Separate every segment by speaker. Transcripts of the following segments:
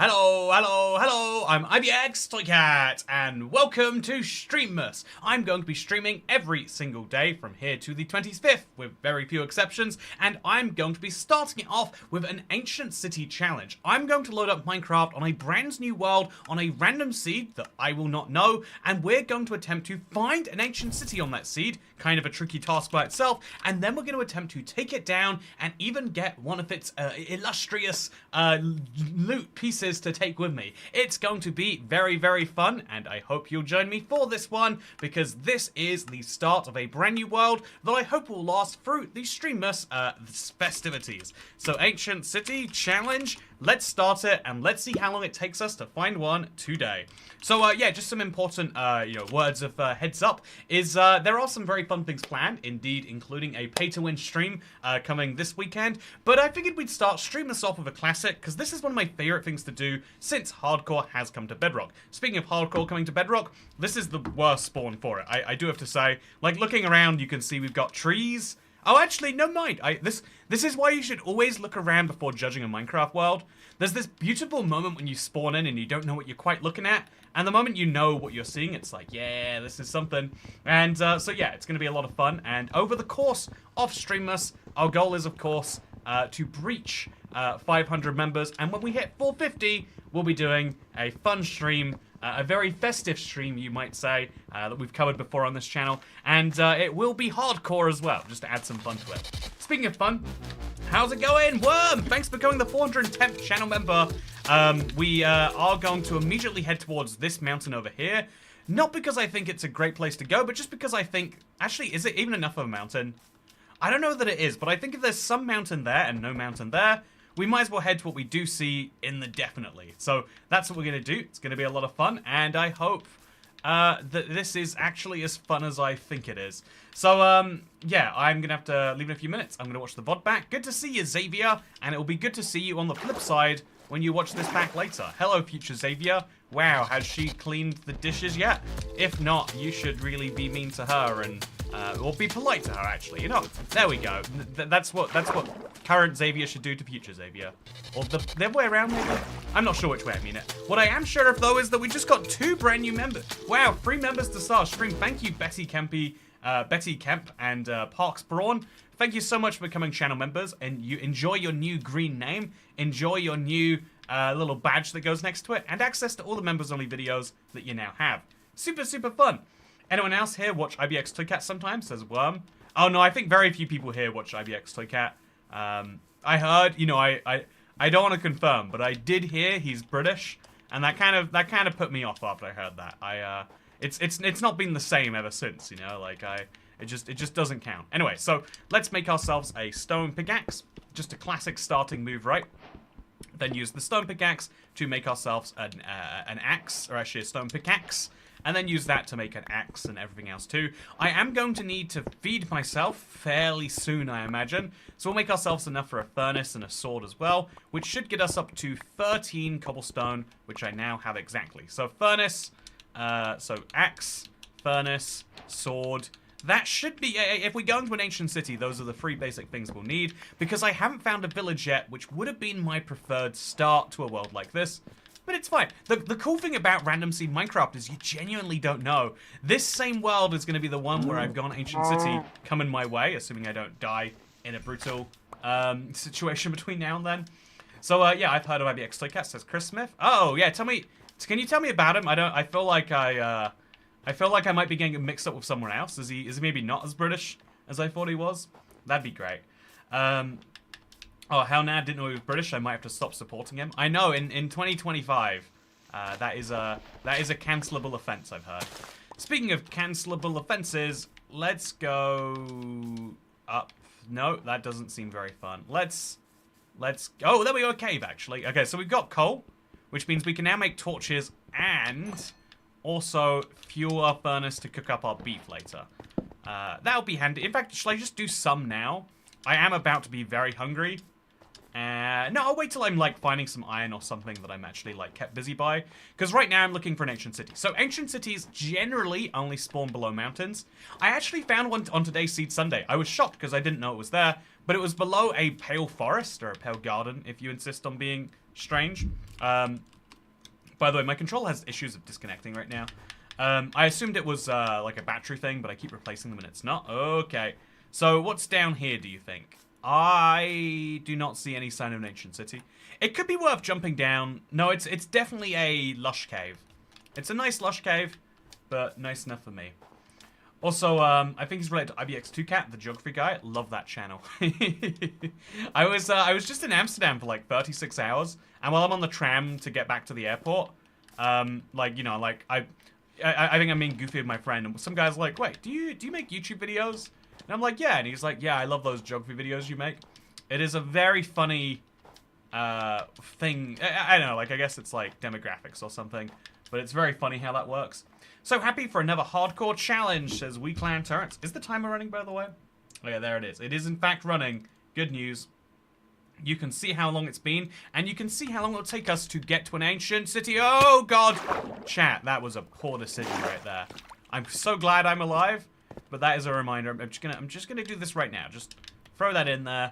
Speaker 1: Hello, I'm IBX Toycat, and welcome to Streammas. I'm going to be streaming every single day from here to the 25th, with very few exceptions, and I'm going to be starting it off with an Ancient City challenge. I'm going to load up Minecraft on a brand new world, on a random seed that I will not know, and we're going to attempt to find an ancient city on that seed, kind of a tricky task by itself, and then we're going to attempt to take it down and even get one of its illustrious loot pieces to take with me. It's going to be very, very fun, and I hope you'll join me for this one, because this is the start of a brand new world that I hope will last through the Streammas festivities. So Ancient City Challenge, let's start it, and let's see how long it takes us to find one today. So yeah, just some important words of heads up is there are some very fun things planned, indeed, including a pay-to-win stream coming this weekend, but I figured we'd start Streammas off with a classic, because this is one of my favorite things to do since hardcore has come to Bedrock. Speaking of hardcore coming to Bedrock, this is the worst spawn for it, I do have to say. Like, looking around, you can see we've got trees. Oh, actually, no mind. This is why you should always look around before judging a Minecraft world. There's this beautiful moment when you spawn in and you don't know what you're quite looking at, and the moment you know what you're seeing, it's like, yeah, this is something. And so yeah, it's going to be a lot of fun, and over the course of Streammas, our goal is, of course, to breach 500 members, and when we hit 450, we'll be doing a fun stream, a very festive stream, you might say, that we've covered before on this channel, and it will be hardcore as well, just to add some fun to it. Speaking of fun, how's it going? Worm, thanks for becoming the 410th channel member. We are going to immediately head towards this mountain over here, not because I think it's a great place to go, but just because I think, actually, is it even enough of a mountain? I don't know that it is, but I think if there's some mountain there and no mountain there, we might as well head to what we do see in the definitely. So that's what we're going to do. It's going to be a lot of fun, and I hope that this is actually as fun as I think it is. So, yeah, I'm going to have to leave in a few minutes. I'm going to watch the VOD back. Good to see you, Xavier, and it will be good to see you on the flip side when you watch this back later. Hello, future Xavier. Wow, has she cleaned the dishes yet? If not, you should really be mean to her and or be polite to her, actually. You know, there we go. That's what current Xavier should do to future Xavier. Or the other way around, maybe? I'm not sure which way I mean it. What I am sure of, though, is that we just got 2 brand new members. Wow, 3 members to start stream. Thank you, Betty Kemp and Parks Braun. Thank you so much for becoming channel members, and you enjoy your new green name. Enjoy your new little badge that goes next to it, and access to all the members-only videos that you now have. Super, super fun. Anyone else here watch IBX Toycat sometimes? Says Worm. Oh no, I think very few people here watch IBX Toycat. I heard, you know, I don't want to confirm, but I did hear he's British, and that kind of put me off after I heard that. It's not been the same ever since, you know, like it just doesn't count. Anyway, so let's make ourselves a stone pickaxe, just a classic starting move, right? Then use the stone pickaxe to make ourselves an axe, or actually a stone pickaxe, and then use that to make an axe and everything else too. I am going to need to feed myself fairly soon, I imagine, so we'll make ourselves enough for a furnace and a sword as well, which should get us up to 13 cobblestone, which I now have exactly. So furnace, so axe, furnace, sword. That should be, if we go into an ancient city, those are the 3 basic things we'll need, because I haven't found a village yet, which would have been my preferred start to a world like this. But it's fine. The cool thing about Random Seed Minecraft is you genuinely don't know. This same world is going to be the one where I've gone Ancient City coming my way, assuming I don't die in a brutal situation between now and then. So, yeah, I've heard of IBX Toycat, says Chris Smith. Oh, yeah, can you tell me about him? I feel like I might be getting mixed up with someone else. Is he maybe not as British as I thought he was? That'd be great. Oh, hell nah, didn't know he was British. I might have to stop supporting him. I know, in 2025, that is a cancelable offense, I've heard. Speaking of cancelable offenses, let's go up. No, that doesn't seem very fun. Let's, oh, there we go, a cave, actually. Okay, so we've got coal, which means we can now make torches and also fuel our furnace to cook up our beef later. That'll be handy. In fact, shall I just do some now? I am about to be very hungry. No, I'll wait till I'm, like, finding some iron or something that I'm actually, like, kept busy by. Because right now I'm looking for an ancient city. So ancient cities generally only spawn below mountains. I actually found one on today's Seed Sunday. I was shocked because I didn't know it was there. But it was below a pale forest, or a pale garden, if you insist on being strange. By the way, my controller has issues of disconnecting right now. I assumed it was like a battery thing, but I keep replacing them and it's not. Okay. So what's down here, do you think? I do not see any sign of an ancient city. It could be worth jumping down. No, it's definitely a lush cave. It's a nice lush cave, but nice enough for me. Also, I think he's related to IBX2Cat, the geography guy. Love that channel. I was just in Amsterdam for like 36 hours, and while I'm on the tram to get back to the airport, like, you know, like I think I'm being goofy with my friend, and some guy's like, "Wait, do you make YouTube videos?" And I'm like, "Yeah," and he's like, "Yeah, I love those geography videos you make." It is a very funny thing. I don't know, like I guess it's like demographics or something, but it's very funny how that works. So happy for another hardcore challenge, says WeClan Turrets. Is the timer running, by the way? Oh yeah, there it is. It is in fact running. Good news. You can see how long it's been, and you can see how long it'll take us to get to an ancient city. Oh god! Chat, that was a poor decision right there. I'm so glad I'm alive, but that is a reminder. I'm just gonna do this right now. Just throw that in there,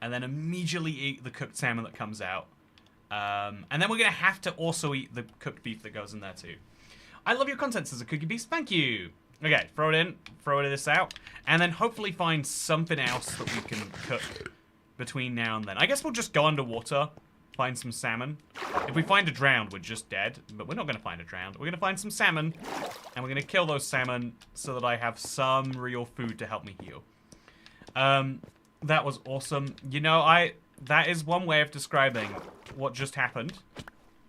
Speaker 1: and then immediately eat the cooked salmon that comes out. And then we're gonna have to also eat the cooked beef that goes in there too. I love your content, says a Cookie Beast. Thank you. Okay, throw it in, throw this out, and then hopefully find something else that we can cook between now and then. I guess we'll just go underwater, find some salmon. If we find a drowned, we're just dead, but we're not going to find a drowned. We're going to find some salmon, and we're going to kill those salmon so that I have some real food to help me heal. That was awesome. You know, that is one way of describing what just happened.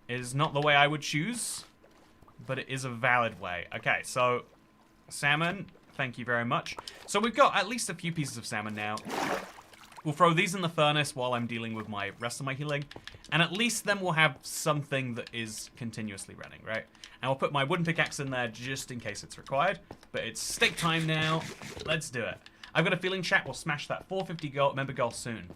Speaker 1: It is not the way I would choose, but it is a valid way. Okay, so salmon, thank you very much. So we've got at least a few pieces of salmon now. We'll throw these in the furnace while I'm dealing with my rest of my healing, and at least then we'll have something that is continuously running, right? And we'll put my wooden pickaxe in there just in case it's required. But it's steak time now. Let's do it. I've got a feeling chat will smash that 450 member goal soon.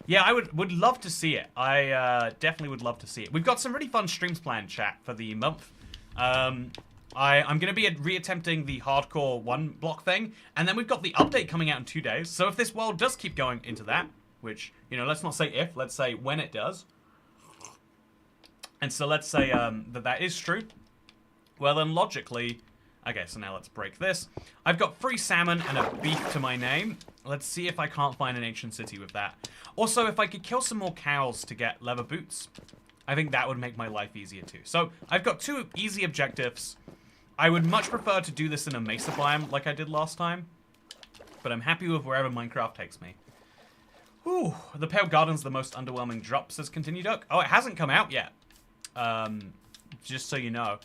Speaker 1: Yeah, I would love to see it. I definitely would love to see it. We've got some really fun streams planned, chat, for the month. I'm going to be reattempting the hardcore 1 block thing, and then we've got the update coming out in 2 days. So if this world does keep going into that, which, you know, let's not say if, let's say when it does. And so let's say that is true. Well, then logically, okay, so now let's break this. I've got 3 salmon and a beef to my name. Let's see if I can't find an ancient city with that. Also, if I could kill some more cows to get leather boots, I think that would make my life easier too. So I've got 2 easy objectives. I would much prefer to do this in a mesa biome like I did last time, but I'm happy with wherever Minecraft takes me. Ooh, the Pale Garden's the most underwhelming drop, says Continue Duck. Oh, it hasn't come out yet. Just so you know.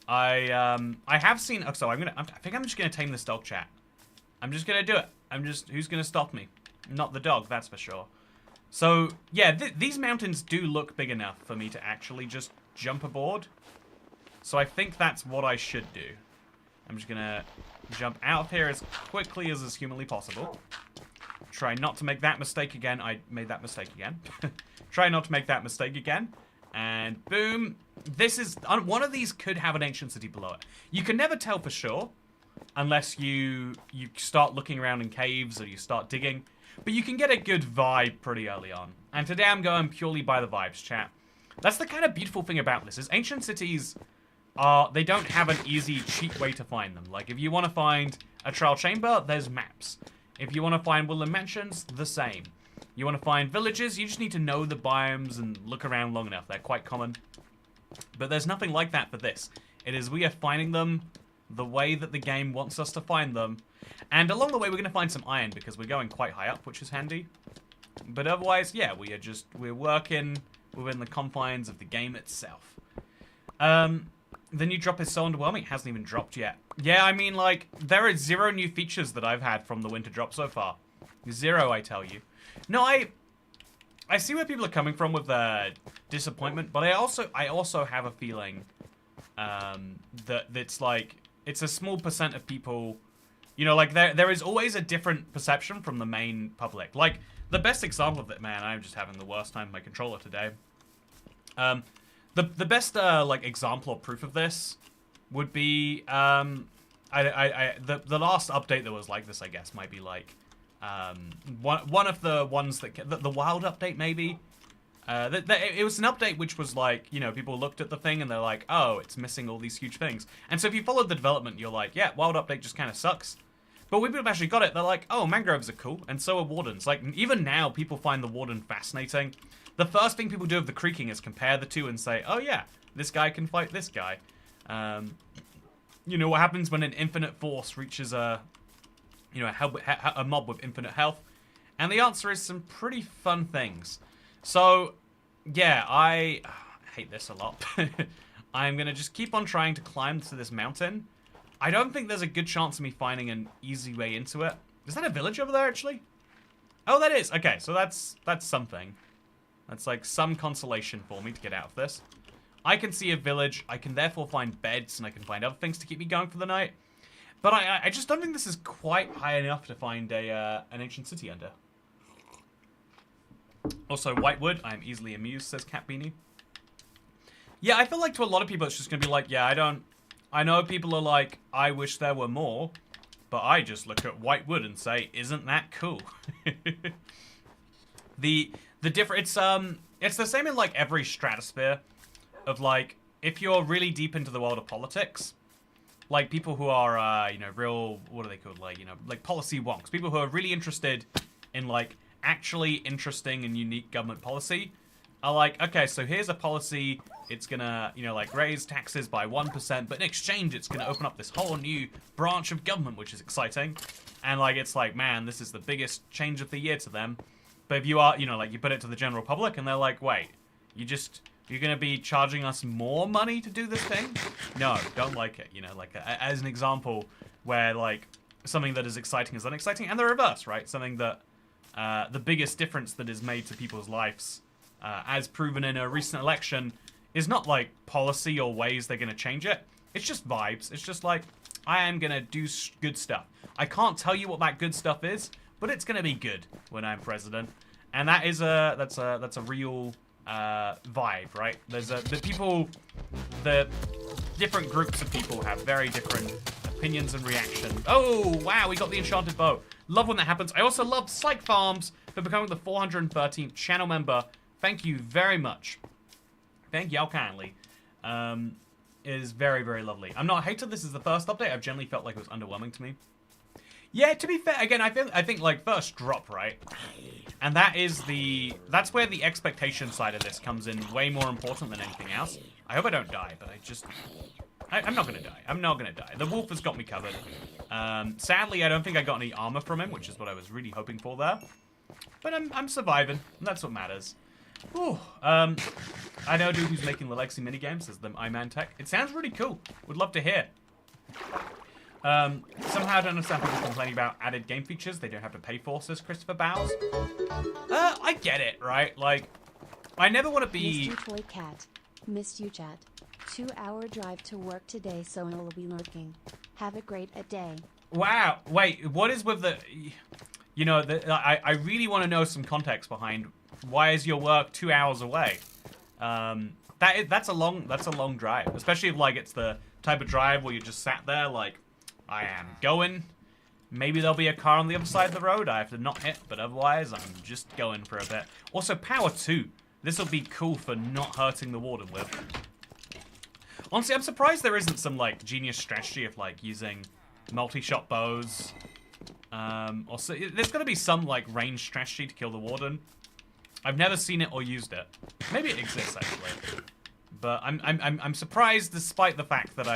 Speaker 1: I have seen, oh, so I think I'm just gonna tame this dog, chat. I'm just gonna do it. Who's gonna stop me? Not the dog, that's for sure. So, yeah, these mountains do look big enough for me to actually just jump aboard. So I think that's what I should do. I'm just gonna jump out of here as quickly as is humanly possible. Try not to make that mistake again. I made that mistake again. Try not to make that mistake again. And boom. This is, one of these could have an ancient city below it. You can never tell for sure unless you start looking around in caves or you start digging. But you can get a good vibe pretty early on. And today I'm going purely by the vibes, chat. That's the kind of beautiful thing about this, is ancient cities they don't have an easy, cheap way to find them. Like, if you want to find a trial chamber, there's maps. If you want to find woodland mansions, the same. You want to find villages, you just need to know the biomes and look around long enough. They're quite common. But there's nothing like that for this. It is, we are finding them the way that the game wants us to find them. And along the way, we're going to find some iron, because we're going quite high up, which is handy. But otherwise, yeah, we're working within the confines of the game itself. The new drop is so underwhelming, it hasn't even dropped yet. Yeah, I mean, like, there are 0 new features that I've had from the winter drop so far. 0, I tell you. No, I see where people are coming from with their disappointment, but I also have a feeling that it's like, it's a small percent of people, you know, like, there is always a different perception from the main public. Like, the best example of it, man, I'm just having the worst time with my controller today. The best like example or proof of this would be the last update that was like this, I guess, might be like one of the ones that the wild update maybe. It was an update which was like, you know, people looked at the thing and they're like, oh, it's missing all these huge things. And so if you followed the development, you're like, yeah, Wild Update just kind of sucks. But when people have actually got it, they're like, oh, mangroves are cool, and so are wardens. Like, even now, people find the warden fascinating. The first thing people do with the creaking is compare the two and say, oh yeah, this guy can fight this guy. You know, what happens when an infinite force reaches a mob with infinite health? And the answer is some pretty fun things. So, yeah, I hate this a lot. I'm going to just keep on trying to climb to this mountain. I don't think there's a good chance of me finding an easy way into it. Is that a village over there, actually? Oh, that is. Okay, so that's something. That's like some consolation for me to get out of this. I can see a village. I can therefore find beds, and I can find other things to keep me going for the night. But I just don't think this is quite high enough to find an ancient city under. Also, Whitewood. I'm easily amused, says Cat Beanie. Yeah, I feel like to a lot of people it's just going to be like, yeah, I know people are like, I wish there were more, but I just look at Whitewood and say, isn't that cool? It's the same in like every stratosphere of like, if you're really deep into the world of politics, like people who are, you know, real, what are they called? Like, you know, like policy wonks. People who are really interested in like actually interesting and unique government policy are like, okay, so here's a policy. It's gonna, you know, like raise taxes by 1%, but in exchange, it's gonna open up this whole new branch of government, which is exciting. And like, it's like, man, this is the biggest change of the year to them. But if you are, you know, like you put it to the general public and they're like, wait, you're gonna be charging us more money to do this thing? No, don't like it. You know, like as an example where like something that is exciting is unexciting, and the reverse, right? Something that the biggest difference that is made to people's lives, as proven in a recent election, is not like policy or ways they're gonna change it. It's just vibes. It's just like, I am gonna do good stuff. I can't tell you what that good stuff is, but it's gonna be good when I'm president, and that is that's a real vibe, right? There's the different groups of people have very different opinions and reactions. Oh wow, we got the enchanted bow. Love when that happens. I also love Psych Farms for becoming the 413th channel member. Thank you very much. Thank y'all kindly. It is very, very lovely. I'm not a hater. This is the first update. I've generally felt like it was underwhelming to me. Yeah, to be fair, again, I think like first drop, right? And that's where the expectation side of this comes in way more important than anything else. I hope I don't die, but I'm not gonna die. I'm not gonna die. The wolf has got me covered. Sadly, I don't think I got any armor from him, which is what I was really hoping for there. But I'm surviving, and that's what matters. Ooh, I know a dude who's making the Legacy minigames, says the iMan Tech. It sounds really cool. Would love to hear. Somehow I don't understand people complaining about added game features they don't have to pay for, says Christopher Bowles. I get it, right? Like, I never want to be...
Speaker 2: Missed you, Toy Cat. Missed you, chat. 2-hour drive to work today, so I will be lurking. Have a great day.
Speaker 1: Wow. Wait, what is with the... You know, I really want to know some context behind why is your work 2 hours away? That's a long drive, especially if like it's the type of drive where you just sat there like, I am going. Maybe there'll be a car on the other side of the road I have to not hit, but otherwise I'm just going for a bit. Also, power 2. This will be cool for not hurting the warden with. Honestly, I'm surprised there isn't some like genius strategy of like using multi-shot bows. Also, there's got to be some like range strategy to kill the warden. I've never seen it or used it. Maybe it exists actually, but I'm surprised despite the fact that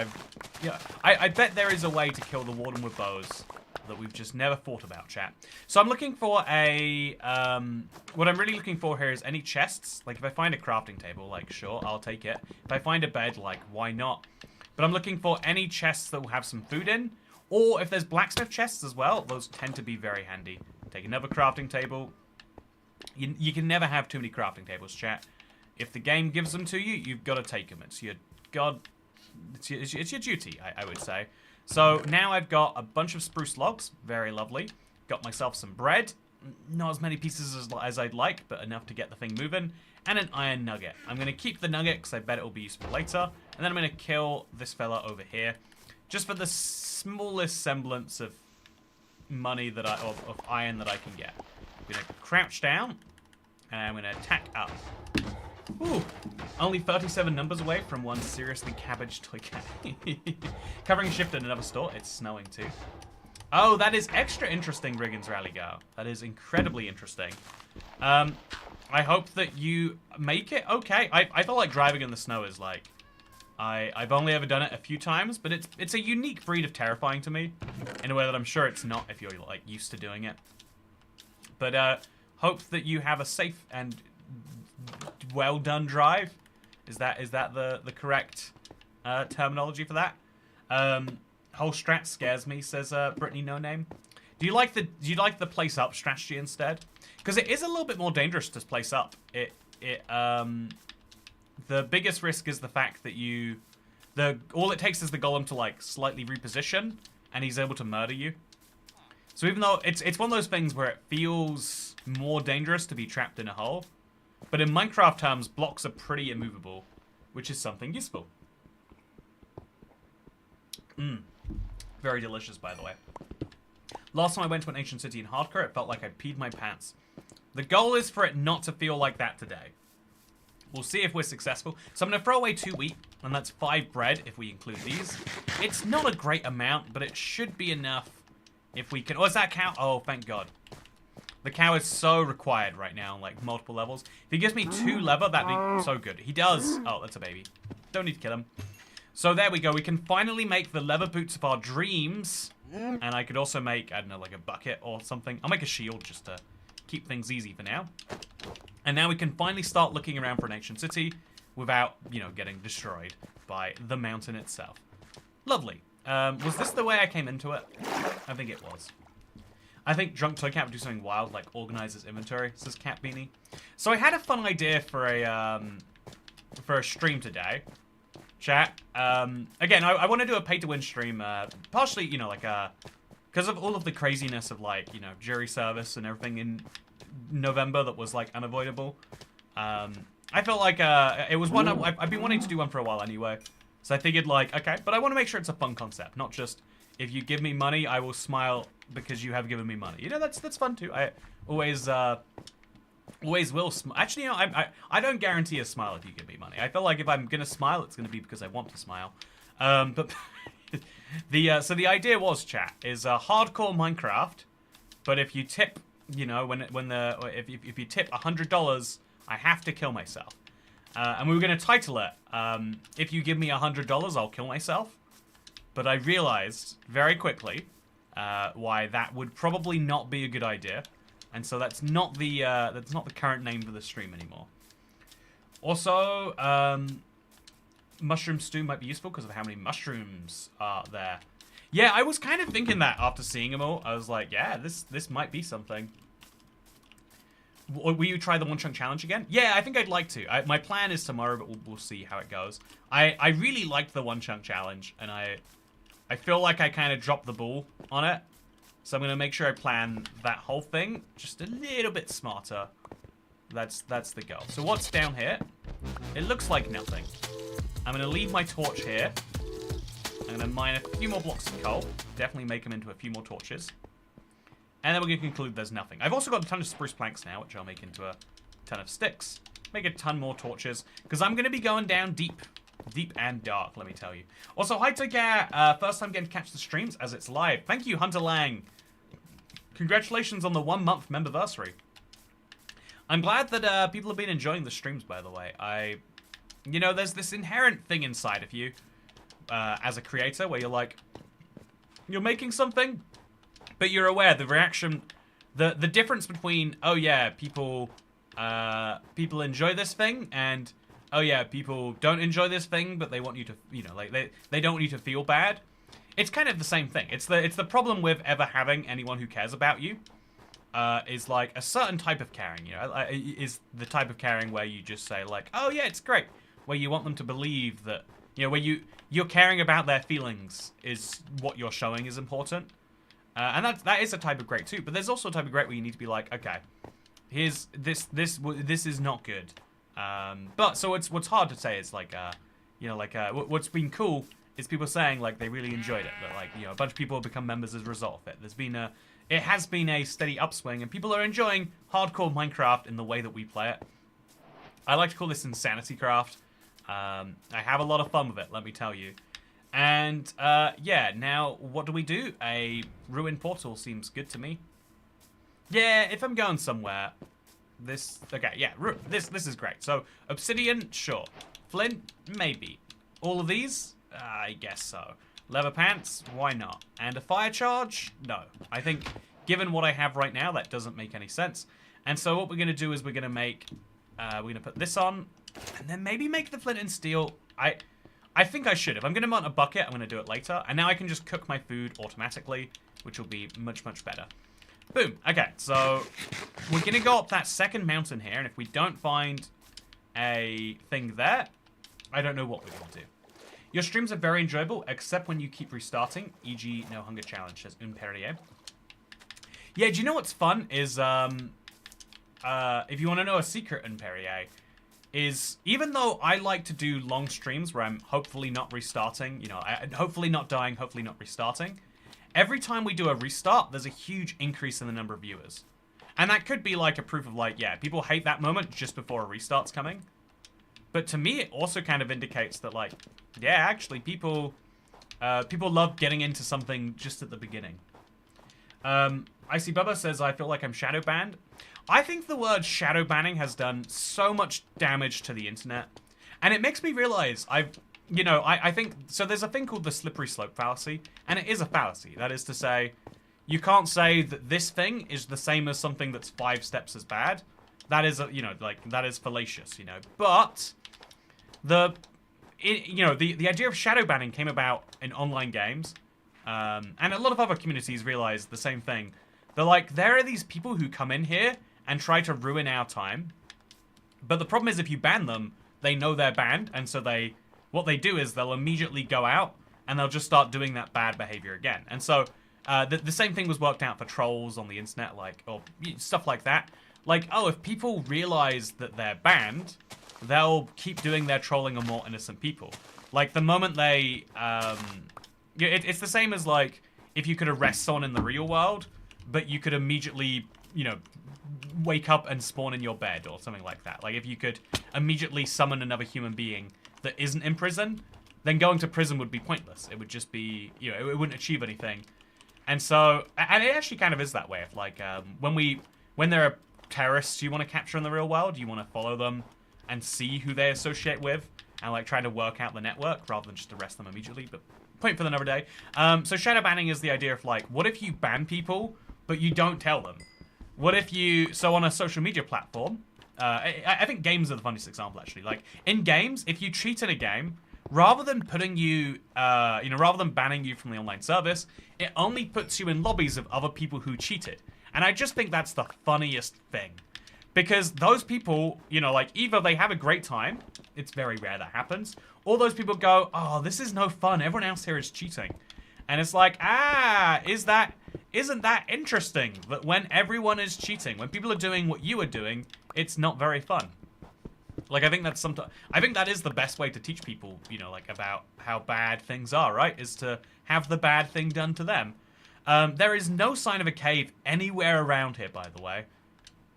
Speaker 1: I bet there is a way to kill the warden with bows that we've just never thought about, chat. So I'm looking for a what I'm really looking for here is any chests. Like if I find a crafting table, like sure, I'll take it. If I find a bed, like why not? But I'm looking for any chests that will have some food in. Or if there's blacksmith chests as well, those tend to be very handy. Take another crafting table. You can never have too many crafting tables, chat. If the game gives them to you, you've got to take them. It's your duty, I would say. So now I've got a bunch of spruce logs, very lovely. Got myself some bread, not as many pieces as I'd like, but enough to get the thing moving. And an iron nugget. I'm going to keep the nugget because I bet it will be useful later. And then I'm going to kill this fella over here. Just for the smallest semblance of money that of iron that I can get. I'm going to crouch down. And I'm gonna attack up. Ooh, only 37 numbers away from one seriously cabbage toy cat. Covering shift in another store. It's snowing too. Oh, that is extra interesting, Riggins Rally Girl. That is incredibly interesting. I hope that you make it okay. I feel like driving in the snow is like... I've only ever done it a few times, but it's a unique breed of terrifying to me. In a way that I'm sure it's not if you're like used to doing it. But hope that you have a safe and well done drive. Is that the correct terminology for that? Whole strat scares me, says Brittany No Name. Do you like the place up strategy instead? Because it is a little bit more dangerous to place up. The biggest risk is the fact that all it takes is the golem to like slightly reposition, and he's able to murder you. So even though it's one of those things where it feels more dangerous to be trapped in a hole, but in Minecraft terms, blocks are pretty immovable, which is something useful. Very delicious, by the way. Last time I went to an ancient city in hardcore, it felt like I peed my pants. The goal is for it not to feel like that today. We'll see if we're successful. So I'm going to throw away 2 wheat, and that's 5 bread if we include these. It's not a great amount, but it should be enough if we can... Oh, is that cow? Oh, thank God. The cow is so required right now on like multiple levels. If he gives me 2 leather, that'd be so good. He does. Oh, that's a baby. Don't need to kill him. So there we go. We can finally make the leather boots of our dreams. And I could also make, I don't know, like a bucket or something. I'll make a shield just to keep things easy for now. And now we can finally start looking around for an ancient city without, you know, getting destroyed by the mountain itself. Lovely. Was this the way I came into it? I think it was. I think Drunk Toy Cat would do something wild, like organize his inventory, says Cat Beanie. So I had a fun idea for a stream today. Chat. Again, I want to do a pay-to-win stream, partially, you know, like, because of all of the craziness of, like, you know, jury service and everything in November that was, like, unavoidable. I felt like, it was one I've been wanting to do one for a while anyway. So I figured, like, okay, but I want to make sure it's a fun concept, not just, if you give me money, I will smile because you have given me money. You know, that's fun too. I always will smile. Actually, you know, I don't guarantee a smile if you give me money. I feel like if I'm gonna smile, it's gonna be because I want to smile. But so the idea was, chat, is hardcore Minecraft. But if you tip, you know, if you tip $100, I have to kill myself. And we were gonna title it, if you give me $100, I'll kill myself. But I realized very quickly why that would probably not be a good idea. And so that's not the current name for the stream anymore. Also, mushroom stew might be useful because of how many mushrooms are there. Yeah, I was kind of thinking that after seeing them all. I was like, yeah, this might be something. Will you try the one chunk challenge again? Yeah, I think I'd like to. My plan is tomorrow, but we'll see how it goes. I really liked the one chunk challenge, and I feel like I kind of dropped the ball on it. So I'm going to make sure I plan that whole thing just a little bit smarter. That's the goal. So what's down here? It looks like nothing. I'm going to leave my torch here. I'm going to mine a few more blocks of coal. Definitely make them into a few more torches. And then we're going to conclude there's nothing. I've also got a ton of spruce planks now, which I'll make into a ton of sticks. Make a ton more torches. Because I'm going to be going down deep. Deep and dark, let me tell you. Also, hi to Gare. First time getting to catch the streams as it's live. Thank you, Hunter Lang. Congratulations on the 1 month memberversary. I'm glad that people have been enjoying the streams, by the way. You know, there's this inherent thing inside of you as a creator where you're like, you're making something, but you're aware the reaction, the difference between, oh yeah, people enjoy this thing, and oh yeah, people don't enjoy this thing, but they want you to, you know, like they don't want you to feel bad. It's kind of the same thing. It's the problem with ever having anyone who cares about you, is like a certain type of caring, you know, is the type of caring where you just say like, oh yeah, it's great, where you want them to believe that, you know, where you're caring about their feelings is what you're showing is important, and that is a type of great too. But there's also a type of great where you need to be like, okay, here's this is not good. But so what's hard to say is like, you know, like what's been cool is people saying like they really enjoyed it, that like, you know, a bunch of people have become members as a result of it. There's been it has been a steady upswing, and people are enjoying hardcore Minecraft in the way that we play it. I like to call this Insanity Craft. I have a lot of fun with it, let me tell you. And, yeah, now, what do we do? A ruined portal seems good to me. Yeah, if I'm going somewhere, okay, yeah, this is great. So, obsidian, sure. Flint, maybe. All of these? I guess so. Leather pants, why not? And a fire charge? No. I think, given what I have right now, that doesn't make any sense. And so what we're going to do is we're going to make, we're going to put this on, and then maybe make the flint and steel. I think I should. If I'm going to mount a bucket, I'm going to do it later. And now I can just cook my food automatically, which will be much, much better. Boom. Okay, so we're going to go up that second mountain here, and if we don't find a thing there, I don't know what we're going to do. Your streams are very enjoyable, except when you keep restarting, e.g. No Hunger Challenge, says Un Perrier. Yeah, do you know what's fun is, if you want to know a secret, Un Perrier, is even though I like to do long streams where I'm hopefully not restarting, you know, hopefully not dying, hopefully not restarting, every time we do a restart, there's a huge increase in the number of viewers. And that could be like a proof of like, yeah, people hate that moment just before a restart's coming. But to me, it also kind of indicates that, like, yeah, actually, people love getting into something just at the beginning. I see Bubba says, I feel like I'm shadow banned. I think the word shadow banning has done so much damage to the internet. And it makes me realize, I think, so there's a thing called the slippery slope fallacy, and it is a fallacy. That is to say, you can't say that this thing is the same as something that's 5 steps as bad. That is, that is fallacious, But the idea of shadow banning came about in online games, and a lot of other communities realized the same thing. They're like, there are these people who come in here and try to ruin our time, but the problem is if you ban them, they know they're banned, and so what they do is they'll immediately go out and they'll just start doing that bad behavior again. And so the same thing was worked out for trolls on the internet, or stuff like that. Like, oh, if people realize that they're banned, they'll keep doing their trolling on more innocent people. Like, the moment they, it's the same as, like, if you could arrest someone in the real world, but you could immediately, wake up and spawn in your bed or something like that. Like, if you could immediately summon another human being that isn't in prison, then going to prison would be pointless. It would just be, it wouldn't achieve anything. And so, and it actually kind of is that way. If, like, when there are terrorists you want to capture in the real world, you want to follow them and see who they associate with and like try to work out the network rather than just arrest them immediately. But point for another day. So shadow banning is the idea of like, what if you ban people but you don't tell them? What if you, so on a social media platform, I think games are the funniest example actually. Like in games, if you cheat in a game, rather than putting you, rather than banning you from the online service, it only puts you in lobbies of other people who cheated. And I just think that's the funniest thing. Because those people, like, either they have a great time, it's very rare that happens, or those people go, oh, this is no fun, everyone else here is cheating. And it's like, isn't that interesting? That when everyone is cheating, when people are doing what you are doing, it's not very fun. Like, I think that's I think that is the best way to teach people, like, about how bad things are, right? Is to have the bad thing done to them. There is no sign of a cave anywhere around here, by the way.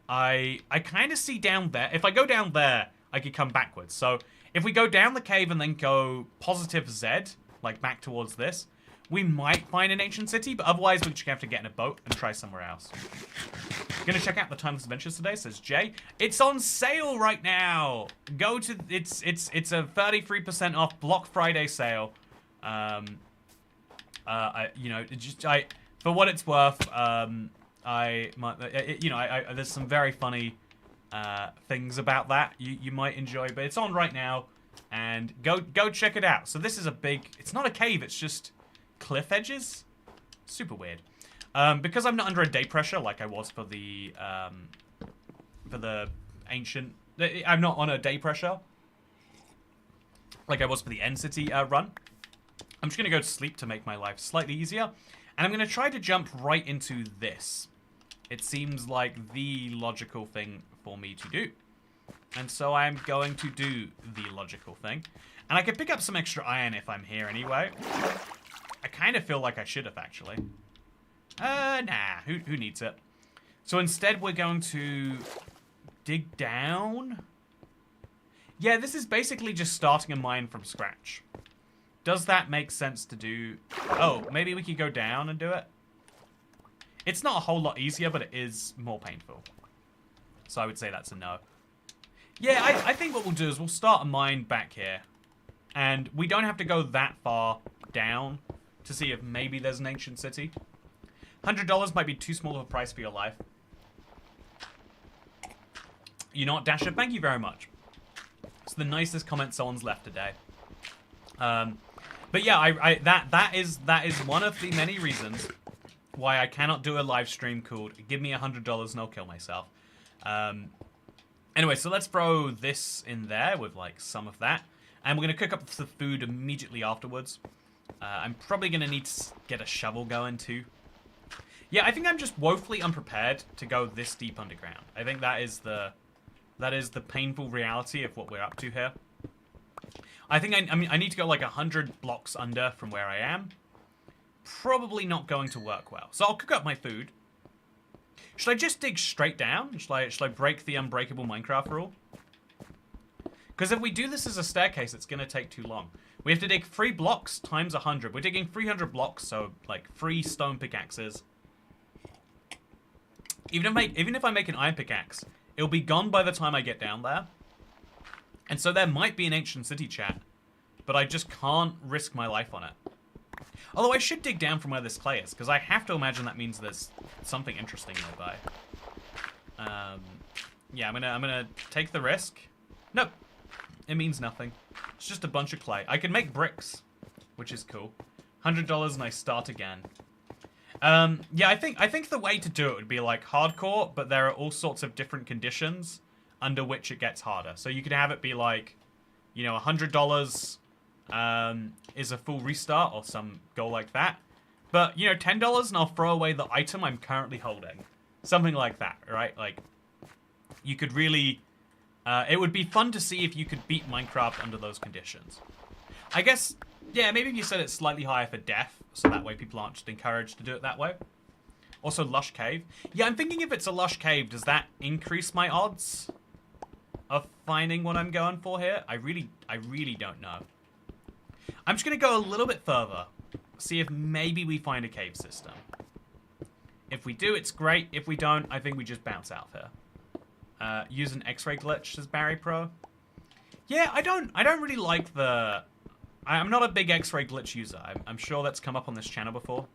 Speaker 1: I kind of see down there. If I go down there, I could come backwards. So if we go down the cave and then go positive Z, like back towards this, we might find an ancient city, but otherwise we just have to get in a boat and try somewhere else. Gonna check out the Timeless Adventures today, says Jay. It's on sale right now. Go to, it's a 33% off Block Friday sale. For what it's worth, there's some very funny things about that you might enjoy, but it's on right now, and go check it out. So this is it's not a cave, it's just cliff edges. Super weird. Because I'm not under a day pressure like I was for the ancient. I'm not on a day pressure like I was for the End City run. I'm just gonna go to sleep to make my life slightly easier. And I'm going to try to jump right into this. It seems like the logical thing for me to do. And so I'm going to do the logical thing. And I could pick up some extra iron if I'm here anyway. I kind of feel like I should have, actually. Nah. Who needs it? So instead, we're going to dig down. Yeah, this is basically just starting a mine from scratch. Does that make sense to do? Oh, maybe we could go down and do it. It's not a whole lot easier, but it is more painful. So I would say that's a no. Yeah, I think what we'll do is we'll start a mine back here. And we don't have to go that far down to see if maybe there's an ancient city. $100 might be too small of a price for your life. You know what, Dasher? Thank you very much. It's the nicest comment someone's left today. But yeah, that is one of the many reasons why I cannot do a live stream called "Give me $100 and I'll kill myself." Anyway, so let's throw this in there with like some of that, and we're gonna cook up the food immediately afterwards. I'm probably gonna need to get a shovel going too. Yeah, I think I'm just woefully unprepared to go this deep underground. I think that is the painful reality of what we're up to here. I think I need to go like 100 blocks under from where I am. Probably not going to work well. So I'll cook up my food. Should I just dig straight down? Should I break the unbreakable Minecraft rule? Because if we do this as a staircase, it's going to take too long. We have to dig 3 blocks times 100. We're digging 300 blocks, so like 3 stone pickaxes. Even if I make an iron pickaxe, it'll be gone by the time I get down there. And so there might be an ancient city, chat, but I just can't risk my life on it. Although I should dig down from where this clay is, because I have to imagine that means there's something interesting nearby. Yeah, I'm gonna take the risk. Nope, it means nothing. It's just a bunch of clay. I can make bricks, which is cool. $100 and I start again. Yeah, I think the way to do it would be like hardcore, but there are all sorts of different conditions under which it gets harder. So you could have it be like, you know, $100 is a full restart or some goal like that. But, you know, $10 and I'll throw away the item I'm currently holding. Something like that, right? Like, you could really... it would be fun to see if you could beat Minecraft under those conditions. I guess, yeah, maybe if you set it slightly higher for death, so that way people aren't just encouraged to do it that way. Also, lush cave. Yeah, I'm thinking if it's a lush cave, does that increase my odds of finding what I'm going for here? I really don't know. I'm just going to go a little bit further. See if maybe we find a cave system. If we do, it's great. If we don't, I think we just bounce out here. Use an X-ray glitch, says Barry Pro. Yeah, I don't really like the... I'm not a big X-ray glitch user. I'm sure that's come up on this channel before.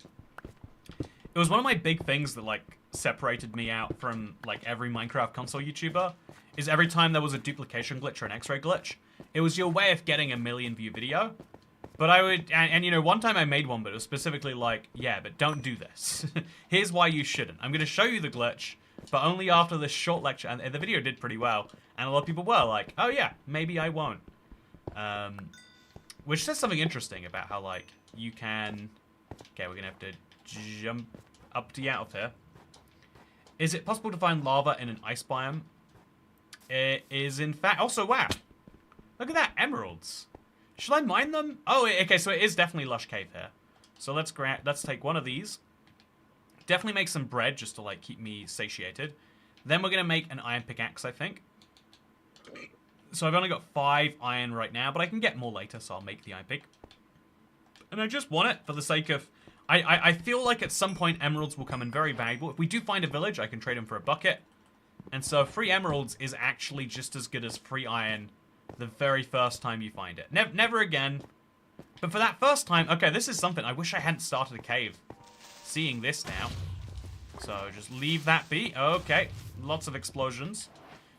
Speaker 1: It was one of my big things that, like, separated me out from, like, every Minecraft console YouTuber, is every time there was a duplication glitch or an X-ray glitch, it was your way of getting a 1 million view video. But I would, and you know, one time I made one, but it was specifically like, yeah, but don't do this. Here's why you shouldn't. I'm going to show you the glitch, but only after this short lecture, and the video did pretty well, and a lot of people were like, oh yeah, maybe I won't. Which says something interesting about how, like, you can... Okay, we're going to have to jump up to get out of here. Is it possible to find lava in an ice biome? It is, in fact... Also, wow. Look at that, emeralds. Should I mine them? Oh, okay, so it is definitely lush cave here. So let's take one of these. Definitely make some bread just to, like, keep me satiated. Then we're going to make an iron pickaxe, I think. So I've only got 5 iron right now, but I can get more later, so I'll make the iron pick. And I just want it for the sake of... I feel like at some point emeralds will come in very valuable. If we do find a village, I can trade them for a bucket. And so free emeralds is actually just as good as free iron the very first time you find it. Never again. But for that first time... Okay, this is something. I wish I hadn't started a cave. Seeing this now. So just leave that be. Okay, lots of explosions.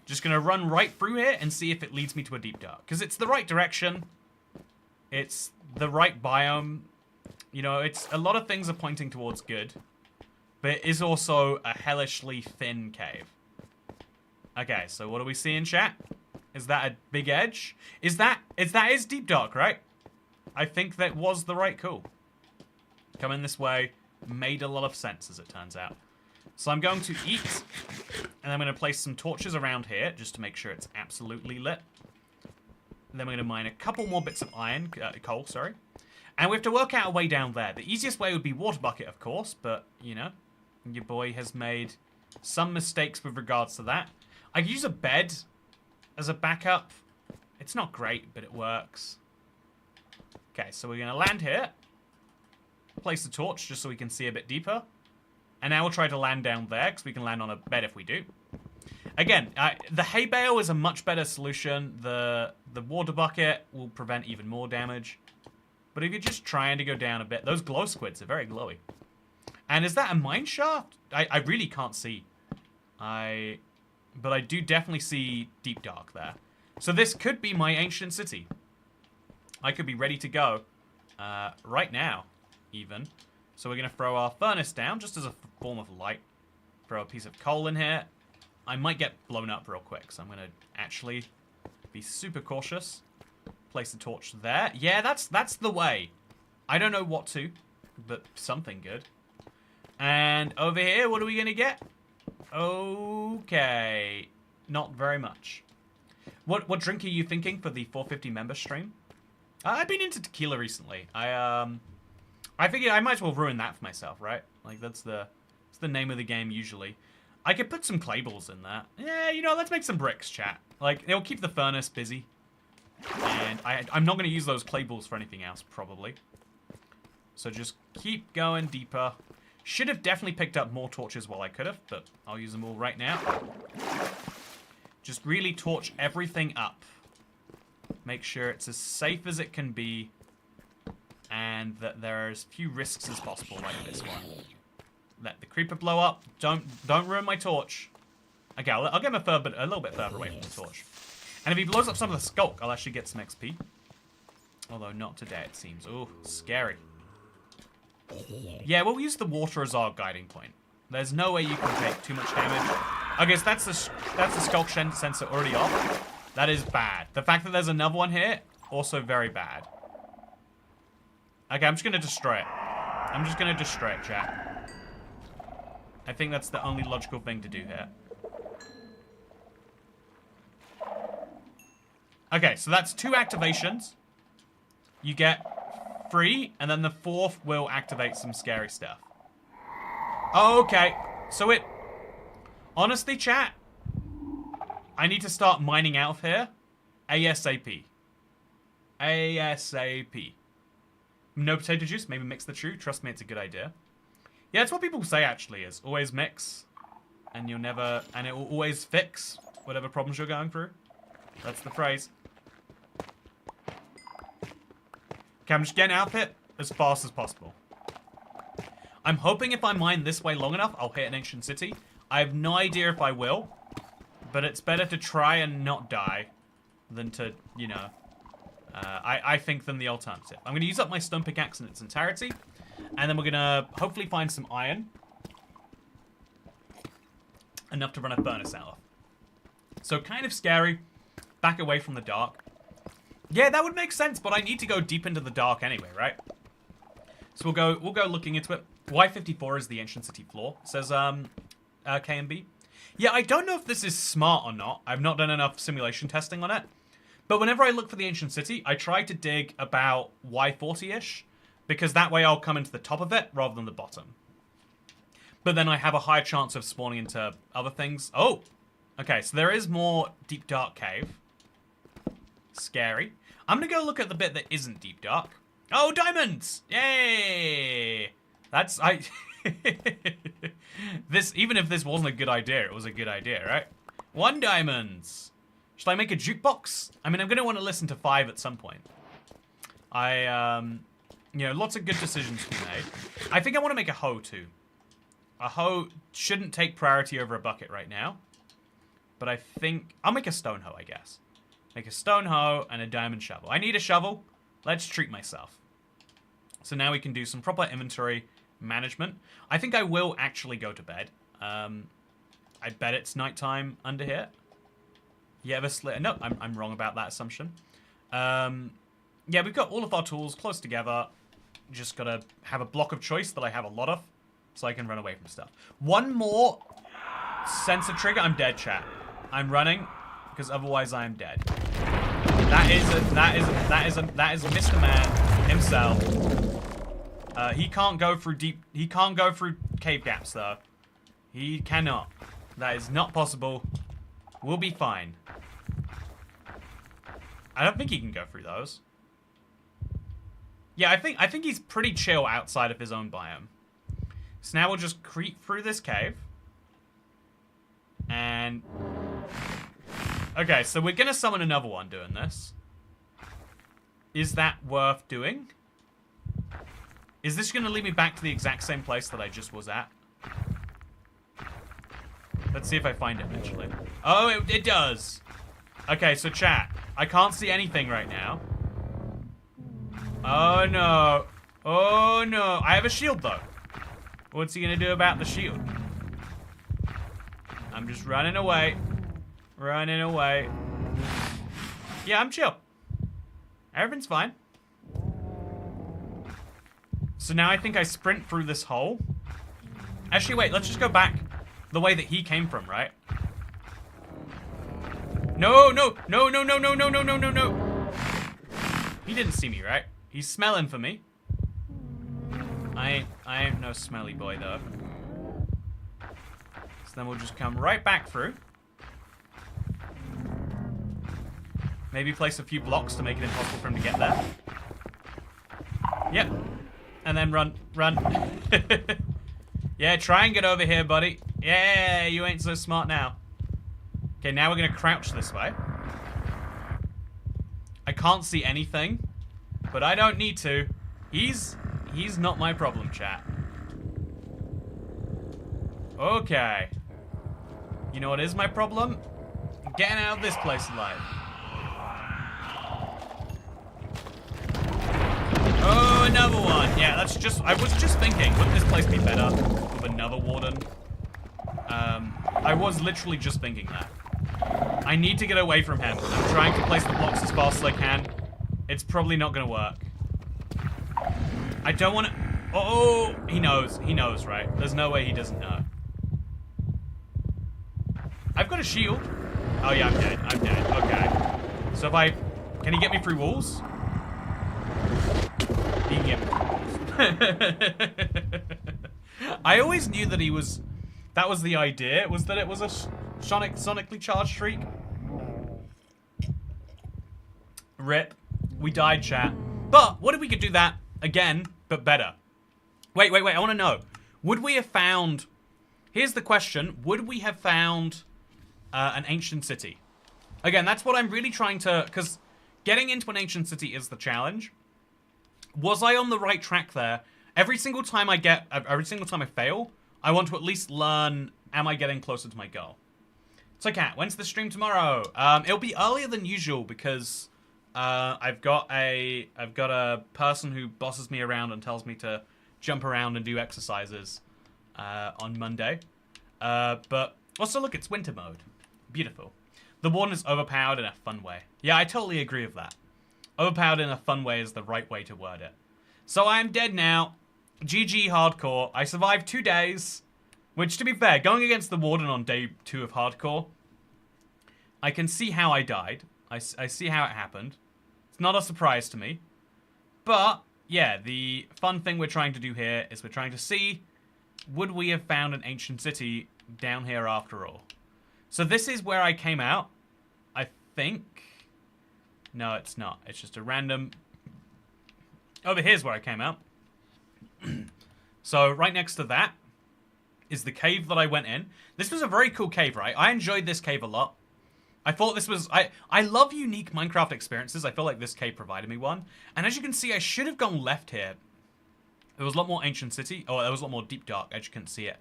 Speaker 1: Just going to run right through here and see if it leads me to a deep dark. Because it's the right direction. It's the right biome. You know, it's a lot of things are pointing towards good. But it is also a hellishly thin cave. Okay, so what do we see in chat? Is that a big edge? That is deep dark, right? I think that was the right call. Coming this way made a lot of sense, as it turns out. So I'm going to eat, and I'm going to place some torches around here, just to make sure it's absolutely lit. And then we're going to mine a couple more bits of iron, coal, sorry. And we have to work out a way down there. The easiest way would be water bucket, of course, but, you know, your boy has made some mistakes with regards to that. I could use a bed as a backup. It's not great, but it works. Okay, so we're going to land here. Place the torch just so we can see a bit deeper. And now we'll try to land down there, because we can land on a bed if we do. Again, the hay bale is a much better solution. The water bucket will prevent even more damage. But if you're just trying to go down a bit, those glow squids are very glowy. And is that a mine shaft? I really can't see. But I do definitely see deep dark there. So this could be my ancient city. I could be ready to go right now, even. So we're going to throw our furnace down just as a form of light. Throw a piece of coal in here. I might get blown up real quick, so I'm going to actually be super cautious. Place the torch there. Yeah, that's the way. I don't know what to, but something good. And over here, what are we going to get? Okay. Not very much. What drink are you thinking for the 450 member stream? I've been into tequila recently. I figured I might as well ruin that for myself, right? Like, that's the name of the game usually. I could put some clay balls in that. Yeah, you know, let's make some bricks, chat. Like, it'll keep the furnace busy. And I'm not going to use those clay balls for anything else, probably. So just keep going deeper. Should have definitely picked up more torches while I could have, but I'll use them all right now. Just really torch everything up. Make sure it's as safe as it can be. And that there are as few risks as possible, like this one. Let the creeper blow up. Don't ruin my torch. Okay, I'll get him a little bit further away from the torch. And if he blows up some of the skulk, I'll actually get some XP. Although not today, it seems. Ooh, scary. Yeah, we'll use the water as our guiding point. There's no way you can take too much damage. Okay, so that's the skulk sensor already off. That is bad. The fact that there's another one here, also very bad. Okay, I'm just going to destroy it. I'm just going to destroy it, chat. I think that's the only logical thing to do here. Okay, so that's 2 activations. You get 3, and then the 4th will activate some scary stuff. Okay, so it... Honestly, chat, I need to start mining out of here ASAP. ASAP. No potato juice, maybe mix the two. Trust me, it's a good idea. Yeah, it's what people say, actually, is always mix. And you'll never... And it will always fix whatever problems you're going through. That's the phrase. Okay, I'm just getting out of it as fast as possible. I'm hoping if I mine this way long enough, I'll hit an ancient city. I have no idea if I will. But it's better to try and not die than to, you know... I think than the alternative. I'm going to use up my stone pickaxe in its entirety. And then we're going to hopefully find some iron. Enough to run a furnace out of. So kind of scary. Back away from the dark. Yeah, that would make sense, but I need to go deep into the dark anyway, right? So we'll go looking into it. Y54 is the ancient city floor, says KMB. Yeah, I don't know if this is smart or not. I've not done enough simulation testing on it. But whenever I look for the ancient city, I try to dig about Y40-ish, because that way I'll come into the top of it rather than the bottom. But then I have a higher chance of spawning into other things. Oh! Okay, so there is more deep dark cave. Scary. I'm gonna go look at the bit that isn't deep dark. Oh, diamonds! Yay! That's... This, even if this wasn't a good idea, it was a good idea, right? 1 diamonds! Should I make a jukebox? I mean, I'm going to want to listen to 5 at some point. You know, lots of good decisions to be made. I think I want to make a hoe, too. A hoe shouldn't take priority over a bucket right now. But I think... I'll make a stone hoe, I guess. Make a stone hoe and a diamond shovel. I need a shovel. Let's treat myself. So now we can do some proper inventory management. I think I will actually go to bed. I bet it's nighttime under here. You ever slip? No, I'm wrong about that assumption. Yeah, we've got all of our tools close together. Just gotta have a block of choice that I have a lot of, so I can run away from stuff. One more sensor trigger, I'm dead, chat. I'm running, because otherwise I am dead. That is Mr. Man himself. He can't go through he can't go through cave gaps though. He cannot. That is not possible. We'll be fine. I don't think he can go through those. Yeah, I think he's pretty chill outside of his own biome. So now we'll just creep through this cave. And okay, so we're gonna summon another one doing this. Is that worth doing? Is this gonna lead me back to the exact same place that I just was at? Let's see if I find it eventually. Oh, it does. Okay, so chat. I can't see anything right now. Oh no. Oh no. I have a shield though. What's he gonna do about the shield? I'm just running away. Running away. Yeah, I'm chill. Everything's fine. So now I think I sprint through this hole. Actually, wait, let's just go back the way that he came from, right? No, no, no, no, no, no, no, no, no, no, no. He didn't see me, right? He's smelling for me. I ain't no smelly boy, though. So then we'll just come right back through. Maybe place a few blocks to make it impossible for him to get there. Yep. And then run, run. Yeah, try and get over here, buddy. Yeah, you ain't so smart now. Okay, now we're gonna crouch this way. I can't see anything, but I don't need to. He's not my problem, chat. Okay. You know what is my problem? Getting out of this place alive. Oh, another one. Yeah, that's just... I was just thinking, wouldn't this place be better with another warden? I was literally just thinking that. I need to get away from him. I'm trying to place the blocks as fast as I can. It's probably not going to work. I don't want to... Oh, he knows. He knows, right? There's no way he doesn't know. I've got a shield. Oh, yeah, I'm dead. I'm dead. Okay. So if I... Can he get me through walls? He can get me through walls. I always knew that he was... That was the idea, was that it was a sonically charged streak. Rip. We died, chat. But, what if we could do that again, but better? Wait, I want to know. Would we have found... Here's the question. Would we have found an ancient city? Again, that's what I'm really trying to... Because getting into an ancient city is the challenge. Was I on the right track there? Every single time I fail, I want to at least learn, am I getting closer to my goal? So, Kat, when's the stream tomorrow? It'll be earlier than usual because I've got a person who bosses me around and tells me to jump around and do exercises on Monday. But also, look, it's winter mode. Beautiful. The warden is overpowered in a fun way. Yeah, I totally agree with that. Overpowered in a fun way is the right way to word it. So I am dead now. GG hardcore. I survived 2 days. Which, to be fair, going against the warden on day 2 of hardcore, I can see how I died. I see how it happened. It's not a surprise to me. But, yeah, the fun thing we're trying to do here is we're trying to see, would we have found an ancient city down here after all? So this is where I came out, I think. No, it's not. It's just a random... Over here's where I came out. So right next to that is the cave that I went in. This was a very cool cave, right? I enjoyed this cave a lot. I thought this was... I love unique Minecraft experiences. I feel like this cave provided me one. And as you can see, I should have gone left here. There was a lot more ancient city. Oh, there was a lot more deep dark. I just couldn't see it.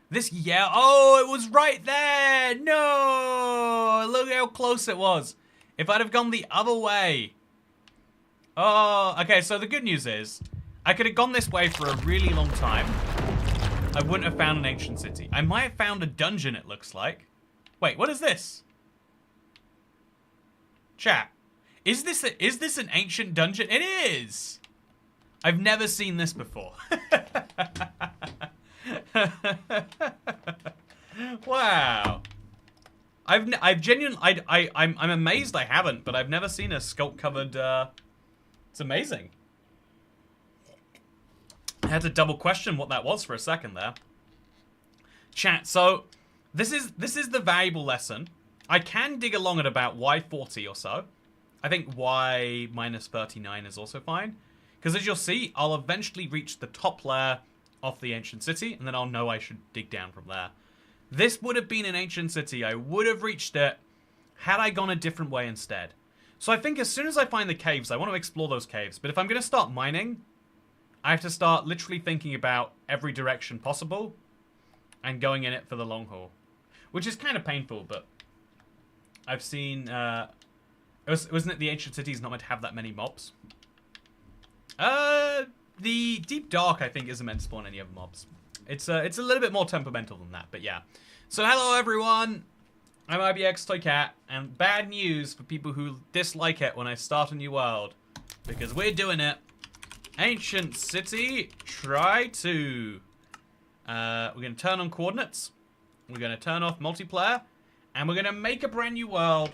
Speaker 1: This, yeah. Oh, it was right there. No. Look how close it was. If I'd have gone the other way. Oh, okay. So the good news is I could have gone this way for a really long time. I wouldn't have found an ancient city. I might have found a dungeon, it looks like. Wait, what is this? Chat. Is this an ancient dungeon? It is. I've never seen this before. Wow. I've genuinely, I'm amazed I haven't, but I've never seen a sculpt covered, it's amazing. I had to double question what that was for a second there. Chat, so this is the valuable lesson. I can dig along at about Y40 or so. I think Y minus 39 is also fine. Because as you'll see, I'll eventually reach the top layer of the ancient city, and then I'll know I should dig down from there. This would have been an ancient city. I would have reached it had I gone a different way instead. So I think as soon as I find the caves, I want to explore those caves. But if I'm going to start mining, I have to start literally thinking about every direction possible and going in it for the long haul. Which is kind of painful, but I've seen... wasn't it the ancient cities not meant to have that many mobs? The Deep Dark, I think, isn't meant to spawn any other mobs. It's a little bit more temperamental than that, but yeah. So hello everyone, I'm IBX Toy Cat, and bad news for people who dislike it when I start a new world, because we're doing it. Ancient City, try to. We're going to turn on coordinates, we're going to turn off multiplayer, and we're going to make a brand new world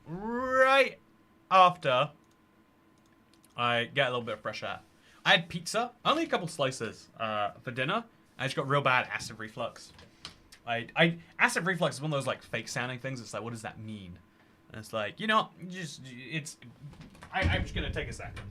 Speaker 1: right after I get a little bit of fresh air. I had pizza, only a couple slices for dinner. I just got real bad acid reflux. Acid reflux is one of those like fake sounding things. It's like, what does that mean? And it's like, you know, I'm just gonna take a second.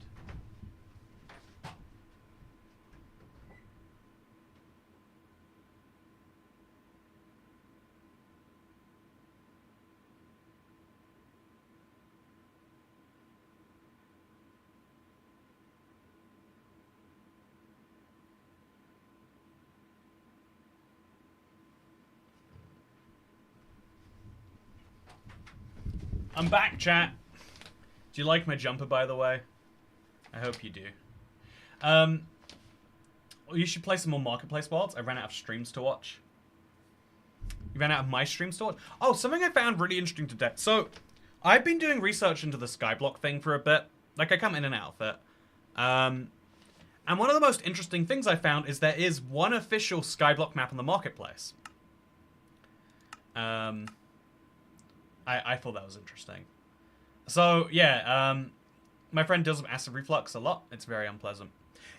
Speaker 1: I'm back, chat. Do you like my jumper, by the way? I hope you do. Well, you should play some more Marketplace worlds. I ran out of streams to watch. You ran out of my streams to watch? Oh, something I found really interesting today. So, I've been doing research into the Skyblock thing for a bit. Like, I come in and out of it. And one of the most interesting things I found is there is one official Skyblock map on the Marketplace. I thought that was interesting. So, yeah, my friend deals with acid reflux a lot. It's very unpleasant.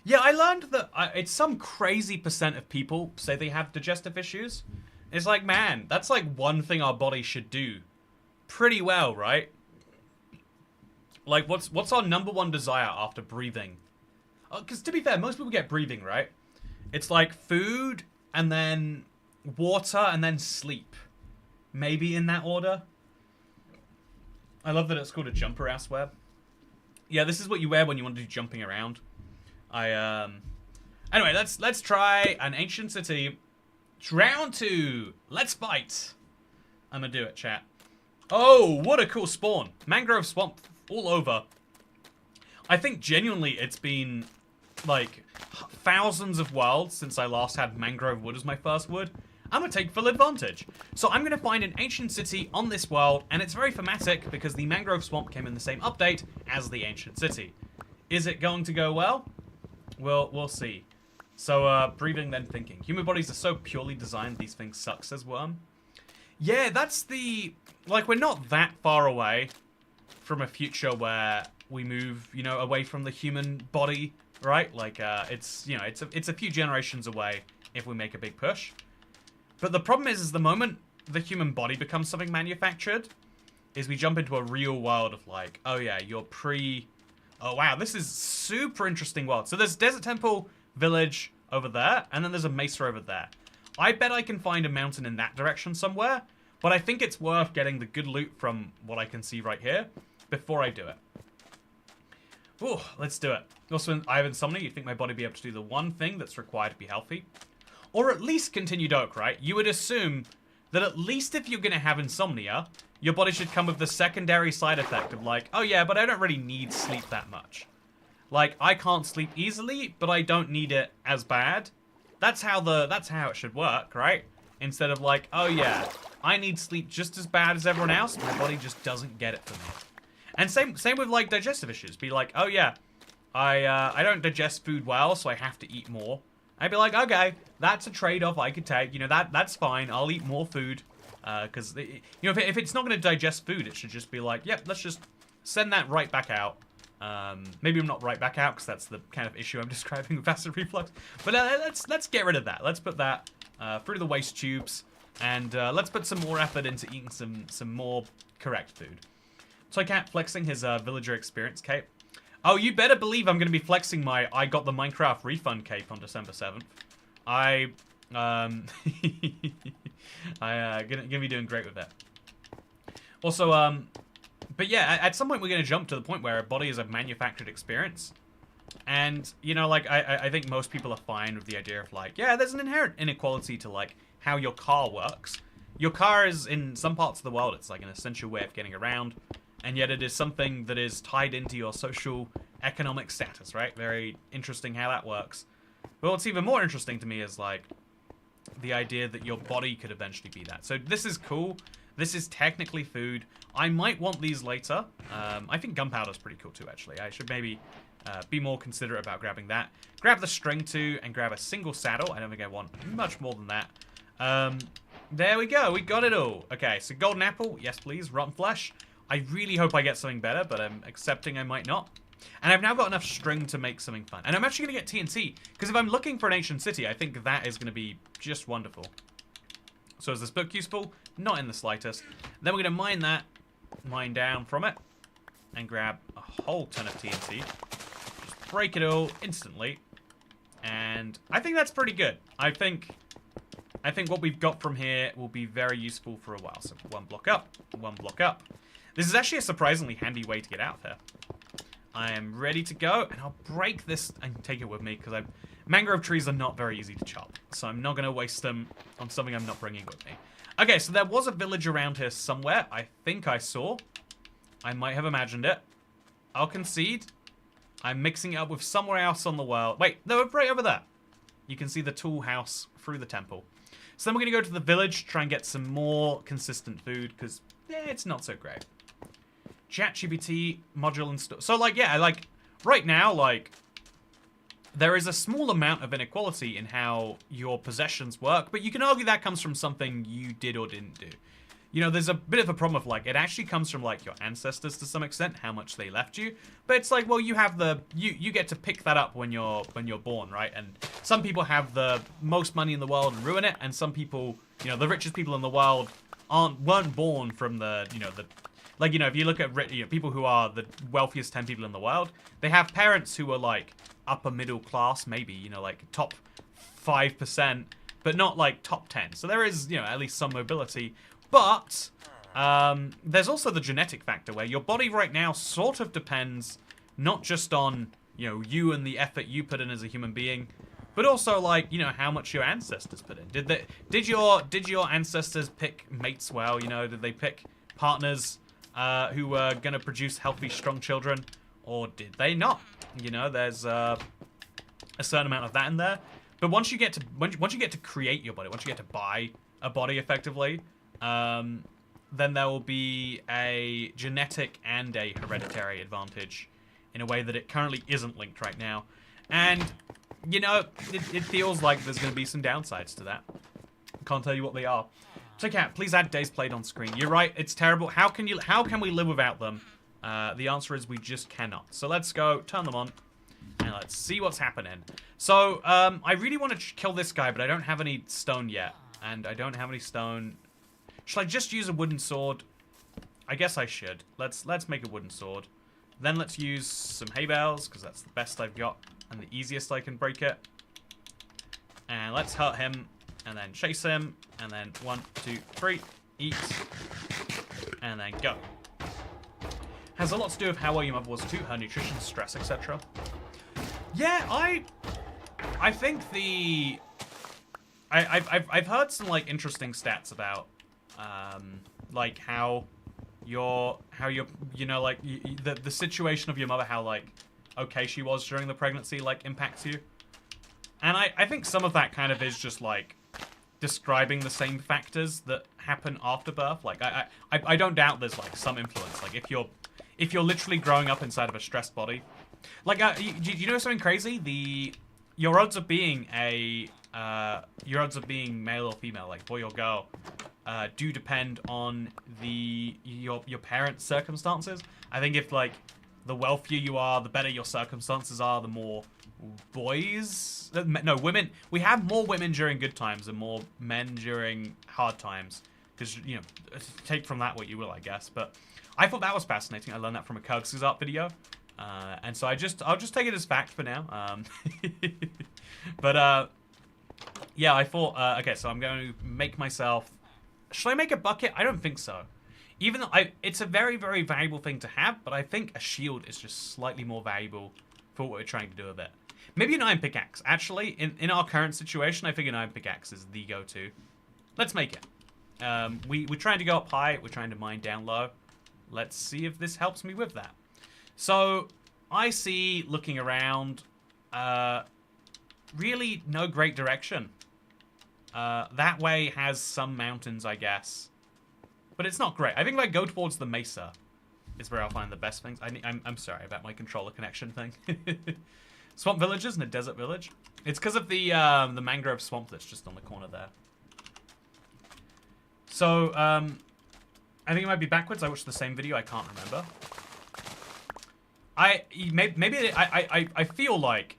Speaker 1: Yeah, I learned that it's some crazy percent of people say they have digestive issues. It's like, man, that's like one thing our body should do pretty well, right? Like, what's our number one desire after breathing? Because to be fair, most people get breathing, right? It's like food, and then water, and then sleep. Maybe in that order. I love that it's called a jumper ass web. Yeah, this is what you wear when you want to do jumping around. Anyway, let's try an ancient city. Round 2. Let's fight. I'm gonna do it, chat. Oh, what a cool spawn. Mangrove swamp all over. I think genuinely it's been like thousands of worlds since I last had mangrove wood as my first wood. I'm gonna take full advantage. So I'm gonna find an ancient city on this world, and it's very thematic because the mangrove swamp came in the same update as the ancient city. Is it going to go well? We'll see. So, breathing then thinking. Human bodies are so purely designed, these things suck, says Worm. Yeah, that's the... Like, we're not that far away from a future where we move, you know, away from the human body, right? Like, it's, you know, it's a few generations away if we make a big push. But the problem is the moment the human body becomes something manufactured, is we jump into a real world of like, oh yeah, you're pre... Oh wow, this is super interesting world. So there's Desert Temple Village over there, and then there's a mesa over there. I bet I can find a mountain in that direction somewhere, but I think it's worth getting the good loot from what I can see right here before I do it. Ooh, let's do it. Also, I have insomnia. You'd think my body would be able to do the one thing that's required to be healthy. Or at least continued oak, right? You would assume that at least if you're going to have insomnia, your body should come with the secondary side effect of like, oh yeah, but I don't really need sleep that much. Like, I can't sleep easily, but I don't need it as bad. That's how it should work, right? Instead of like, oh yeah, I need sleep just as bad as everyone else, my body just doesn't get it for me. And same with like digestive issues. Be like, oh yeah, I don't digest food well, so I have to eat more. I'd be like, okay, that's a trade-off I could take. You know, that's fine. I'll eat more food. Because, you know, if it's not going to digest food, it should just be like, yep, let's just send that right back out. Maybe I'm not right back out, because that's the kind of issue I'm describing with acid reflux. But let's get rid of that. Let's put that through the waste tubes. And let's put some more effort into eating some more correct food. Toycat flexing his villager experience cape. Oh, you better believe I'm going to be flexing my I got the Minecraft refund cape on December 7th. I'm gonna be doing great with it. Also, but yeah, at some point we're gonna jump to the point where a body is a manufactured experience. And, you know, like, I think most people are fine with the idea of, like, yeah, there's an inherent inequality to, like, how your car works. Your car is, in some parts of the world, it's like an essential way of getting around. And yet it is something that is tied into your social, economic status, right? Very interesting how that works. But what's even more interesting to me is, like, the idea that your body could eventually be that. So this is cool. This is technically food. I might want these later. I think gunpowder's pretty cool too, actually. I should maybe be more considerate about grabbing that. Grab the string too, and grab a single saddle. I don't think I want much more than that. There we go. We got it all. Okay, so golden apple. Yes, please. Rotten flesh. I really hope I get something better, but I'm accepting I might not. And I've now got enough string to make something fun. And I'm actually going to get TNT, because if I'm looking for an ancient city, I think that is going to be just wonderful. So is this book useful? Not in the slightest. Then we're going to mine down from it, and grab a whole ton of TNT. Just break it all instantly. And I think that's pretty good. I think what we've got from here will be very useful for a while. So one block up, one block up. This is actually a surprisingly handy way to get out there. I am ready to go, and I'll break this and take it with me, because mangrove trees are not very easy to chop, so I'm not going to waste them on something I'm not bringing with me. Okay, so there was a village around here somewhere. I think I saw. I might have imagined it. I'll concede. I'm mixing it up with somewhere else on the world. Wait, no, right over there. You can see the tool house through the temple. So then we're going to go to the village, try and get some more consistent food, because it's not so great. ChatGPT module install. So, like, yeah, like, right now, like, there is a small amount of inequality in how your possessions work, but you can argue that comes from something you did or didn't do. You know, there's a bit of a problem of, like, it actually comes from, like, your ancestors to some extent, how much they left you. But it's like, well, you have the, you get to pick that up when you're born, right? And some people have the most money in the world and ruin it, and some people, you know, the richest people in the world weren't born from the, you know, the, like, you know, if you look at people who are the wealthiest 10 people in the world, they have parents who are, like, upper middle class, maybe, you know, like, top 5%, but not, like, top 10. So there is, you know, at least some mobility. But there's also the genetic factor, where your body right now sort of depends not just on, you know, you and the effort you put in as a human being, but also, like, you know, how much your ancestors put in. Did your ancestors pick mates well? You know, did they pick partners who were gonna produce healthy, strong children, or did they not? You know, there's a certain amount of that in there. But once you get to create your body, once you get to buy a body effectively, then there will be a genetic and a hereditary advantage in a way that it currently isn't linked right now. And, you know, it feels like there's going to be some downsides to that. Can't tell you what they are. So, Cat, please add days played on screen. You're right, it's terrible. How can we live without them? The answer is we just cannot. So let's go, turn them on, and let's see what's happening. So, I really want to kill this guy, but I don't have any stone yet. And I don't have any stone. Should I just use a wooden sword? I guess I should. Let's make a wooden sword. Then let's use some hay bales, because that's the best I've got and the easiest I can break it. And let's hurt him, and then chase him, and then 1, 2, 3, eat, and then go. Has a lot to do with how well your mother was too, her nutrition, stress, etc. Yeah, I think I've heard some, like, interesting stats about like how your you know, like, the situation of your mother, how, like, okay she was during the pregnancy, like, impacts you. And I think some of that kind of is just, like, describing the same factors that happen after birth. Like, I don't doubt there's, like, some influence. Like, if you're literally growing up inside of a stressed body, like, you know something crazy? Your odds of being male or female, like boy or girl, do depend on your parents' circumstances. I think if like the wealthier you are, the better your circumstances are, the more boys, no, women. We have more women during good times and more men during hard times. Because, you know, take from that what you will, I guess. But I thought that was fascinating. I learned that from a Kirk's art video. And so I'll just take it as fact for now. But yeah, I thought, okay, so I'm going to make myself... Should I make a bucket? I don't think so. Even though it's a very, very valuable thing to have, but I think a shield is just slightly more valuable for what we're trying to do with it. Maybe an iron pickaxe. Actually, in our current situation, I think an iron pickaxe is the go-to. Let's make it. We're trying to go up high. We're trying to mine down low. Let's see if this helps me with that. So, I see, looking around, really no great direction. That way has some mountains, I guess. But it's not great. I think if I go towards the mesa, is where I'll find the best things. I'm sorry about my controller connection thing. Swamp villages and a desert village. It's because of the mangrove swamp that's just on the corner there. So, I think it might be backwards. I watched the same video. I can't remember. I feel like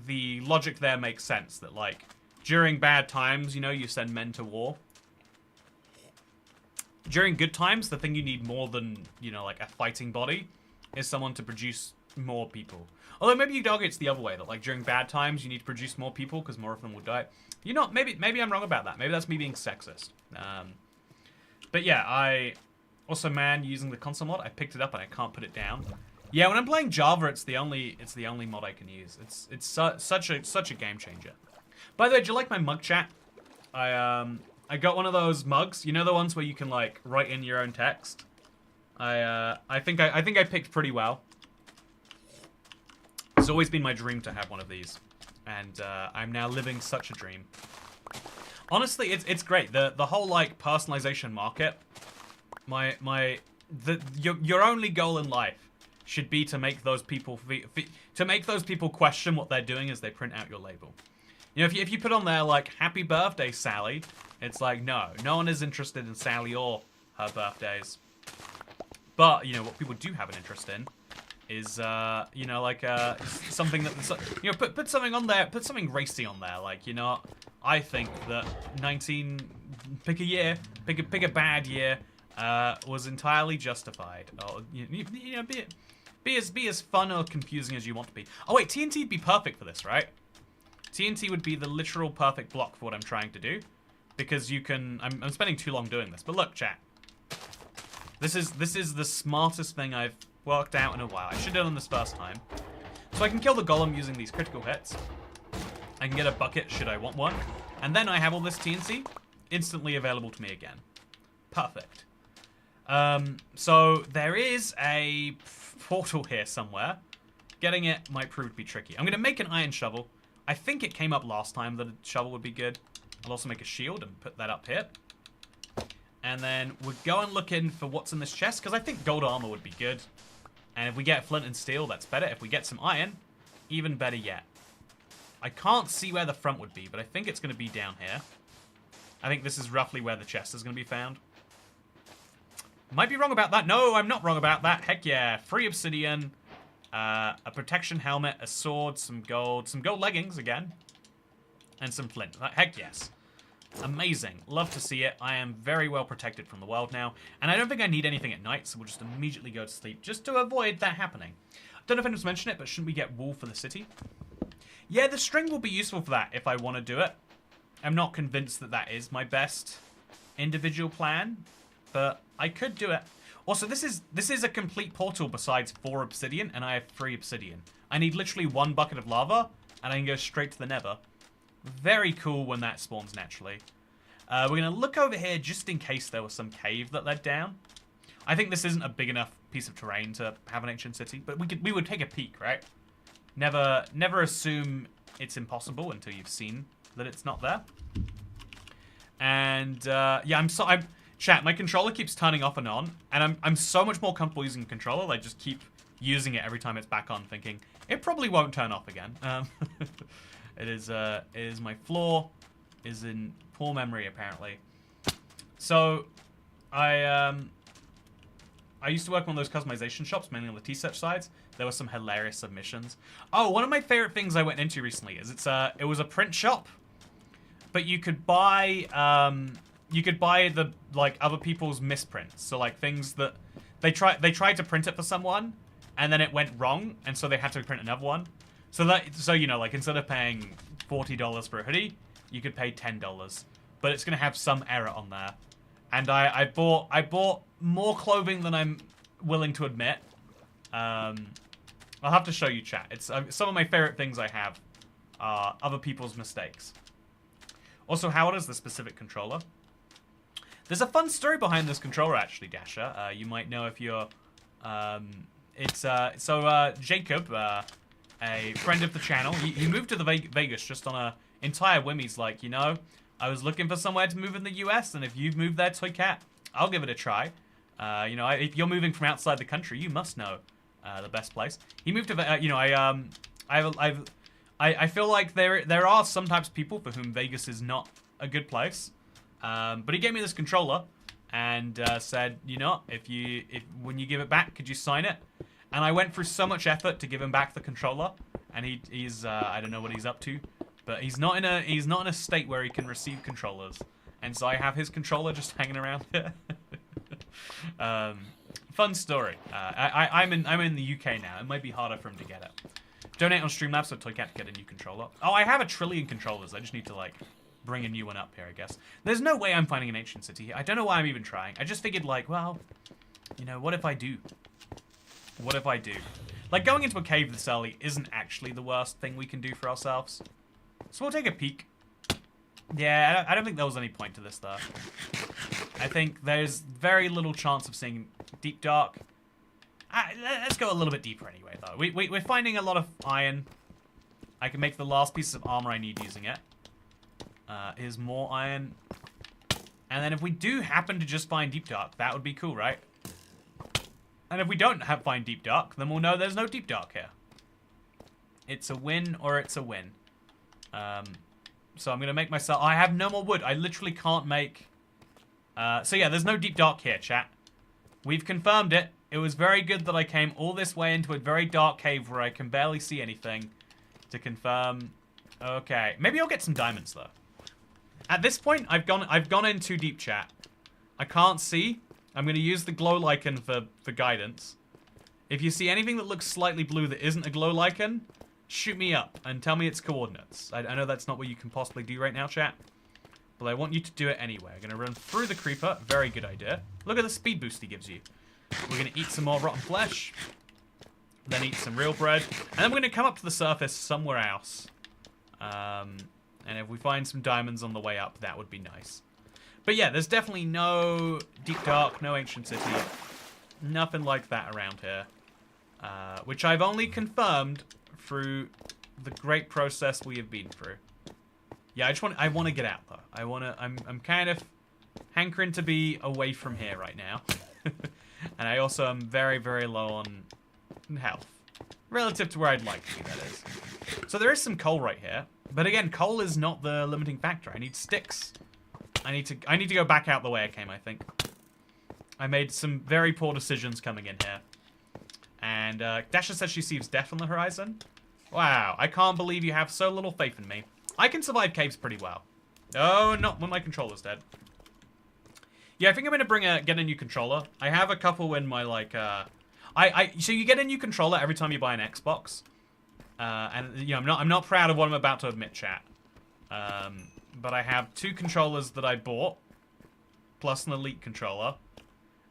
Speaker 1: the logic there makes sense. That, like, during bad times, you know, you send men to war. During good times, the thing you need more than, you know, like a fighting body is someone to produce more people. Although maybe you'd argue it's the other way. That, like, during bad times, you need to produce more people because more of them will die. You know, maybe I'm wrong about that. Maybe that's me being sexist. But yeah, also, man, using the console mod, I picked it up and I can't put it down. Yeah, when I'm playing Java, it's the only mod I can use. It's such a game changer. By the way, do you like my mug chat? I got one of those mugs. You know the ones where you can like write in your own text. I think I picked pretty well. It's always been my dream to have one of these, and I'm now living such a dream. Honestly, it's great. The whole like personalization market. Your only goal in life should be to make those people question what they're doing as they print out your label. You know, if you put on there like "Happy Birthday, Sally," it's like no one is interested in Sally or her birthdays. But you know what people do have an interest in is you know, like something that, you know, put something on there, put something racy on there, like, you know, I think that pick a bad year was entirely justified. Or you know, be as fun or confusing as you want to be. Oh wait, TNT would be perfect for this, right? TNT would be the literal perfect block for what I'm trying to do, because you can. I'm spending too long doing this, but look, chat. This is the smartest thing I've worked out in a while. I should have done this first time. So I can kill the golem using these critical hits. I can get a bucket should I want one. And then I have all this TNT instantly available to me again. Perfect. So there is a portal here somewhere. Getting it might prove to be tricky. I'm going to make an iron shovel. I think it came up last time that a shovel would be good. I'll also make a shield and put that up here. And then we're going looking for what's in this chest, because I think gold armor would be good. And if we get flint and steel, that's better. If we get some iron, even better yet. I can't see where the front would be, but I think it's going to be down here. I think this is roughly where the chest is going to be found. Might be wrong about that. No, I'm not wrong about that. Heck yeah. Free obsidian, a protection helmet, a sword, some gold leggings again, and some flint. Heck yes. Amazing. Love to see it. I am very well protected from the world now. And I don't think I need anything at night, so we'll just immediately go to sleep, just to avoid that happening. Don't know if anyone's mentioned it, but shouldn't we get wool for the city? Yeah, the string will be useful for that if I want to do it. I'm not convinced that that is my best individual plan, but I could do it. Also, this is a complete portal besides 4 obsidian, and I have 3 obsidian. I need literally 1 bucket of lava, and I can go straight to the nether. Very cool when that spawns naturally. We're going to look over here just in case there was some cave that led down. I think this isn't a big enough piece of terrain to have an ancient city, but we would take a peek, right? Never assume it's impossible until you've seen that it's not there. And yeah, chat, my controller keeps turning off and on, and I'm so much more comfortable using a controller. I just keep using it every time it's back on, thinking it probably won't turn off again. It is my floor is in poor memory apparently. So, I used to work on those customization shops, mainly on the T-search sides. There were some hilarious submissions. Oh, one of my favorite things I went into recently is it was a print shop, but you could buy the like other people's misprints. So like things that they tried to print it for someone, and then it went wrong, and so they had to print another one. So you know, like instead of paying $40 for a hoodie, you could pay $10, but it's gonna have some error on there. And I bought more clothing than I'm willing to admit. I'll have to show you, chat. It's some of my favorite things I have are other people's mistakes. Also, how old is the specific controller? There's a fun story behind this controller, actually, Dasher. You might know if you're... Jacob, a friend of the channel, he moved to the Vegas just on a entire whim. He's like, you know, I was looking for somewhere to move in the US, and if you've moved there, Toy Cat, I'll give it a try. You know, if you're moving from outside the country, you must know the best place. He moved to, you know, I feel like there are some types of people for whom Vegas is not a good place. But he gave me this controller and said, you know, when you give it back, could you sign it? And I went through so much effort to give him back the controller, and he's I don't know what he's up to, but he's not in a state where he can receive controllers, and so I have his controller just hanging around here. Fun story. I'm in the UK now. It might be harder for him to get it. Donate on Streamlabs so Toy Cat can get a new controller. Oh, I have 1 trillion controllers. I just need to like bring a new one up here, I guess. There's no way I'm finding an ancient city here. I don't know why I'm even trying. I just figured like, well, you know, what if I do? What if I do? Like, going into a cave this early isn't actually the worst thing we can do for ourselves. So we'll take a peek. Yeah, I don't think there was any point to this, though. I think there's very little chance of seeing deep dark. Let's go a little bit deeper anyway, though. We're finding a lot of iron. I can make the last pieces of armor I need using it. Here's more iron. And then if we do happen to just find deep dark, that would be cool, right? And if we don't find deep dark, then we'll know there's no deep dark here. It's a win or it's a win. So I'm going to make myself... I have no more wood. I literally can't make... So yeah, there's no deep dark here, chat. We've confirmed it. It was very good that I came all this way into a very dark cave where I can barely see anything to confirm. Okay. Maybe I'll get some diamonds, though. At this point, I've gone in too deep, chat. I can't see. I'm going to use the glow lichen for guidance. If you see anything that looks slightly blue that isn't a glow lichen, shoot me up and tell me its coordinates. I know that's not what you can possibly do right now, chat. But I want you to do it anyway. I'm going to run through the creeper. Very good idea. Look at the speed boost he gives you. We're going to eat some more rotten flesh. Then eat some real bread. And then we're going to come up to the surface somewhere else. And if we find some diamonds on the way up, that would be nice. But yeah, there's definitely no deep dark, no ancient city. Nothing like that around here. Which I've only confirmed through the great process we have been through. Yeah, I want to get out though. I'm kind of hankering to be away from here right now. And I also am very, very low on health. Relative to where I'd like to be, that is. So there is some coal right here. But again, coal is not the limiting factor. I need sticks. I need to go back out the way I came, I think. I made some very poor decisions coming in here. And Dasha says she sees death on the horizon. Wow, I can't believe you have so little faith in me. I can survive caves pretty well. Oh, not when my controller's dead. Yeah, I think I'm gonna get a new controller. I have a couple in my like so you get a new controller every time you buy an Xbox. And you know, I'm not proud of what I'm about to admit, chat. But I have 2 controllers that I bought, plus an Elite controller,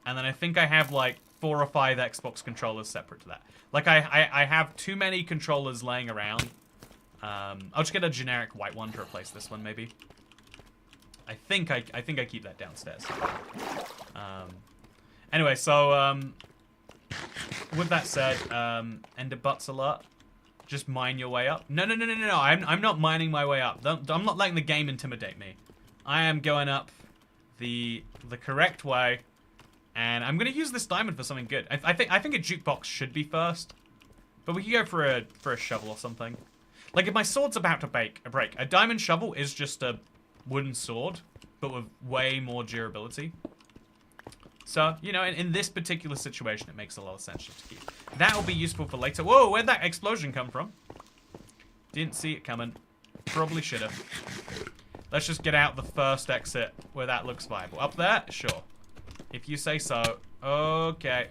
Speaker 1: and then I think I have like 4 or 5 Xbox controllers separate to that. Like I have too many controllers laying around. I'll just get a generic white one to replace this one, maybe. I think I keep that downstairs. Anyway, so with that said, Ender Butts alert. Just mine your way up. No. I'm not mining my way up. I'm not letting the game intimidate me. I am going up the correct way, and I'm gonna use this diamond for something good. I think a jukebox should be first, but we could go for a shovel or something. Like if my sword's about to break, a diamond shovel is just a wooden sword. but with way more durability. So, you know, in this particular situation, it makes a lot of sense just to keep. That will be useful for later. Whoa, where'd that explosion come from? Didn't see it coming. Probably should have. Let's just get out the first exit where that looks viable. Up there? Sure. If you say so. Okay.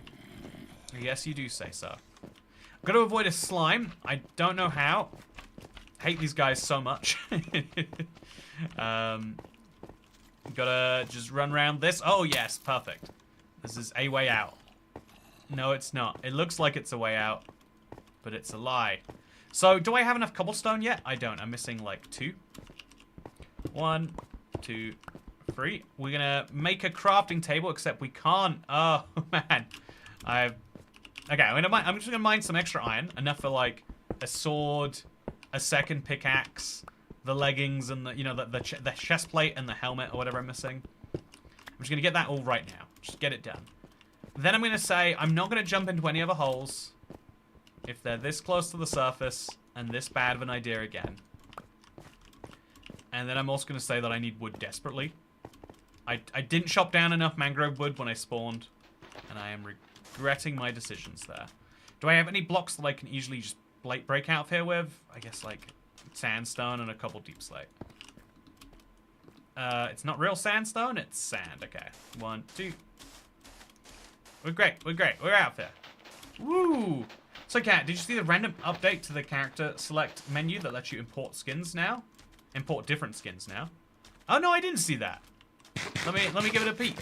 Speaker 1: Yes, you do say so. I've got to avoid a slime. I don't know how. Hate these guys so much. Gotta just run around this. Oh, yes. Perfect. This is a way out. No, it's not. It looks like it's a way out, but it's a lie. So, do I have enough cobblestone yet? I don't. I'm missing, like, 2. 1, 2, 3. We're gonna make a crafting table, except we can't. Oh, man. Okay, I'm just gonna mine some extra iron. Enough for, like, a sword, a second pickaxe, the leggings, and the, you know, the chest plate and the helmet or whatever I'm missing. I'm just gonna get that all right now. Just get it done. Then I'm gonna say I'm not gonna jump into any other holes if they're this close to the surface and this bad of an idea again. And then I'm also gonna say that I need wood desperately. I didn't chop down enough mangrove wood when I spawned, and I am regretting my decisions there. Do I have any blocks that I can easily just break out of here with? I guess like sandstone and a couple deep slate. It's not real sandstone, it's sand. Okay. 1, 2. We're great. We're great. We're out there. Woo! So, Kat, did you see the random update to the character select menu that lets you import skins now? Import different skins now. Oh no, I didn't see that. Let me give it a peek.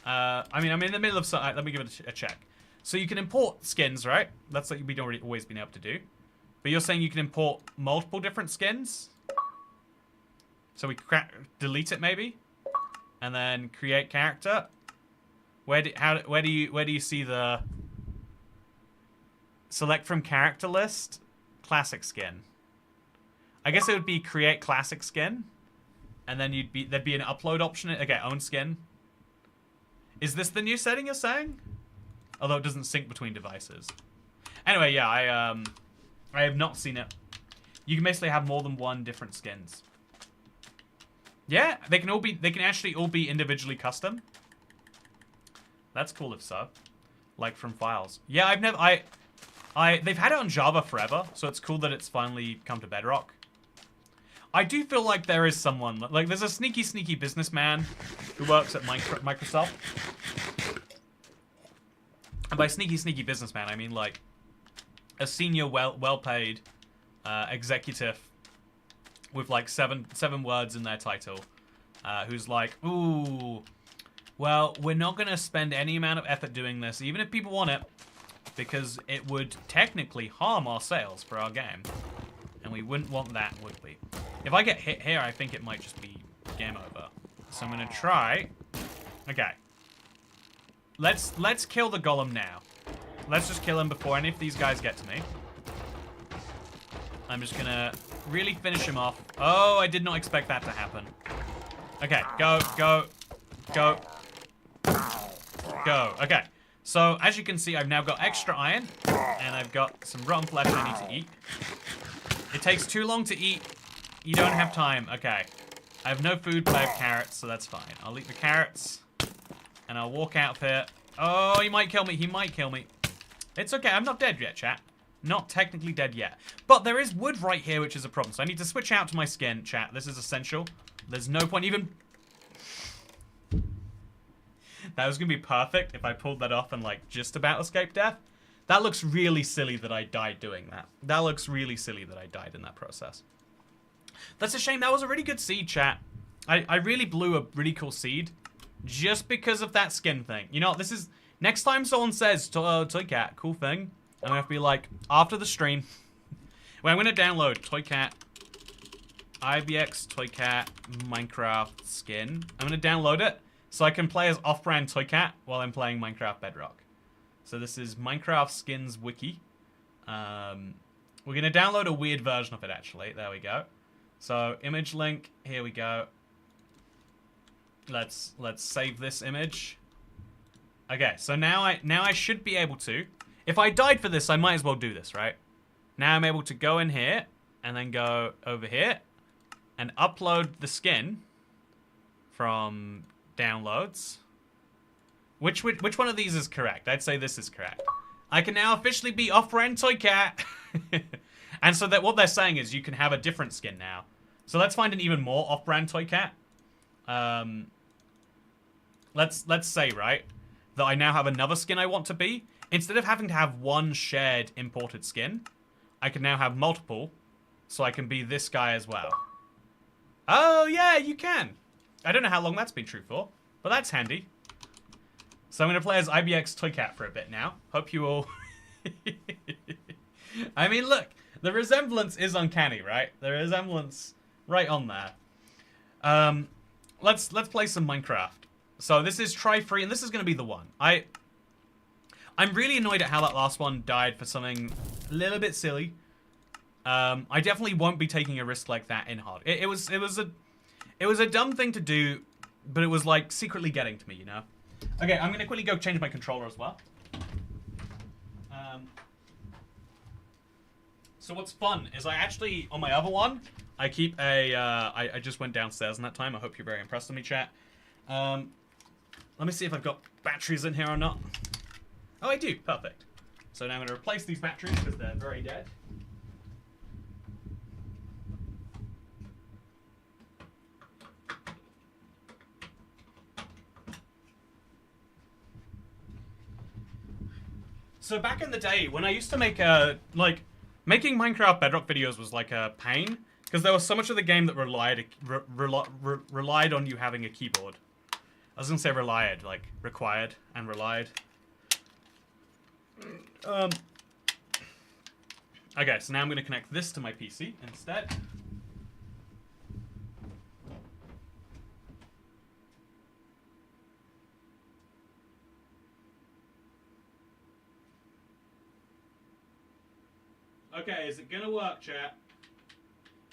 Speaker 1: I mean, I'm in the middle of something. Let me give it a check. So you can import skins, right? That's what you've always been able to do. But you're saying you can import multiple different skins? So we delete it maybe, and then create character. Where do you see the select from character list? Classic skin. I guess it would be create classic skin, and then there'd be an upload option. Okay, own skin. Is this the new setting you're saying? Although it doesn't sync between devices. Anyway, yeah, I have not seen it. You can basically have more than one different skins. Yeah, they can actually all be individually custom. That's cool if so. Like from files. Yeah, they've had it on Java forever, so it's cool that it's finally come to Bedrock. I do feel like there is someone, like there's a sneaky businessman who works at Microsoft. And by sneaky businessman, I mean like a senior, well-paid executive with like seven words in their title, who's like, ooh, well, we're not gonna spend any amount of effort doing this, even if people want it, because it would technically harm our sales for our game, and we wouldn't want that, would we? If I get hit here, I think it might just be game over. So I'm gonna try. Okay. Let's kill the golem now. Let's just kill him before any of these guys get to me. I'm just gonna really finish him off. Oh, I did not expect that to happen. Okay, go. Okay. So, as you can see, I've now got extra iron, and I've got some rotten flesh I need to eat. It takes too long to eat. You don't have time. Okay. I have no food, but I have carrots, so that's fine. I'll eat the carrots, and I'll walk out of here. Oh, he might kill me. He might kill me. It's okay. I'm not dead yet, chat. Not technically dead yet. But there is wood right here, which is a problem. So I need to switch out to my skin, chat. This is essential. There's no point even... That was going to be perfect if I pulled that off and, like, just about escaped death. That looks really silly that I died doing that. That looks really silly that I died in that process. That's a shame. That was a really good seed, chat. I really blew a really cool seed just because of that skin thing. You know, this is... Next time someone says, Toy Cat, cool thing, I'm going to have to be like, after the stream, well, I'm going to download Toy Cat, IBX Toy Cat Minecraft skin. I'm going to download it so I can play as off-brand Toy Cat while I'm playing Minecraft Bedrock. So this is Minecraft Skins Wiki. We're going to download a weird version of it, actually. There we go. So, image link. Here we go. Let's save this image. Okay, so now I should be able to. If I died for this, I might as well do this, right? Now I'm able to go in here and then go over here and upload the skin. from downloads. Which one of these is correct? I'd say this is correct. I can now officially be off-brand Toy Cat. And so that what they're saying is you can have a different skin now. So let's find an even more off-brand Toy Cat. Let's say, right, that I now have another skin I want to be. Instead of having to have one shared imported skin, I can now have multiple, so I can be this guy as well. Oh, yeah, you can. I don't know how long that's been true for, but that's handy. So I'm going to play as IBX Toy Cat for a bit now. Hope you all... I mean, look, the resemblance is uncanny, right? The resemblance right on there. Let's play some Minecraft. So this is try free, and this is going to be the one. I'm really annoyed at how that last one died for something a little bit silly. I definitely won't be taking a risk like that in hard. It was a dumb thing to do, but it was like secretly getting to me, you know. Okay, I'm gonna quickly go change my controller as well. So what's fun is I actually on my other one I keep a I just went downstairs in that time. I hope you're very impressed with me, chat. Let me see if I've got batteries in here or not. Oh, I do. Perfect. So now I'm going to replace these batteries because they're very dead. So back in the day, when I used to make making Minecraft Bedrock videos was like a pain because there was so much of the game that relied on you having a keyboard. I was gonna say relied, like required and relied. Okay, so now I'm gonna connect this to my PC instead. Okay, is it gonna work, chat?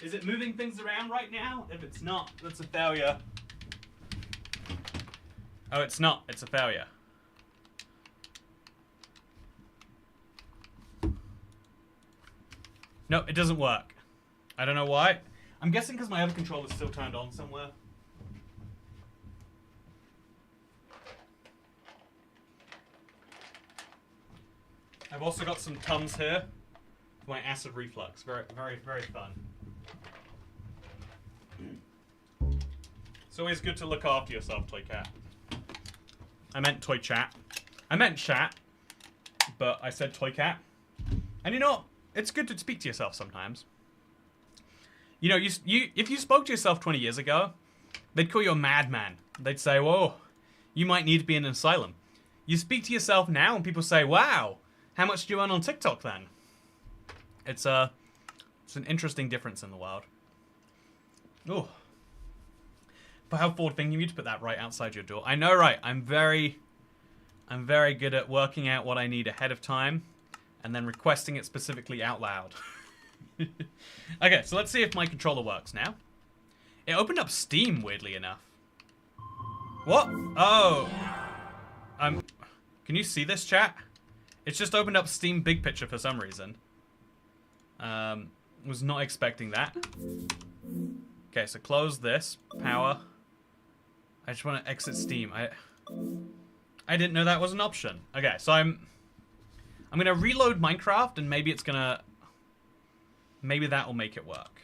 Speaker 1: Is it moving things around right now? If it's not, that's a failure. Oh, it's not. It's a failure. No, it doesn't work. I don't know why. I'm guessing because my other controller is still turned on somewhere. I've also got some Tums here for my acid reflux. Very, very, very fun. It's always good to look after yourself, Toy Cat. I meant Toy Chat. I meant chat, but I said Toy Cat. And you know what? It's good to speak to yourself sometimes. You know, if you spoke to yourself 20 years ago, they'd call you a madman. They'd say, whoa, you might need to be in an asylum. You speak to yourself now and people say, wow, how much do you earn on TikTok then? It's an interesting difference in the world. Oh. But how forward-thinking of you to put that right outside your door. I know, right? I'm very good at working out what I need ahead of time and then requesting it specifically out loud. Okay, so let's see if my controller works now. It opened up Steam, weirdly enough. What? Oh. Can you see this, chat? It's just opened up Steam Big Picture for some reason. Was not expecting that. Okay, so close this. Power. I just want to exit Steam. I didn't know that was an option. Okay, so I'm gonna reload Minecraft and maybe that will make it work.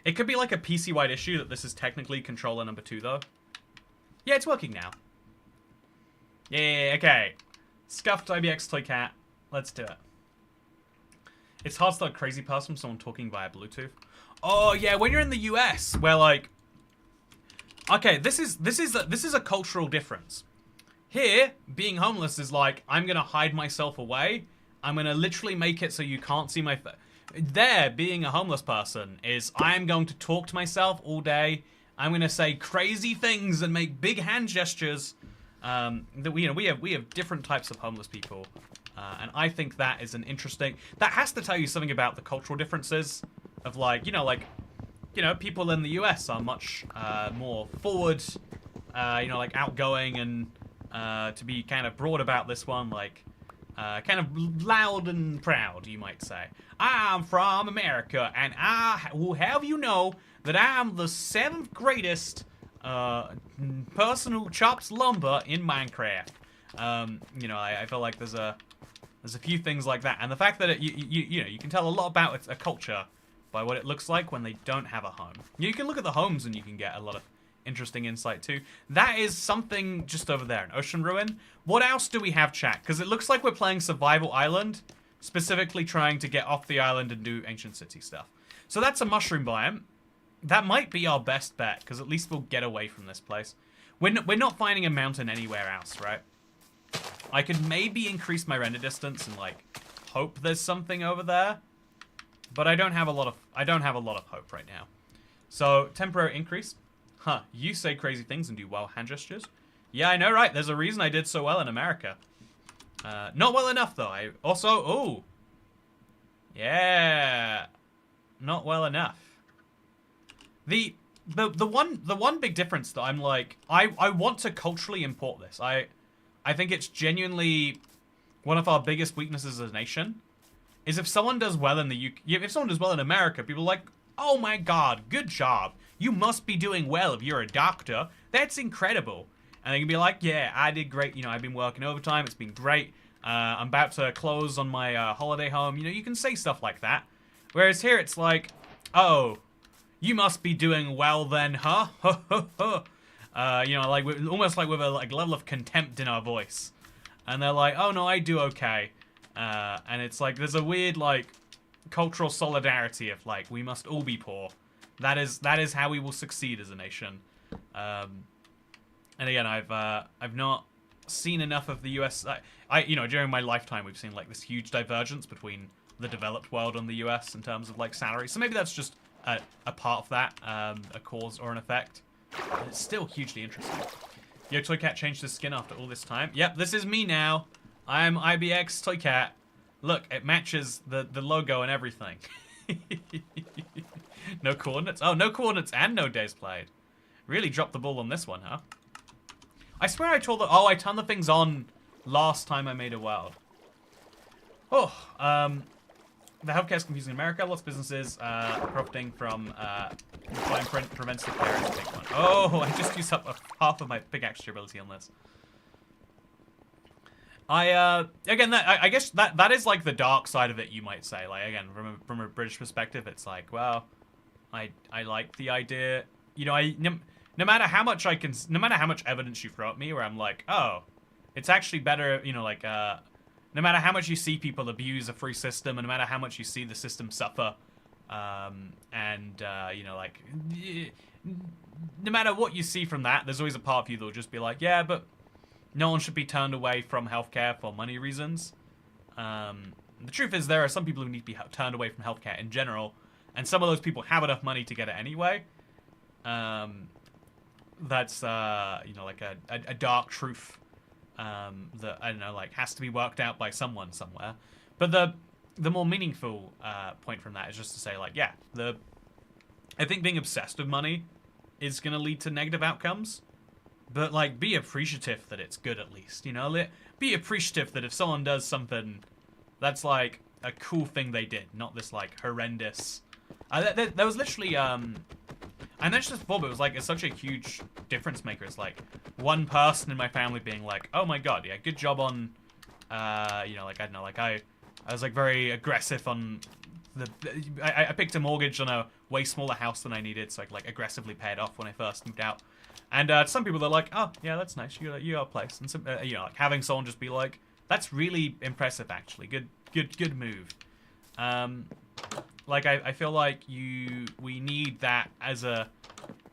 Speaker 1: It could be like a PC-wide issue that this is technically controller number 2 though. Yeah, it's working now. Yeah, okay. Scuffed IBX Toy Cat. Let's do it. It's hard to start a crazy pass from someone talking via Bluetooth. Oh yeah, when you're in the US, where like, okay, this is a cultural difference. Here, being homeless is like, I'm gonna hide myself away. I'm gonna literally make it so you can't see my face. There, being a homeless person is, I'm going to talk to myself all day. I'm gonna say crazy things and make big hand gestures. That we have different types of homeless people, and I think that is an interesting. That has to tell you something about the cultural differences of like people in the US are much more forward, like outgoing and to be kind of broad about this one, like kind of loud and proud, you might say. I'm from America, and I will have you know that I'm the 7th greatest personal chopped lumber in Minecraft. You know, I feel like there's a few things like that, and the fact that you know, you can tell a lot about a culture by what it looks like when they don't have a home. You can look at the homes and you can get a lot of interesting insight too. That is something just over there, an ocean ruin. What else do we have, chat? Because it looks like we're playing Survival Island, specifically trying to get off the island and do ancient city stuff. So that's a mushroom biome. That might be our best bet, because at least we'll get away from this place. We're not finding a mountain anywhere else, right? I could maybe increase my render distance and like hope there's something over there, but I don't have a lot of hope right now. So temporary increase. Huh? You say crazy things and do well hand gestures. Yeah, I know, right? There's a reason I did so well in America. Not well enough though. I also yeah, not well enough. The one big difference that I'm like, I want to culturally import this. I think it's genuinely one of our biggest weaknesses as a nation. Is if someone does well in the UK, if someone does well in America, people are like, oh my god, good job. You must be doing well if you're a doctor. That's incredible. And they can be like, yeah, I did great. You know, I've been working overtime. It's been great. I'm about to close on my holiday home. You know, you can say stuff like that. Whereas here it's like, oh, you must be doing well then, huh? You know, like almost like with a level of contempt in our voice. And they're like, oh no, I do okay. And it's like there's a weird like cultural solidarity of like we must all be poor. That is how we will succeed as a nation. And again, I've not seen enough of the US. You know, during my lifetime, we've seen like this huge divergence between the developed world and the US in terms of like salary. So maybe that's just a part of that, a cause or an effect. But it's still hugely interesting. Yo, Toy Cat changed his skin after all this time. Yep, this is me now. I am IBX Toy Cat. Look, it matches the logo and everything. No coordinates? Oh, no coordinates and no days played. Really dropped the ball on this one, huh? I swear I told the... Oh, I turned the things on last time I made a world. Oh, the healthcare is confusing in America. Lots of businesses profiting from fine print prevents the care is a big one. Oh, I just used up half of my pickaxe durability on this. Again, I guess that is like the dark side of it, you might say. Like, again, from a British perspective, it's like, well, I like the idea. You know, no matter how much evidence you throw at me where I'm like, oh, it's actually better, you know, like, no matter how much you see people abuse a free system, and no matter how much you see the system suffer, you know, like, no matter what you see from that, there's always a part of you that'll just be like, yeah, but no one should be turned away from healthcare for money reasons. The truth is there are some people who need to be turned away from healthcare in general, and some of those people have enough money to get it anyway. That's, you know, like a dark truth that, I don't know, like has to be worked out by someone somewhere. But the more meaningful point from that is just to say, like, yeah, I think being obsessed with money is going to lead to negative outcomes. But, like, be appreciative that it's good at least, you know? Be appreciative that if someone does something that's, like, a cool thing they did, not this, like, horrendous... there was literally, I mentioned this before, but it was, like, it's such a huge difference maker. It's, like, one person in my family being like, oh my god, yeah, good job on, you know, like, I don't know, like, I was, like, very aggressive on I picked a mortgage on a way smaller house than I needed, so I could, like, aggressively pay it off when I first moved out. And some people are like, oh, yeah, that's nice. You got a place. And some, you know, like having someone just be like, that's really impressive, actually. Good move. Like, I feel like we need that as a,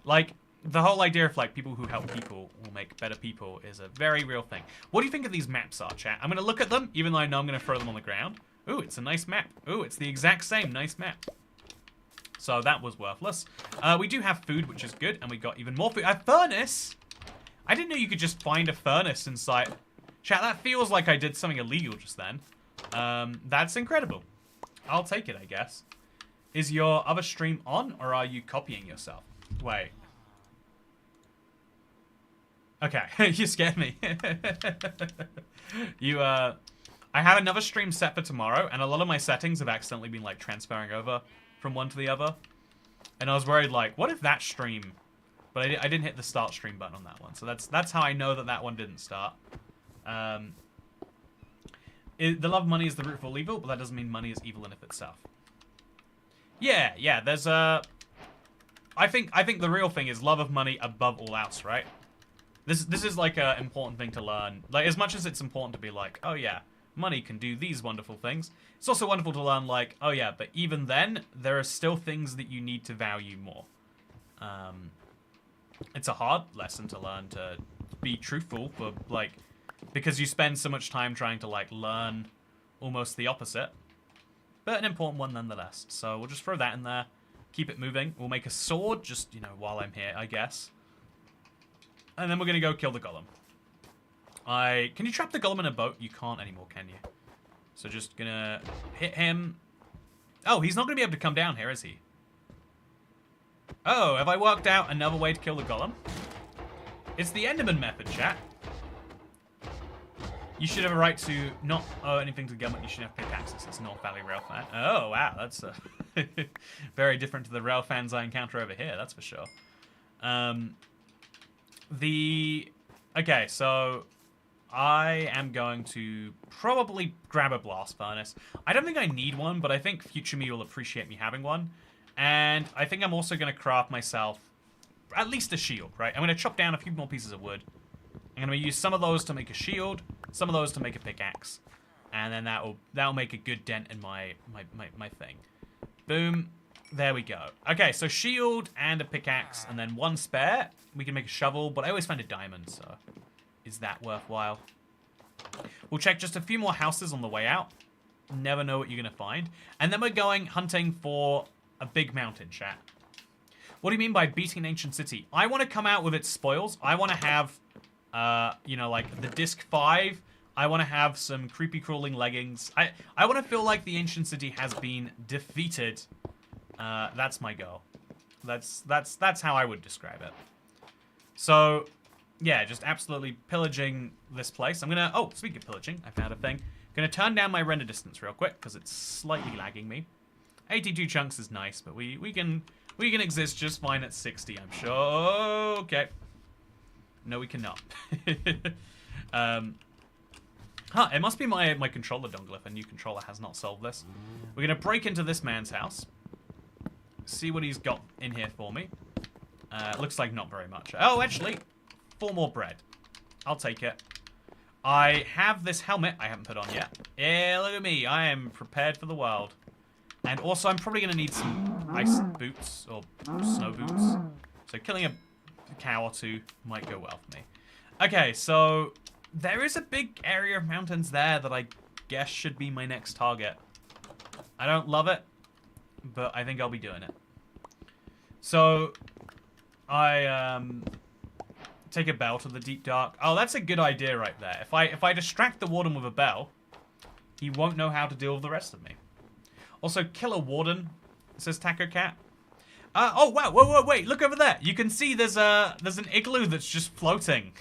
Speaker 1: like, the whole idea of, like, people who help people will make better people is a very real thing. What do you think of these maps are, chat? I'm going to look at them, even though I know I'm going to throw them on the ground. Ooh, it's a nice map. Ooh, it's the exact same nice map. So that was worthless. We do have food, which is good, and we got even more food. A furnace? I didn't know you could just find a furnace inside. Chat, that feels like I did something illegal just then. That's incredible. I'll take it, I guess. Is your other stream on, or are you copying yourself? Wait. Okay, you scared me. I have another stream set for tomorrow, and a lot of my settings have accidentally been, like, transferring over from one to the other. And I was worried, like, what if that stream But I didn't hit the start stream button on that one. So that's how I know that one didn't start. The love of money is the root of all evil, but that doesn't mean money is evil in of itself. Yeah, there's a... I think the real thing is love of money above all else, right? This is like an important thing to learn. Like, as much as it's important to be like, oh yeah, money can do these wonderful things, it's also wonderful to learn like, oh yeah, but even then, there are still things that you need to value more. It's a hard lesson to learn to be truthful for, like, because you spend so much time trying to, like, learn almost the opposite. But an important one nonetheless. So we'll just throw that in there. Keep it moving. We'll make a sword just, you know, while I'm here, I guess. And then we're going to go kill the golem. Can you trap the golem in a boat? You can't anymore, can you? So just going to hit him. Oh, he's not going to be able to come down here, is he? Oh, have I worked out another way to kill the golem? It's the Enderman method, chat. You should have a right to not owe anything to the government. You should have pickaxes. It's North Valley Railfan. Oh, wow. That's very different to the Railfans I encounter over here, that's for sure. Okay, so I am going to probably grab a blast furnace. I don't think I need one, but I think future me will appreciate me having one. And I think I'm also going to craft myself at least a shield, right? I'm going to chop down a few more pieces of wood. I'm going to use some of those to make a shield, some of those to make a pickaxe, and then that'll make a good dent in my thing. Boom. There we go. Okay, so shield and a pickaxe, and then one spare. We can make a shovel, but I always find a diamond, so is that worthwhile? We'll check just a few more houses on the way out. Never know what you're going to find. And then we're going hunting for a big mountain, chat. What do you mean by beating an ancient city? I want to come out with its spoils. I want to have... you know, like the disc 5. I want to have some creepy crawling leggings. I want to feel like the ancient city has been defeated. That's my goal. That's how I would describe it. So, yeah, just absolutely pillaging this place. I'm gonna... Oh, speaking of pillaging, I found a thing. Gonna turn down my render distance real quick because it's slightly lagging me. 82 chunks is nice, but we can exist just fine at 60, I'm sure. Okay. No, we cannot. It must be my controller dongle if a new controller has not solved this. We're going to break into this man's house. See what he's got in here for me. Looks like not very much. Oh, actually, 4 more bread. I'll take it. I have this helmet I haven't put on yet. Yeah, look at me. I am prepared for the world. And also, I'm probably going to need some ice boots or snow boots. So killing a cow or two might go well for me. Okay, so there is a big area of mountains there that I guess should be my next target. I don't love it, but I think I'll be doing it. So I take a bell to the deep dark. Oh, that's a good idea right there. If I distract the warden with a bell, he won't know how to deal with the rest of me. Also, kill a warden, says Taco Cat. Oh wow! Whoa! Wait! Look over there. You can see there's an igloo that's just floating,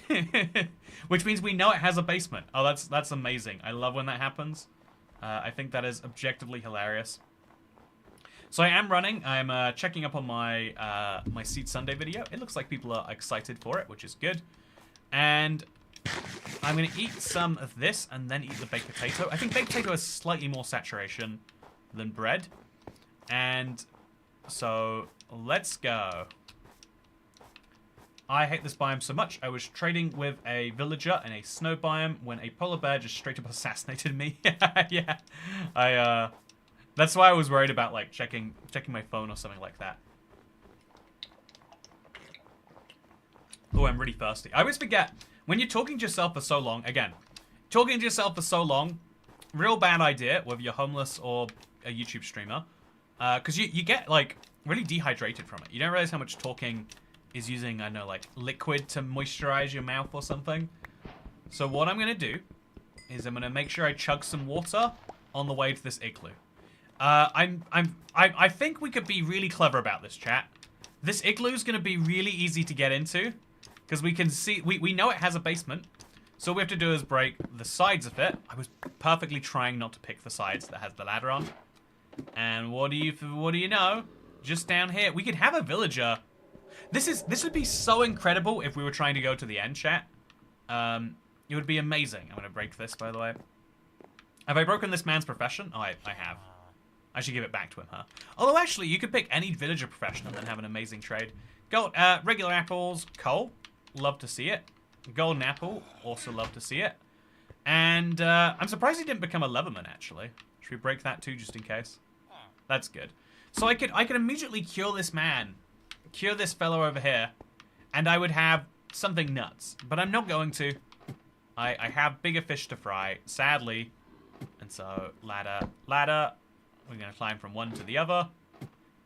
Speaker 1: which means we know it has a basement. Oh, that's amazing. I love when that happens. I think that is objectively hilarious. So I am running. I'm checking up on my my Seed Sunday video. It looks like people are excited for it, which is good. And I'm gonna eat some of this and then eat the baked potato. I think baked potato has slightly more saturation than bread, and so. Let's go. I hate this biome so much. I was trading with a villager in a snow biome when a polar bear just straight up assassinated me. Yeah. That's why I was worried about like checking my phone or something like that. Oh, I'm really thirsty. I always forget when you're talking to yourself for so long. Again, talking to yourself for so long, real bad idea whether you're homeless or a YouTube streamer, because you get like really dehydrated from it. You don't realize how much talking is using, I don't know, like liquid to moisturize your mouth or something. So what I'm gonna do is I'm gonna make sure I chug some water on the way to this igloo. I think we could be really clever about this, chat. This igloo is gonna be really easy to get into because we can see we know it has a basement. So all we have to do is break the sides of it. I was perfectly trying not to pick the sides that has the ladder on. And what do you know? Just down here, we could have a villager This would be so incredible if we were trying to go to the end, chat. It would be amazing. I'm gonna break this, by the way. Have I broken this man's profession? Oh, I have. I should give it back to him, huh? Although, actually, you could pick any villager profession and then have an amazing trade. Gold, regular apples, coal. Love to see it. Golden apple, also love to see it. And I'm surprised he didn't become a leatherman, actually. Should we break that too, just in case? That's good. So I could immediately cure this man. Cure this fellow over here. And I would have something nuts. But I'm not going to. I have bigger fish to fry, sadly. And so, ladder. We're going to climb from one to the other.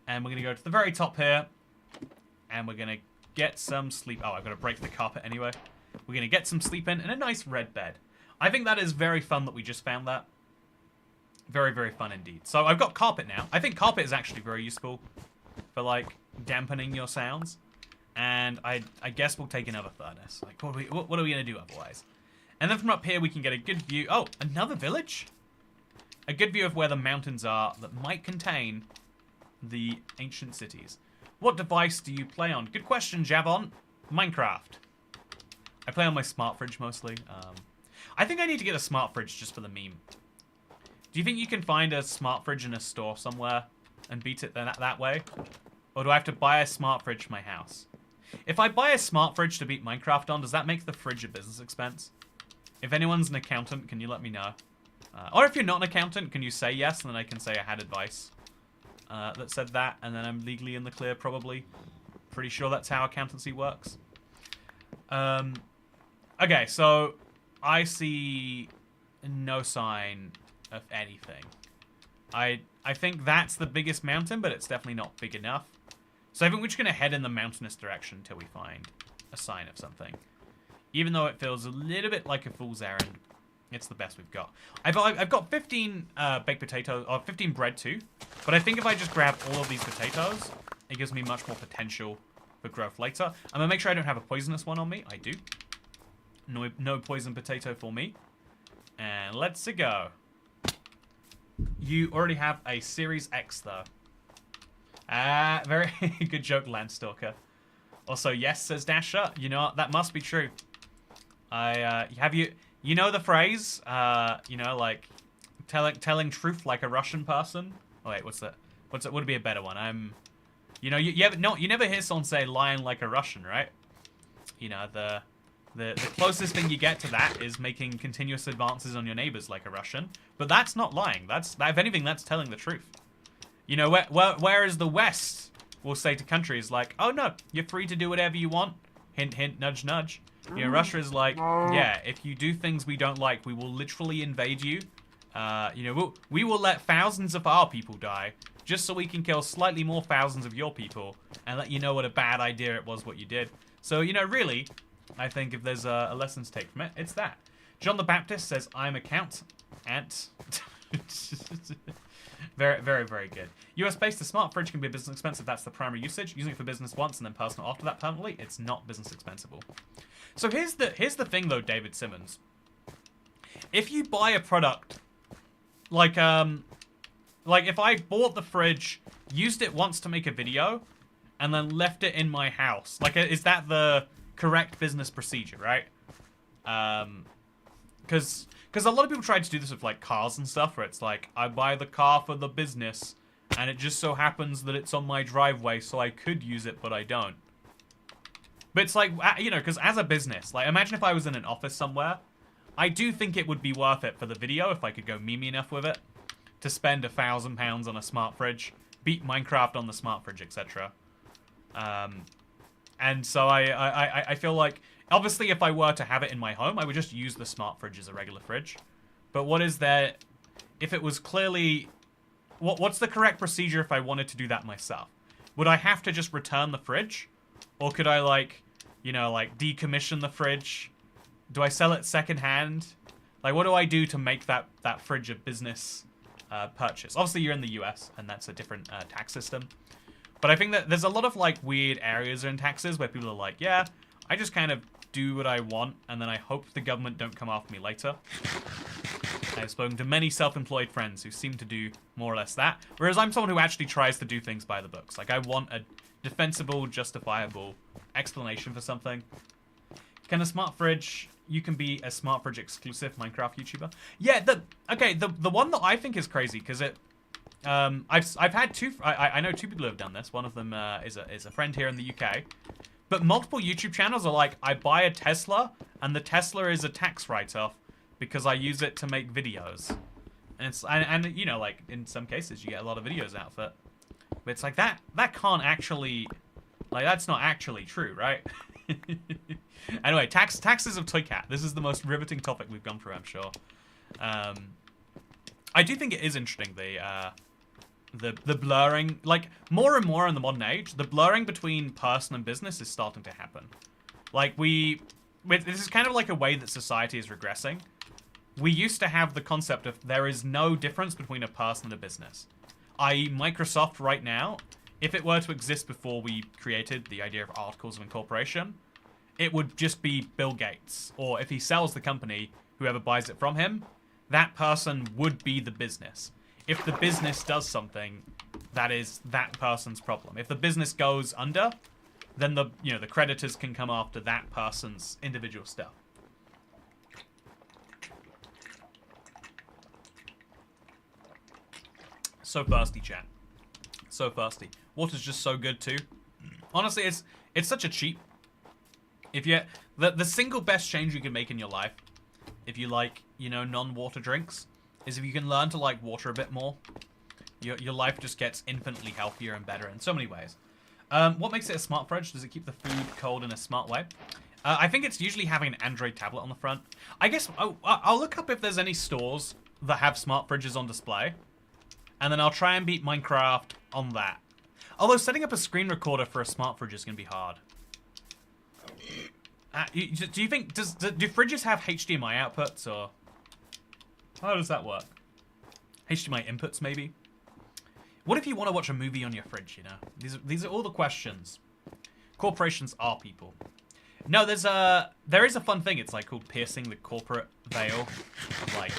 Speaker 1: And we're going to go to the very top here. And we're going to get some sleep. Oh, I've got to break the carpet anyway. We're going to get some sleep in a nice red bed. I think that is very fun that we just found that. Very, very fun indeed. So I've got carpet now. I think carpet is actually very useful for, like, dampening your sounds. And I guess we'll take another furnace. Like, what are we going to do otherwise? And then from up here, we can get a good view. Oh, another village? A good view of where the mountains are that might contain the ancient cities. What device do you play on? Good question, Javon. Minecraft. I play on my smart fridge mostly. I think I need to get a smart fridge just for the meme. Do you think you can find a smart fridge in a store somewhere and beat it that way? Or do I have to buy a smart fridge for my house? If I buy a smart fridge to beat Minecraft on, does that make the fridge a business expense? If anyone's an accountant, can you let me know? Or if you're not an accountant, can you say yes, and then I can say I had advice that said that, and then I'm legally in the clear, probably. Pretty sure that's how accountancy works. Okay, so I see no sign of anything. I think that's the biggest mountain, but it's definitely not big enough. So I think we're just going to head in the mountainous direction until we find a sign of something. Even though it feels a little bit like a fool's errand, it's the best we've got. I've got 15 baked potatoes, or 15 bread too. But I think if I just grab all of these potatoes, it gives me much more potential for growth later. I'm going to make sure I don't have a poisonous one on me. I do. No poison potato for me. And let's go. You already have a Series X, though. Very good joke, Landstalker. Also, yes, says Dasher. You know, that must be true. You know the phrase, you know, like, telling truth like a Russian person? Oh, wait, what's that? Would be a better one? You know, you never hear someone say lying like a Russian, right? You know, the closest thing you get to that is making continuous advances on your neighbors like a Russian. But that's not lying. If anything, that's telling the truth. You know, whereas the West will say to countries like, oh no, you're free to do whatever you want. Hint, hint, nudge, nudge. You know, Russia is like, yeah, if you do things we don't like, we will literally invade you. You know, we will let thousands of our people die just so we can kill slightly more thousands of your people and let you know what a bad idea it was what you did. So, you know, really, I think if there's a lesson to take from it, it's that. John the Baptist says, I'm a count. Ant. Very, very, very good. US-based, the smart fridge can be a business expense if that's the primary usage. Using it for business once and then personal after that permanently, it's not business expensible. So here's the thing though, David Simmons. If you buy a product, like if I bought the fridge, used it once to make a video, and then left it in my house, like, is that the correct business procedure, right? Because a lot of people try to do this with, like, cars and stuff, where it's like, I buy the car for the business, and it just so happens that it's on my driveway, so I could use it, but I don't. But it's like, you know, because as a business, like, imagine if I was in an office somewhere, I do think it would be worth it for the video, if I could go meme enough with it, to spend £1,000 on a smart fridge, beat Minecraft on the smart fridge, etc. And so I feel like, obviously, if I were to have it in my home, I would just use the smart fridge as a regular fridge. But what is there, if it was clearly, what's the correct procedure if I wanted to do that myself? Would I have to just return the fridge? Or could I, like, you know, like, decommission the fridge? Do I sell it secondhand? Like, what do I do to make that fridge a business purchase? Obviously, you're in the US, and that's a different tax system. But I think that there's a lot of, like, weird areas in taxes where people are like, yeah, I just kind of do what I want, and then I hope the government don't come after me later. I've spoken to many self-employed friends who seem to do more or less that, whereas I'm someone who actually tries to do things by the books. Like, I want a defensible, justifiable explanation for something. Can a smart fridge... You can be a smart fridge exclusive Minecraft YouTuber. Yeah, the one that I think is crazy because it, I've had two. I know two people who have done this. One of them is a friend here in the UK, but multiple YouTube channels are like, I buy a Tesla and the Tesla is a tax write-off because I use it to make videos, and you know, like in some cases you get a lot of videos out of it, but it's like that can't actually, like, that's not actually true, right? Anyway, taxes of Toy Cat. This is the most riveting topic we've gone through, I'm sure. I do think it is interesting, the blurring, like, more and more in the modern age, the blurring between person and business is starting to happen. Like, this is kind of like a way that society is regressing. We used to have the concept of there is no difference between a person and a business. I.e., Microsoft right now, if it were to exist before we created the idea of articles of incorporation, it would just be Bill Gates. Or if he sells the company, whoever buys it from him, that person would be the business. If the business does something, that is that person's problem. If the business goes under, then the creditors can come after that person's individual stuff. So thirsty, chat. So thirsty. Water's just so good too. Honestly, it's such a cheap. If you the single best change you can make in your life, if you like, non-water drinks, is if you can learn to like water a bit more. Your life just gets infinitely healthier and better in so many ways. What makes it a smart fridge? Does it keep the food cold in a smart way? I think it's usually having an Android tablet on the front. I guess I'll look up if there's any stores that have smart fridges on display, and then I'll try and beat Minecraft on that. Although setting up a screen recorder for a smart fridge is going to be hard. Do you think, do fridges have HDMI outputs, or how does that work? HDMI inputs, maybe? What if you want to watch a movie on your fridge, These are all the questions. Corporations are people. No, there is a fun thing. It's like called piercing the corporate veil. Of like,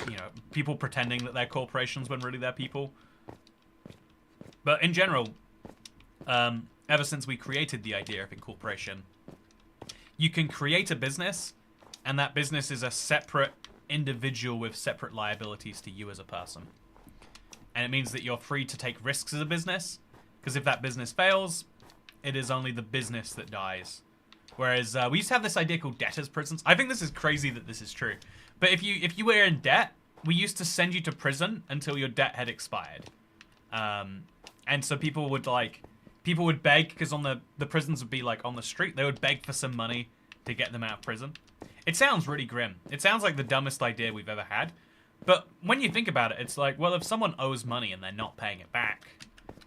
Speaker 1: people pretending that they're corporations when really they're people. But in general, ever since we created the idea of incorporation, you can create a business, and that business is a separate individual with separate liabilities to you as a person. And it means that you're free to take risks as a business, because if that business fails, it is only the business that dies. Whereas we used to have this idea called debtors' prisons. I think this is crazy that this is true. But if you were in debt, we used to send you to prison until your debt had expired. And so people would beg, because on the prisons would be like on the street. They would beg for some money to get them out of prison. It sounds really grim. It sounds like the dumbest idea we've ever had. But when you think about it, it's like, well, if someone owes money and they're not paying it back,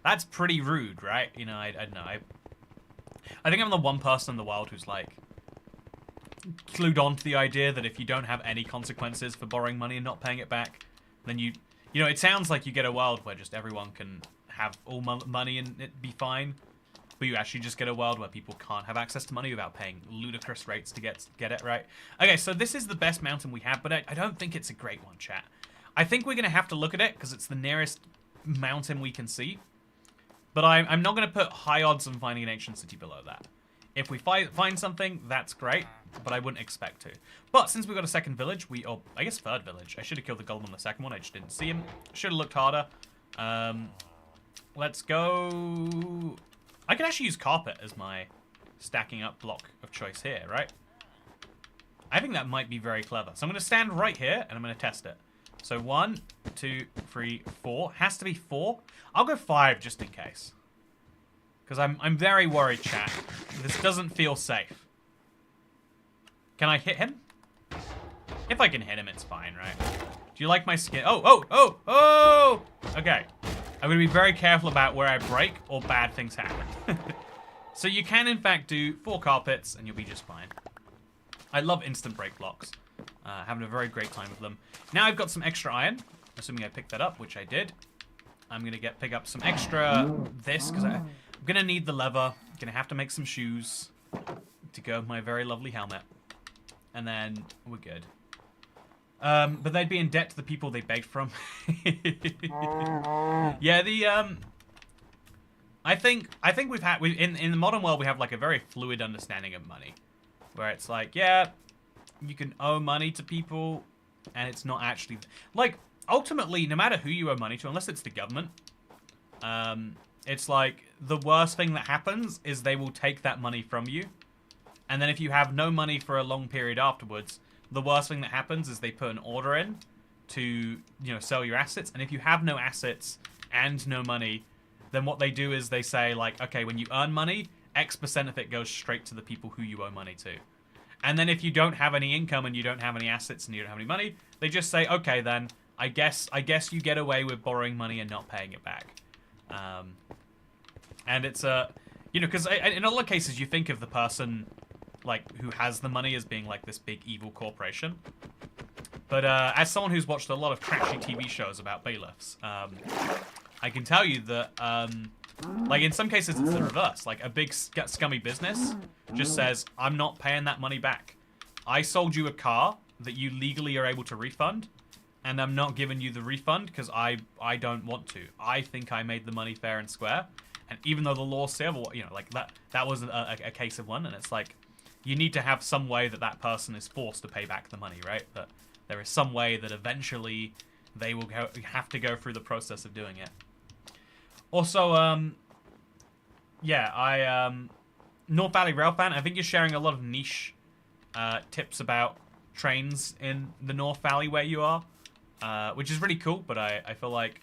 Speaker 1: that's pretty rude, right? I don't know. I think I'm the one person in the world who's like clued on to the idea that if you don't have any consequences for borrowing money and not paying it back, then it sounds like you get a world where just everyone can have all money and it be fine. But you actually just get a world where people can't have access to money without paying ludicrous rates to get it, right? Okay, so this is the best mountain we have, but I don't think it's a great one, chat. I think we're going to have to look at it because it's the nearest mountain we can see. But I'm not going to put high odds on finding an ancient city below that. If we find something, that's great, but I wouldn't expect to. But since we've got a second village, or I guess third village. I should have killed the golem on the second one. I just didn't see him. Should have looked harder. Let's go... I can actually use carpet as my stacking up block of choice here, right? I think that might be very clever. So I'm going to stand right here, and I'm going to test it. So 1, 2, 3, 4. Has to be 4. I'll go 5 just in case. Because I'm very worried, chat. This doesn't feel safe. Can I hit him? If I can hit him, it's fine, right? Do you like my skin? Oh! Okay. I'm going to be very careful about where I break or bad things happen. So you can, in fact, do 4 carpets and you'll be just fine. I love instant break blocks. Having a very great time with them. Now I've got some extra iron, assuming I picked that up, which I did. I'm going to pick up some extra this, because I'm going to need the leather. I'm going to have to make some shoes to go with my very lovely helmet. And then we're good. But they'd be in debt to the people they begged from. Yeah, I think in the modern world we have like a very fluid understanding of money, where it's like, yeah, you can owe money to people, and it's not actually like ultimately, no matter who you owe money to, unless it's the government, it's like the worst thing that happens is they will take that money from you, and then if you have no money for a long period afterwards, the worst thing that happens is they put an order in to sell your assets, and if you have no assets and no money, then what they do is they say, like, okay, when you earn money, X% of it goes straight to the people who you owe money to. And then if you don't have any income and you don't have any assets and you don't have any money, they just say, okay, then I guess you get away with borrowing money and not paying it back. And it's because in a lot of cases you think of the person like who has the money as being like this big evil corporation. But as someone who's watched a lot of trashy TV shows about bailiffs, I can tell you that, like, in some cases it's the reverse. Like, a big scummy business just says, I'm not paying that money back. I sold you a car that you legally are able to refund, and I'm not giving you the refund because I don't want to. I think I made the money fair and square, and even though the law said, like, that was a case of one, and it's like, you need to have some way that that person is forced to pay back the money, right? That there is some way that eventually they will have to go through the process of doing it. Also, yeah, North Valley Rail fan, I think you're sharing a lot of niche tips about trains in the North Valley where you are, which is really cool, but I feel like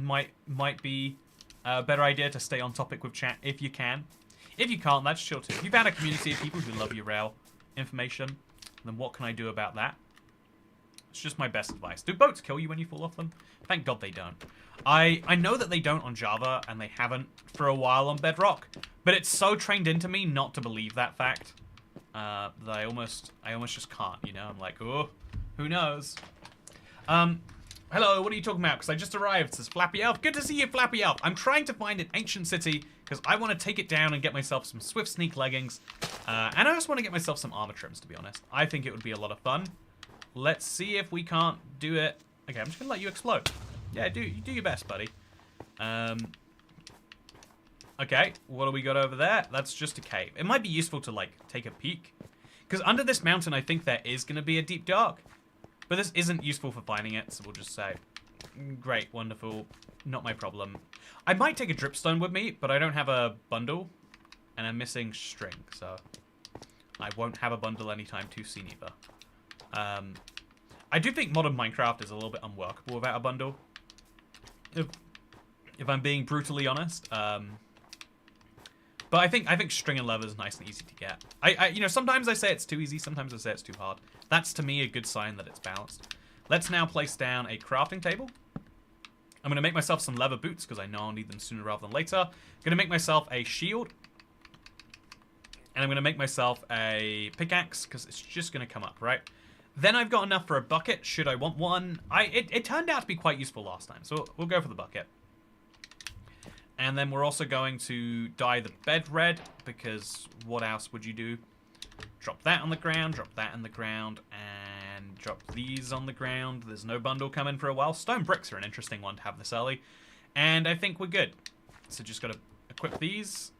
Speaker 1: might be a better idea to stay on topic with chat if you can. If you can't, that's chill too. If you found a community of people who love your rail information, then what can I do about that? It's just my best advice. Do boats kill you when you fall off them? Thank God they don't. I know that they don't on Java, and they haven't for a while on Bedrock, but it's so trained into me not to believe that fact that I almost just can't, I'm like, oh, who knows? Hello, what are you talking about? Because I just arrived, says Flappy Elf. Good to see you, Flappy Elf. I'm trying to find an ancient city because I want to take it down and get myself some Swift Sneak leggings, and I just want to get myself some armor trims, to be honest. I think it would be a lot of fun. Let's see if we can't do it. Okay, I'm just going to let you explode. Yeah, do your best, buddy. Okay, what do we got over there? That's just a cave. It might be useful to, like, take a peek. Because under this mountain, I think there is going to be a deep dark. But this isn't useful for finding it, so we'll just say, great, wonderful, not my problem. I might take a dripstone with me, but I don't have a bundle, and I'm missing string, so I won't have a bundle anytime too soon either. I do think modern Minecraft is a little bit unworkable without a bundle, if I'm being brutally honest. But I think string and leather is nice and easy to get. Sometimes I say it's too easy, sometimes I say it's too hard. That's to me a good sign that it's balanced. Let's now place down a crafting table. I'm going to make myself some leather boots because I know I'll need them sooner rather than later. I'm going to make myself a shield. And I'm going to make myself a pickaxe because it's just going to come up, right? Then I've got enough for a bucket, should I want one. It turned out to be quite useful last time, so we'll go for the bucket. And then we're also going to dye the bed red, because what else would you do? Drop that on the ground, drop that on the ground, and drop these on the ground. There's no bundle coming for a while. Stone bricks are an interesting one to have this early. And I think we're good. So just got to equip these,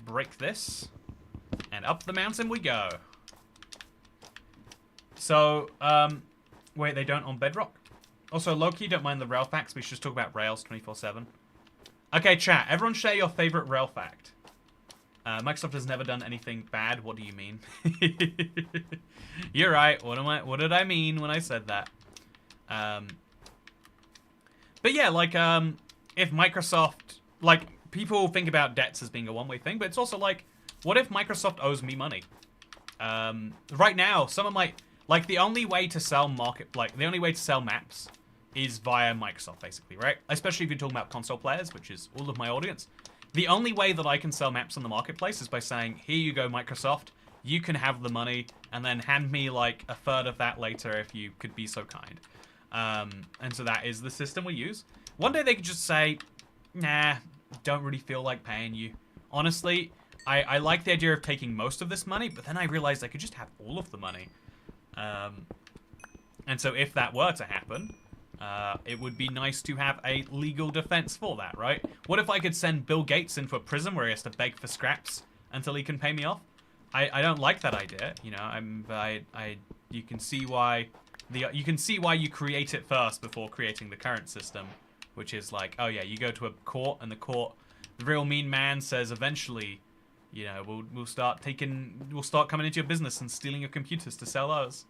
Speaker 1: break this, and up the mountain we go. So, wait, they don't on Bedrock? Also, low-key, don't mind the rail facts. We should just talk about rails 24/7. Okay, chat. Everyone share your favorite rail fact. Microsoft has never done anything bad. What do you mean? You're right. What did I mean when I said that? But yeah, like, if Microsoft, like, people think about debts as being a one-way thing, but it's also like, what if Microsoft owes me money? Right now, someone might... Like, the only way to sell the only way to sell maps is via Microsoft, basically, right? Especially if you're talking about console players, which is all of my audience. The only way that I can sell maps on the marketplace is by saying, here you go, Microsoft, you can have the money, and then hand me, like, a third of that later if you could be so kind. And so that is the system we use. One day they could just say, nah, don't really feel like paying you. Honestly, I like the idea of taking most of this money, but then I realized I could just have all of the money. And And so if that were to happen, it would be nice to have a legal defense for that, right? What if I could send Bill Gates into a prison where he has to beg for scraps until he can pay me off? I don't like that idea, you know. You can see why you create it first before creating the current system, which is like, oh yeah, you go to a court, and the real mean man says eventually, you know, we'll start coming into your business and stealing your computers to sell those.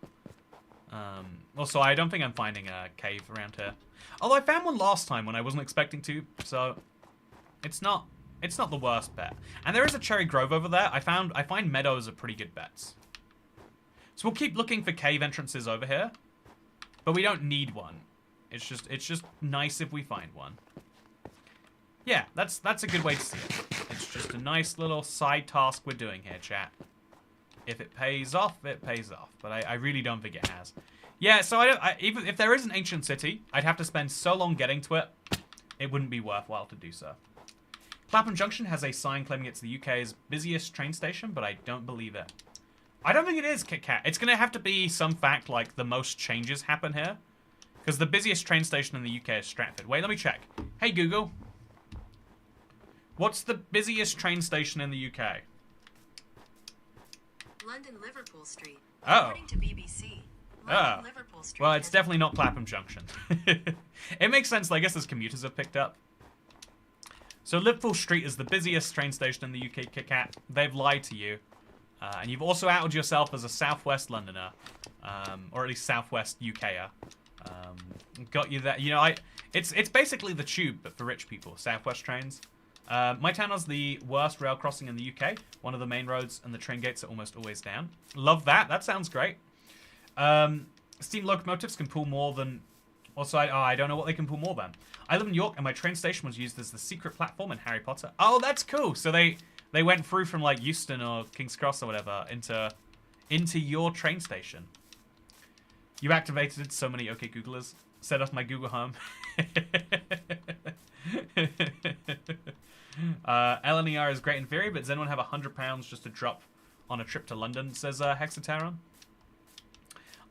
Speaker 1: Also, I don't think I'm finding a cave around here. Although I found one last time when I wasn't expecting to, so it's not the worst bet. And there is a cherry grove over there. I find meadows are pretty good bets. So we'll keep looking for cave entrances over here, but we don't need one. It's just nice if we find one. Yeah, that's a good way to see it. It's just a nice little side task we're doing here, chat. If it pays off, it pays off. But I really don't think it has. Yeah, so even if there is an ancient city, I'd have to spend so long getting to it, it wouldn't be worthwhile to do so. Clapham Junction has a sign claiming it's the UK's busiest train station, but I don't believe it. I don't think it is, Kit Kat. It's going to have to be some fact like the most changes happen here. Because the busiest train station in the UK is Stratford. Wait, let me check. Hey, Google. What's the busiest train station in the UK?
Speaker 3: London Liverpool Street.
Speaker 1: Oh.
Speaker 3: According to BBC. London Liverpool Street.
Speaker 1: Well, it's definitely not Clapham Junction. It makes sense, I guess, as commuters have picked up. So Liverpool Street is the busiest train station in the UK, Kit Kat. They've lied to you. And you've also outed yourself as a Southwest Londoner. Or at least Southwest UKer. Got you that. You know, it's basically the tube, but for rich people. Southwest trains. My town has the worst rail crossing in the UK. One of the main roads and the train gates are almost always down. Love that. That sounds great. Steam locomotives can pull more than... Also, I don't know what they can pull more than. I live in York, and my train station was used as the secret platform in Harry Potter. Oh, that's cool. So they went through from, like, Euston or King's Cross or whatever into your train station. You activated so many OK Googlers. Set off my Google Home. LNER is great in theory, but does anyone have £100 just to drop on a trip to London, says Hexataron.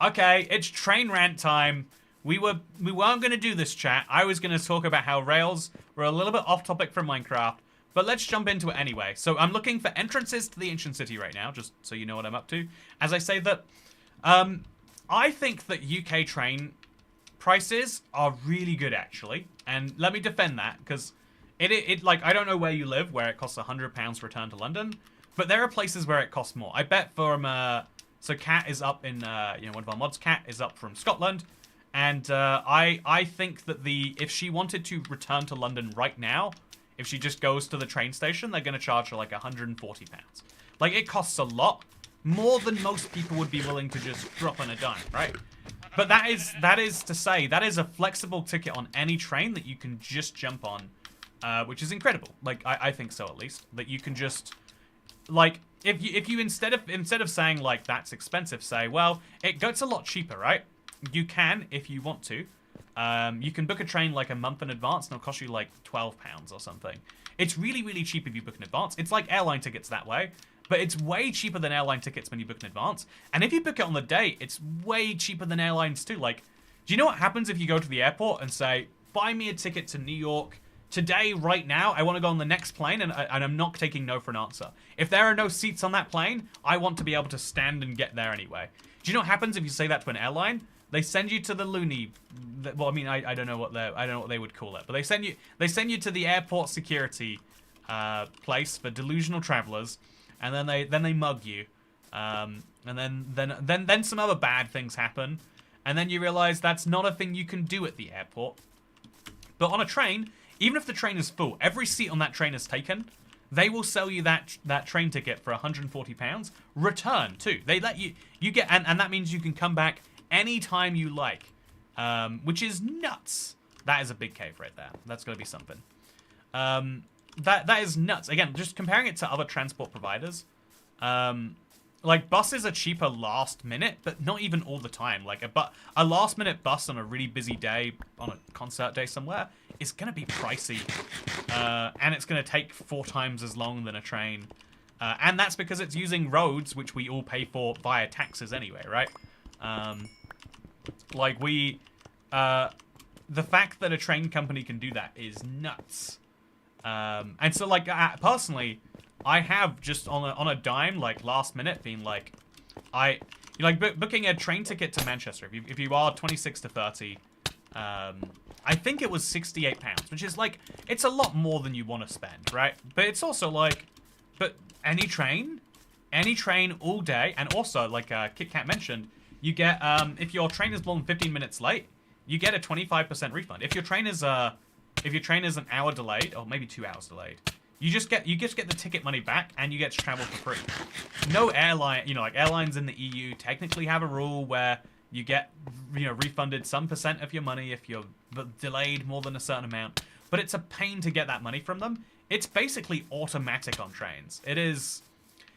Speaker 1: Okay, it's train rant time. We weren't going to do this, chat. I was going to talk about how rails were a little bit off topic from Minecraft, but let's jump into it anyway. So I'm looking for entrances to the ancient city right now, just so you know what I'm up to. As I say that, I think that UK train prices are really good, actually. And let me defend that, because it like, I don't know where you live, where it costs £100 to return to London, but there are places where it costs more. I bet from, so Kat is up in, you know, one of our mods, Kat is up from Scotland, and I think that if she wanted to return to London right now, if she just goes to the train station, they're going to charge her like £140. Like, it costs a lot, more than most people would be willing to just drop on a dime, right? But that is to say, that is a flexible ticket on any train that you can just jump on, which is incredible. Like, I think so, at least. That you can just, like, if you instead of saying, like, that's expensive, say, well, it gets a lot cheaper, right? You can, if you want to. You can book a train, like, a month in advance, and it'll cost you, like, £12 or something. It's really, really cheap if you book in advance. It's like airline tickets that way. But it's way cheaper than airline tickets when you book in advance. And if you book it on the day, it's way cheaper than airlines too. Like, do you know what happens if you go to the airport and say, buy me a ticket to New York today, right now? I want to go on the next plane, and I'm not taking no for an answer. If there are no seats on that plane, I want to be able to stand and get there anyway. Do you know what happens if you say that to an airline? They send you to the loony. Well, I mean, I don't know what they would call it, but they send you to the airport security place for delusional travelers. And then they mug you, and then some other bad things happen, and then you realize that's not a thing you can do at the airport. But on a train, even if the train is full, every seat on that train is taken. They will sell you that train ticket for £140. Return too. They let you get, and that means you can come back anytime you like, which is nuts. That is a big cave right there. That's gonna be something. That is nuts. Again, just comparing it to other transport providers, like buses are cheaper last minute, but not even all the time. Like a last minute bus on a really busy day, on a concert day somewhere, is gonna be pricey, and it's gonna take 4 times as long than a train, and that's because it's using roads which we all pay for via taxes anyway, right? Like, the fact that a train company can do that is nuts. And so, like, personally, I have just on a dime, like, last minute, been like, booking a train ticket to Manchester. If you are 26 to 30, I think it was £68, which is like, it's a lot more than you want to spend, right? But it's also like, but any train all day, and also like Kit Kat mentioned, you get if your train is more than 15 minutes late, you get a 25% refund. If your train is an hour delayed, or maybe 2 hours delayed, you just get the ticket money back, and you get to travel for free. No airline, like airlines in the EU technically have a rule where you get, refunded some percent of your money if you're delayed more than a certain amount. But it's a pain to get that money from them. It's basically automatic on trains. It is.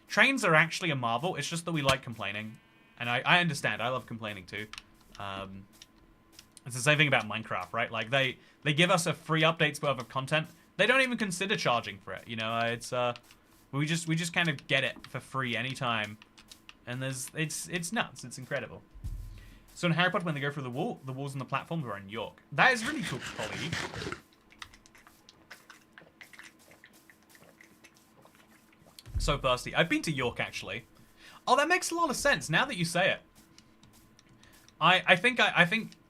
Speaker 1: Trains are actually a marvel. It's just that we like complaining, and I understand. I love complaining too. It's the same thing about Minecraft, right? Like they give us a free updates worth of content. They don't even consider charging for it. It's we just kind of get it for free anytime, and it's nuts. It's incredible. So in Harry Potter, when they go through the walls and the platforms are in York. That is really cool, Polly. So thirsty. I've been to York, actually. Oh, that makes a lot of sense now that you say it. I think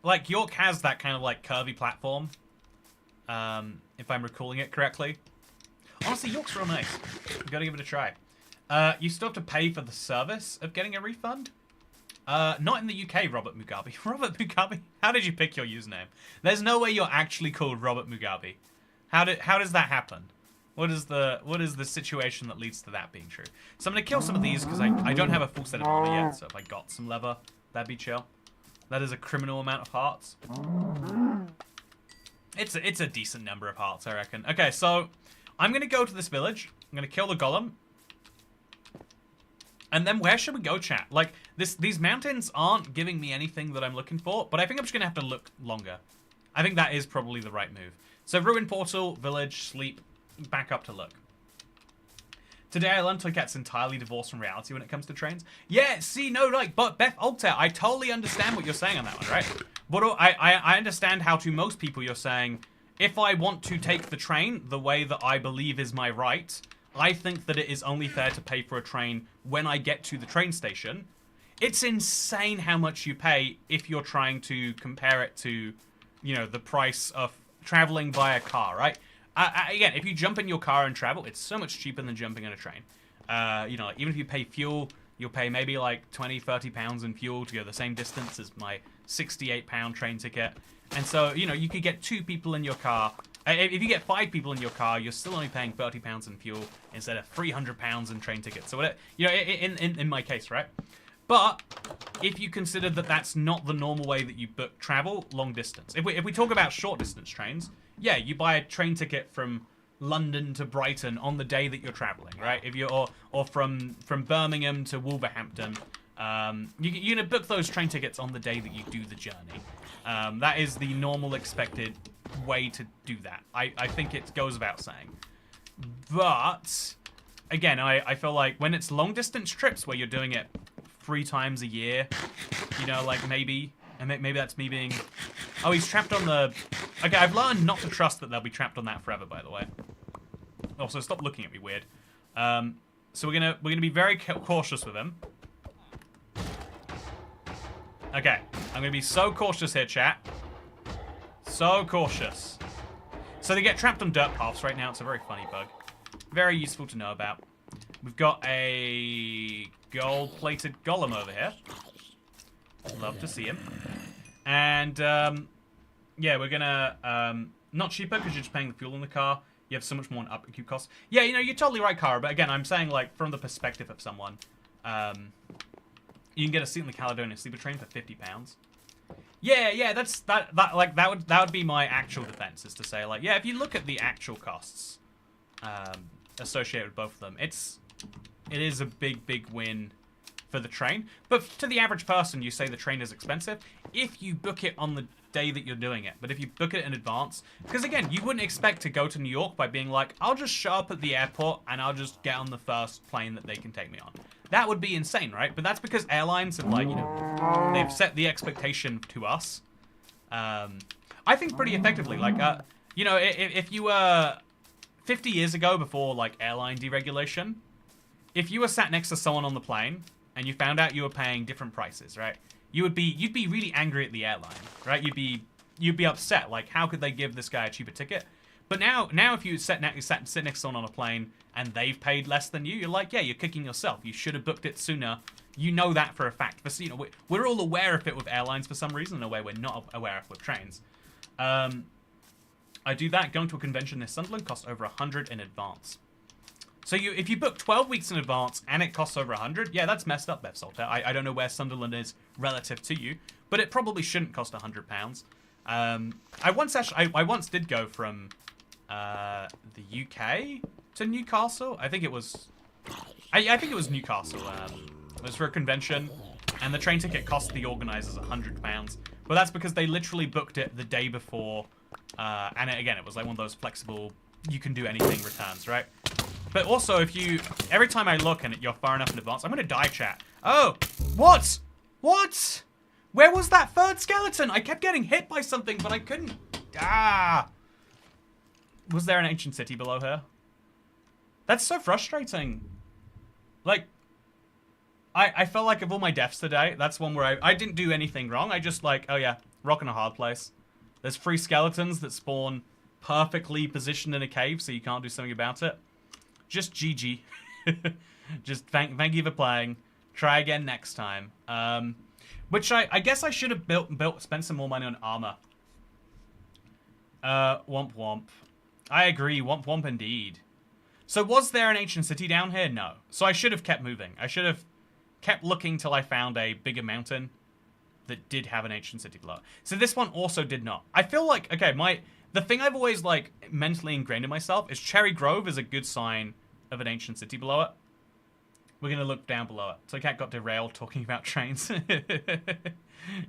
Speaker 1: like York has that kind of like curvy platform. If I'm recalling it correctly. Honestly, York's real nice. You gotta give it a try. You still have to pay for the service of getting a refund. Not in the UK, Robert Mugabe. Robert Mugabe? How did you pick your username? There's no way you're actually called Robert Mugabe. How does that happen? What is the situation that leads to that being true? So I'm gonna kill some of these because I don't have a full set of armor yet. So if I got some leather, that'd be chill. That is a criminal amount of hearts. It's a decent number of hearts, I reckon. Okay, so I'm gonna go to this village. I'm gonna kill the golem. And then where should we go, chat? Like, these mountains aren't giving me anything that I'm looking for, but I think I'm just gonna have to look longer. I think that is probably the right move. So ruin portal, village, sleep, back up to look. Today I learned Toykat's entirely divorced from reality when it comes to trains. Yeah, see, no, like, but Beth Altair, I totally understand what you're saying on that one, right? But I understand how to most people you're saying, if I want to take the train the way that I believe is my right, I think that it is only fair to pay for a train when I get to the train station. It's insane how much you pay if you're trying to compare it to, the price of traveling via car, right? Again, if you jump in your car and travel, it's so much cheaper than jumping on a train. Like, even if you pay fuel, you'll pay maybe like 20, 30 pounds in fuel to go the same distance as my 68-pound train ticket. And so, you could get 2 people in your car. If you get 5 people in your car, you're still only paying 30 pounds in fuel instead of 300 pounds in train tickets. So, in my case, right? But if you consider that that's not the normal way that you book travel, long distance. If we talk about short distance trains, yeah, you buy a train ticket from London to Brighton on the day that you're traveling, right? If you're or from Birmingham to Wolverhampton, you're gonna book those train tickets on the day that you do the journey. That is the normal expected way to do that. I think it goes without saying. But again, I feel like when it's long distance trips where you're doing it 3 times a year, like maybe that's me being. Oh, he's trapped on the. Okay, I've learned not to trust that they'll be trapped on that forever. By the way. Also, stop looking at me weird. So we're gonna be very cautious with him. Okay, I'm gonna be so cautious here, chat. So cautious. So they get trapped on dirt paths right now. It's a very funny bug. Very useful to know about. We've got a gold-plated golem over here. Love to see him. And, yeah, we're gonna, not cheaper because you're just paying the fuel in the car. You have so much more on upkeep costs. Yeah, you're totally right, Kara. But again, I'm saying, like, from the perspective of someone, you can get a seat in the Caledonian Sleeper train for £50. Yeah, that would be my actual defense, is to say, like, yeah, if you look at the actual costs, associated with both of them, it is a big win for the train. But to the average person, you say the train is expensive if you book it on the day that you're doing it. But if you book it in advance, because again, you wouldn't expect to go to New York by being like, I'll just show up at the airport and I'll just get on the first plane that they can take me on. That would be insane, right? But that's because airlines have, like, you know, they've set the expectation to us. I think pretty effectively. Like, you know, if you were 50 years ago, before, like, airline deregulation, if you were sat next to someone on the plane and you found out you were paying different prices, right? You'd be really angry at the airline, right? You'd be upset. Like, how could they give this guy a cheaper ticket? But now if you sit next to someone on a plane and they've paid less than you, you're like, yeah, you're kicking yourself. You should have booked it sooner. You know that for a fact. But, you know, we're all aware of it with airlines for some reason, in a way we're not aware of with trains. I do that. Going to a convention in Sunderland costs over 100 in advance. So if you book 12 weeks in advance and it costs over 100, yeah, that's messed up, Bev Salter. I don't know where Sunderland is relative to you, but it probably shouldn't cost £100. I once did go from the UK to Newcastle. I think it was Newcastle. It was for a convention, and the train ticket cost the organisers £100. But that's because they literally booked it the day before, and again, it was like one of those flexible, you can do anything returns, right? But also, every time I look and you're far enough in advance, I'm gonna die, chat. Oh, what? What? Where was that third skeleton? I kept getting hit by something, but I couldn't. Ah. Was there an ancient city below here? That's so frustrating. Like, I felt like of all my deaths today, that's one where I didn't do anything wrong. I just like, oh yeah, rock in a hard place. There's 3 skeletons that spawn perfectly positioned in a cave, so you can't do something about it. Just GG. Just thank you for playing. Try again next time. Which I guess I should have spent some more money on armor. Womp womp. I agree, womp womp indeed. So was there an ancient city down here? No. So I should have kept moving. I should have kept looking till I found a bigger mountain that did have an ancient city below. So this one also did not. I feel like, okay, the thing I've always, like, mentally ingrained in myself is Cherry Grove is a good sign of an ancient city below it. We're going to look down below it. So Cat got derailed talking about trains.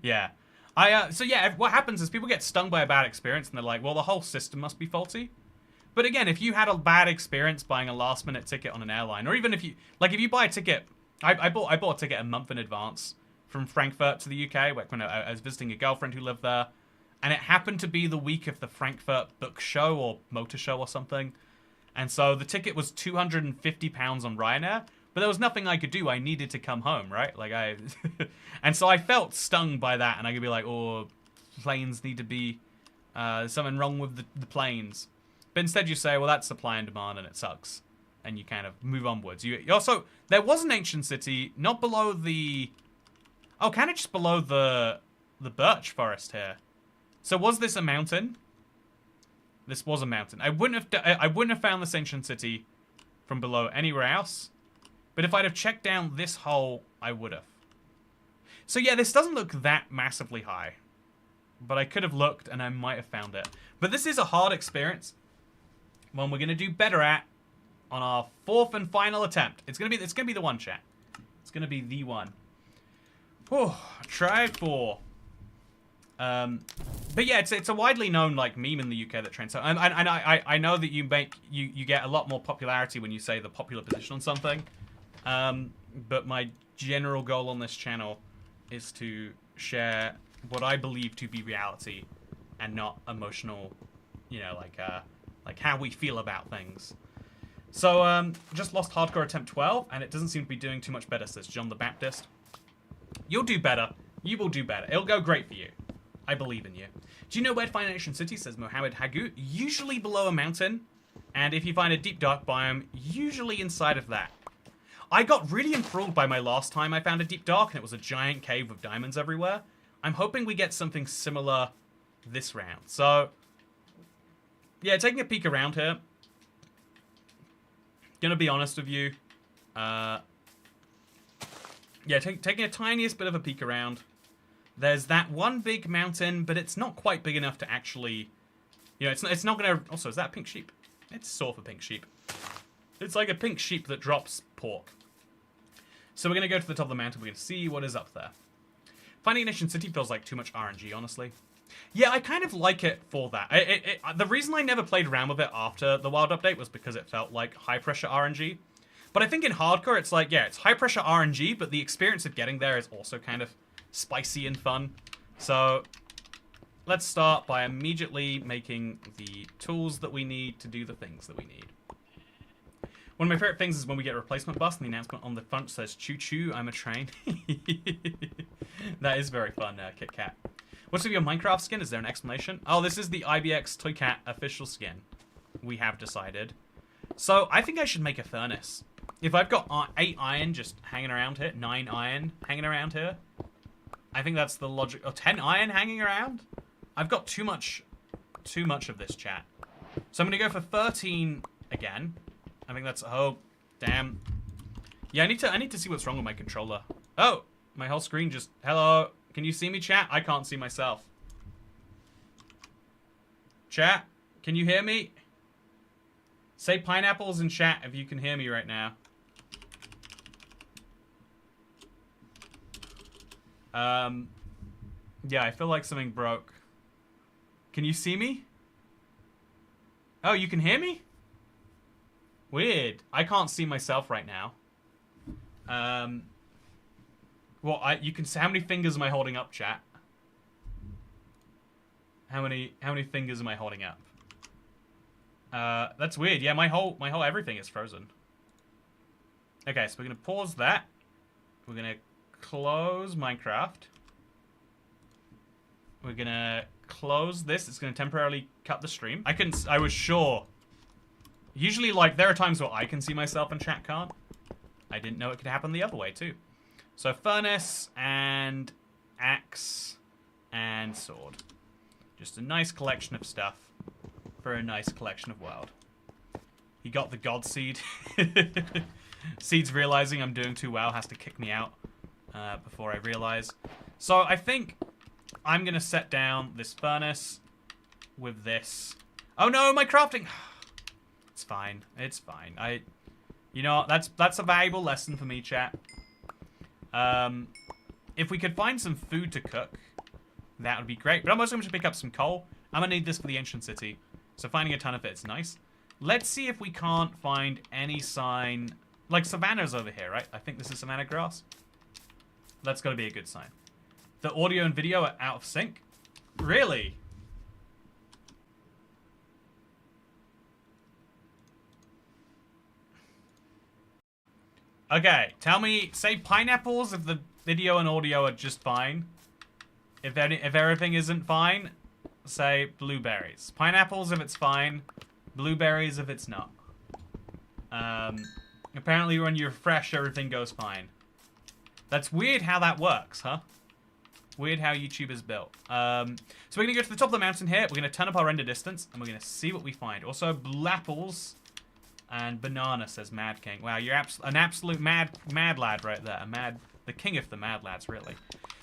Speaker 1: Yeah. So yeah, what happens is people get stung by a bad experience and they're like, well, the whole system must be faulty. But again, if you had a bad experience buying a last-minute ticket on an airline, or even if you buy a ticket, I bought a ticket a month in advance from Frankfurt to the UK when I was visiting a girlfriend who lived there, and it happened to be the week of the Frankfurt Book Show or Motor Show or something, and so the ticket was £250 on Ryanair, but there was nothing I could do. I needed to come home, right? Like and so I felt stung by that, and I could be like, oh, planes need to be, something wrong with the planes. But instead you say, well, that's supply and demand and it sucks. And you kind of move onwards. You also, there was an ancient city, not below the... Oh, kind of just below the birch forest here. So was this a mountain? This was a mountain. I wouldn't have found this ancient city from below anywhere else. But if I'd have checked down this hole, I would have. So yeah, this doesn't look that massively high. But I could have looked and I might have found it. But this is a hard experience. One we're gonna do better at on our 4th and final attempt. It's gonna be the one, chat. It's gonna be the one. Whew, tried 4. But yeah, it's a widely known like meme in the UK that trains. So and I know that you get a lot more popularity when you say the popular position on something. But my general goal on this channel is to share what I believe to be reality and not emotional, you know, like how we feel about things. So, just lost hardcore attempt 12, and it doesn't seem to be doing too much better, says John the Baptist. You'll do better. You will do better. It'll go great for you. I believe in you. Do you know where to find an ancient city, says Mohammed Hagout? Usually below a mountain, and if you find a deep dark biome, usually inside of that. I got really enthralled by my last time I found a deep dark, and it was a giant cave with diamonds everywhere. I'm hoping we get something similar this round. So, yeah, taking a peek around here. Gonna be honest with you. Yeah, taking a tiniest bit of a peek around. There's that one big mountain, but it's not quite big enough to actually... You know, it's not gonna... Also, is that a pink sheep? It's sort of a pink sheep. It's like a pink sheep that drops pork. So we're gonna go to the top of the mountain. We're gonna see what is up there. Finding an ancient city feels like too much RNG, honestly. Yeah, I kind of like it for that. The reason I never played around with it after the wild update was because it felt like high-pressure RNG. But I think in hardcore, it's like, yeah, it's high pressure RNG, but the experience of getting there is also kind of spicy and fun. So let's start by immediately making the tools that we need to do the things that we need. One of my favorite things is when we get a replacement bus and the announcement on the front says, choo choo, I'm a train. That is very fun, Kit Kat. What's with your Minecraft skin? Is there an explanation? Oh, this is the IBX Toy Cat official skin. We have decided. So I think I should make a furnace. If I've got 8 iron just hanging around here, 9 iron hanging around here, I think that's the logic. Oh, 10 iron hanging around? I've got too much of this, chat. So I'm gonna go for 13 again. I think that's, oh, damn. Yeah, I need to see what's wrong with my controller. Oh, my whole screen just, hello. Can you see me, chat? I can't see myself. Chat, can you hear me? Say pineapples in chat if you can hear me right now. Yeah, I feel like something broke. Can you see me? Oh, you can hear me? Weird. I can't see myself right now. Well, you can see, how many fingers am I holding up, chat? How many fingers am I holding up? That's weird. Yeah, my whole everything is frozen. Okay, so we're gonna pause that. We're gonna close Minecraft. We're gonna close this. It's gonna temporarily cut the stream. I was sure. Usually, like, there are times where I can see myself and chat can't. I didn't know it could happen the other way, too. So, furnace, and axe, and sword. Just a nice collection of stuff for a nice collection of world. He got the god seed. Seed's realizing I'm doing too well, has to kick me out before I realize. So, I think I'm going to set down this furnace with this. Oh, no, my crafting... It's fine. It's fine. You know, that's a valuable lesson for me, chat. If we could find some food to cook, that would be great. But I'm also going to pick up some coal. I'm going to need this for the ancient city. So finding a ton of it's nice. Let's see if we can't find any sign... Like, savanna's over here, right? I think this is savanna grass. That's got to be a good sign. The audio and video are out of sync. Really? Okay, tell me, say pineapples if the video and audio are just fine. If everything isn't fine, say blueberries. Pineapples if it's fine, blueberries if it's not. Apparently when you refresh, everything goes fine. That's weird how that works, huh? Weird how YouTube is built. So we're going to go to the top of the mountain here. We're going to turn up our render distance, and we're going to see what we find. Also, blue apples... And banana, says Mad King. Wow, you're an absolute mad lad right there. The king of the mad lads, really.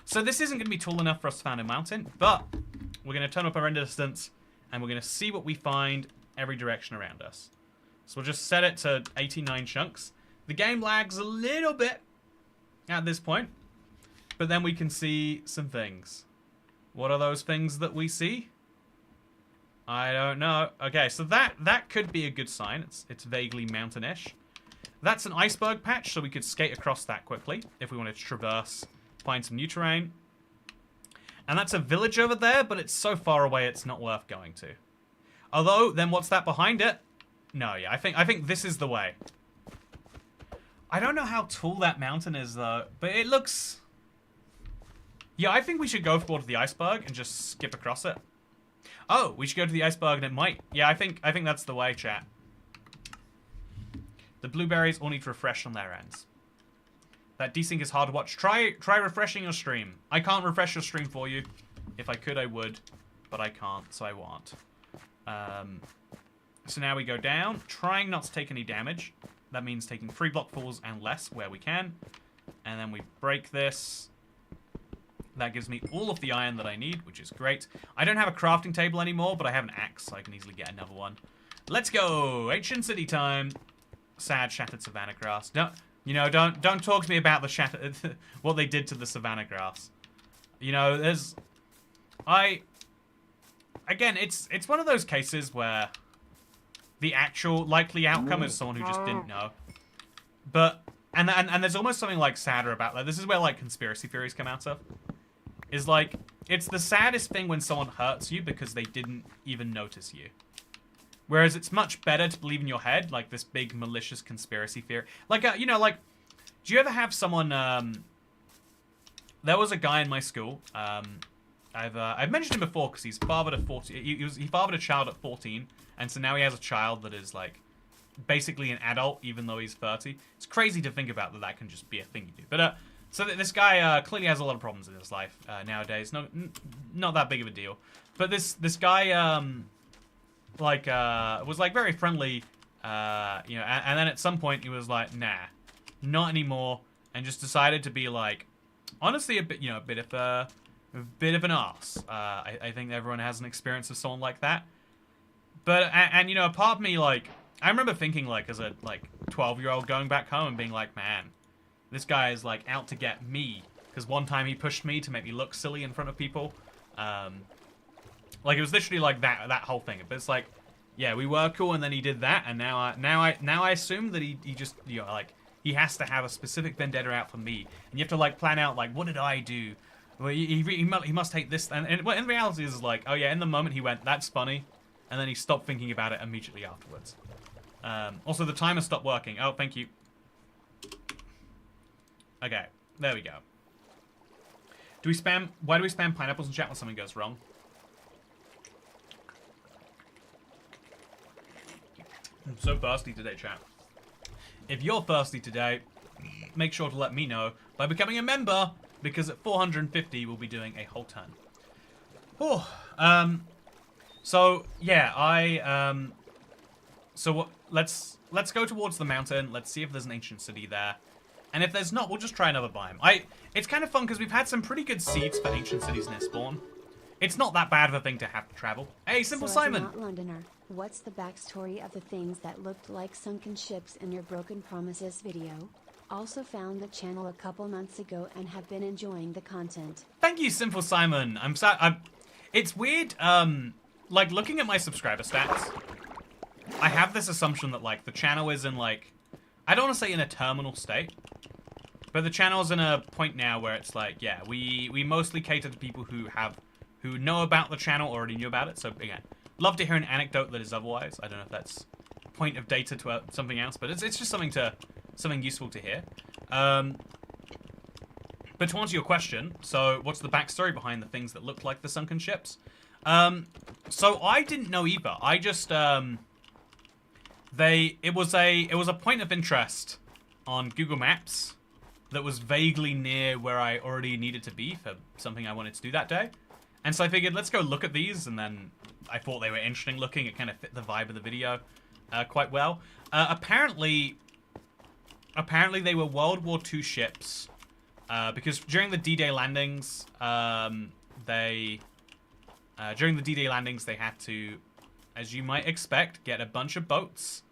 Speaker 1: So this isn't going to be tall enough for us to find a mountain, but we're going to turn up our render distance, and we're going to see what we find every direction around us. So we'll just set it to 89 chunks. The game lags a little bit at this point, but then we can see some things. What are those things that we see? I don't know. Okay, so that could be a good sign. It's vaguely mountainish. That's an iceberg patch, so we could skate across that quickly if we wanted to traverse, find some new terrain. And that's a village over there, but it's so far away it's not worth going to. Although, then what's that behind it? No, yeah, I think this is the way. I don't know how tall that mountain is though, but it looks... Yeah, I think we should go toward the iceberg and just skip across it. Oh, we should go to the iceberg and it might. Yeah, I think that's the way, chat. The blueberries all need to refresh on their ends. That desync is hard to watch. Try refreshing your stream. I can't refresh your stream for you. If I could, I would. But I can't, so I won't. So now we go down, trying not to take any damage. That means taking 3 block falls and less where we can. And then we break this. That gives me all of the iron that I need, which is great. I don't have a crafting table anymore, but I have an axe, so I can easily get another one. Let's go! Ancient city time. Sad shattered savanna grass. Don't talk to me about the shattered what they did to the savanna grass. You know, again, it's one of those cases where the actual likely outcome is someone who just didn't know. But and there's almost something like sadder about that. This is where like conspiracy theories come out of. Is like it's the saddest thing when someone hurts you because they didn't even notice you. Whereas it's much better to believe in your head like this big malicious conspiracy theory. Like you know, like do you ever have someone? There was a guy in my school. I've mentioned him before because he's fathered a 14. He fathered a child at 14, and so now he has a child that is like basically an adult, even though he's 30. It's crazy to think about that can just be a thing you do. But so this guy clearly has a lot of problems in his life nowadays. Not that big of a deal. But this guy was like very friendly, you know, and then at some point he was like, nah, not anymore, and just decided to be like, honestly, a bit of an arse. I think everyone has an experience of someone like that. But and you know, a part of me like I remember thinking like as a 12-year-old going back home and being like, man, this guy is like out to get me because one time he pushed me to make me look silly in front of people. Like it was literally like that whole thing. But it's like, yeah, we were cool, and then he did that, and now I assume that he just, you know, like he has to have a specific vendetta out for me, and you have to like plan out like, what did I do? Well, he must hate this, and well, in reality is like, oh yeah, in the moment he went, that's funny, and then he stopped thinking about it immediately afterwards. Also, the timer stopped working. Oh, thank you. Okay, there we go. Why do we spam pineapples in chat when something goes wrong? I'm so thirsty today, chat. If you're thirsty today, make sure to let me know by becoming a member, because at 450 we'll be doing a whole ton. Oh, so yeah, let's go towards the mountain. Let's see if there's an ancient city there, and if there's not, we'll just try another biome. It's kind of fun because we've had some pretty good seeds for ancient cities near spawn. It's not that bad of a thing to have to travel. Hey, Simple
Speaker 2: So
Speaker 1: Simon.
Speaker 2: Not Londoner, what's the backstory of the things that looked like sunken ships in your Broken Promises video? Also found the channel a couple months ago and have been enjoying the content.
Speaker 1: Thank you, Simple Simon. It's weird, like, looking at my subscriber stats, I have this assumption that, like, the channel is in, like, I don't want to say in a terminal state, but the channel's in a point now where it's like, yeah, we mostly cater to people who know about the channel, already knew about it, so, again, love to hear an anecdote that is otherwise. I don't know if that's point of data to something else, but it's just something useful to hear. But to answer your question, so what's the backstory behind the things that looked like the sunken ships? So I didn't know either. I just it was a point of interest on Google Maps that was vaguely near where I already needed to be for something I wanted to do that day. And so I figured, let's go look at these, and then I thought they were interesting looking. It kind of fit the vibe of the video quite well. Apparently they were World War II ships, because during the D-Day landings, they had to, as you might expect, get a bunch of boats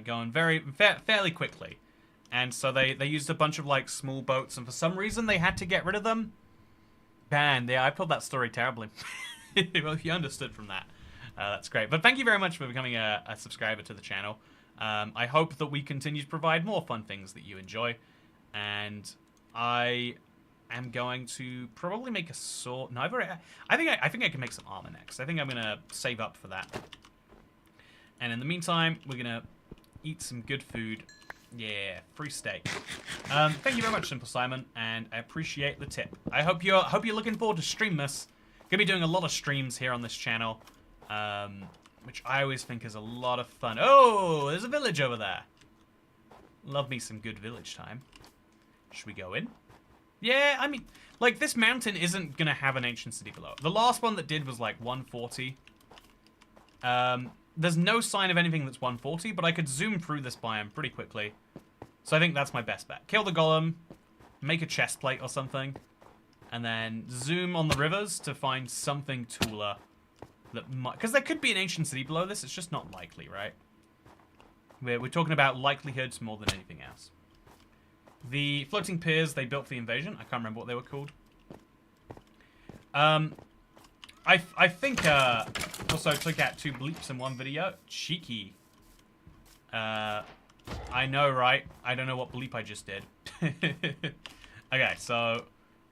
Speaker 1: going fairly quickly. And so they used a bunch of, like, small boats, and for some reason they had to get rid of them. Man, yeah, I told that story terribly. Well, if you understood from that, that's great. But thank you very much for becoming a subscriber to the channel. I hope that we continue to provide more fun things that you enjoy. And I am going to probably make a sword. No, I think I can make some armor next. I think I'm going to save up for that. And in the meantime, we're going to eat some good food. Yeah, free steak. Thank you very much, Simple Simon, and I appreciate the tip. I hope you're looking forward to Streammas. Gonna be doing a lot of streams here on this channel, which I always think is a lot of fun. Oh, there's a village over there. Love me some good village time. Should we go in? Yeah, I mean, like, this mountain isn't gonna have an ancient city below. The last one that did was like 140. There's no sign of anything that's 140, but I could zoom through this biome pretty quickly. So I think that's my best bet. Kill the golem, make a chest plate or something, and then zoom on the rivers to find something taller that might... Because there could be an ancient city below this, it's just not likely, right? We're talking about likelihoods more than anything else. The floating piers they built for the invasion, I can't remember what they were called. I think, also took out 2 bleeps in one video. Cheeky. I know, right? I don't know what bleep I just did. Okay, so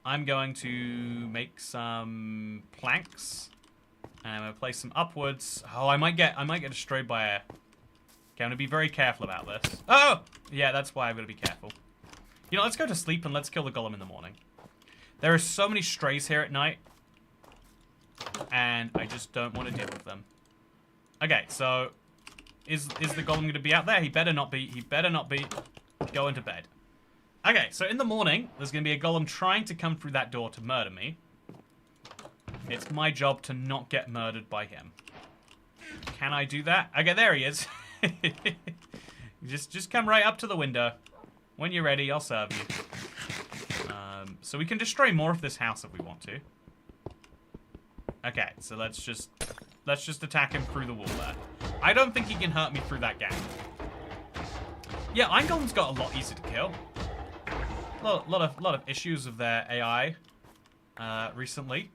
Speaker 1: I'm going to make some planks. And I'm gonna place them upwards. Oh, I might get destroyed by a... Okay, I'm gonna be very careful about this. Oh! Yeah, that's why I've gotta be careful. You know, let's go to sleep and let's kill the golem in the morning. There are so many strays here at night. And I just don't want to deal with them. Okay, so... Is the golem going to be out there? He better not be. He better not be. Go into bed. Okay, so in the morning, there's going to be a golem trying to come through that door to murder me. It's my job to not get murdered by him. Can I do that? Okay, there he is. Just come right up to the window. When you're ready, I'll serve you. So we can destroy more of this house if we want to. Okay, so let's just attack him through the wall there. I don't think he can hurt me through that gap. Yeah, Iron Golem's got a lot easier to kill. Lot of issues with their AI recently.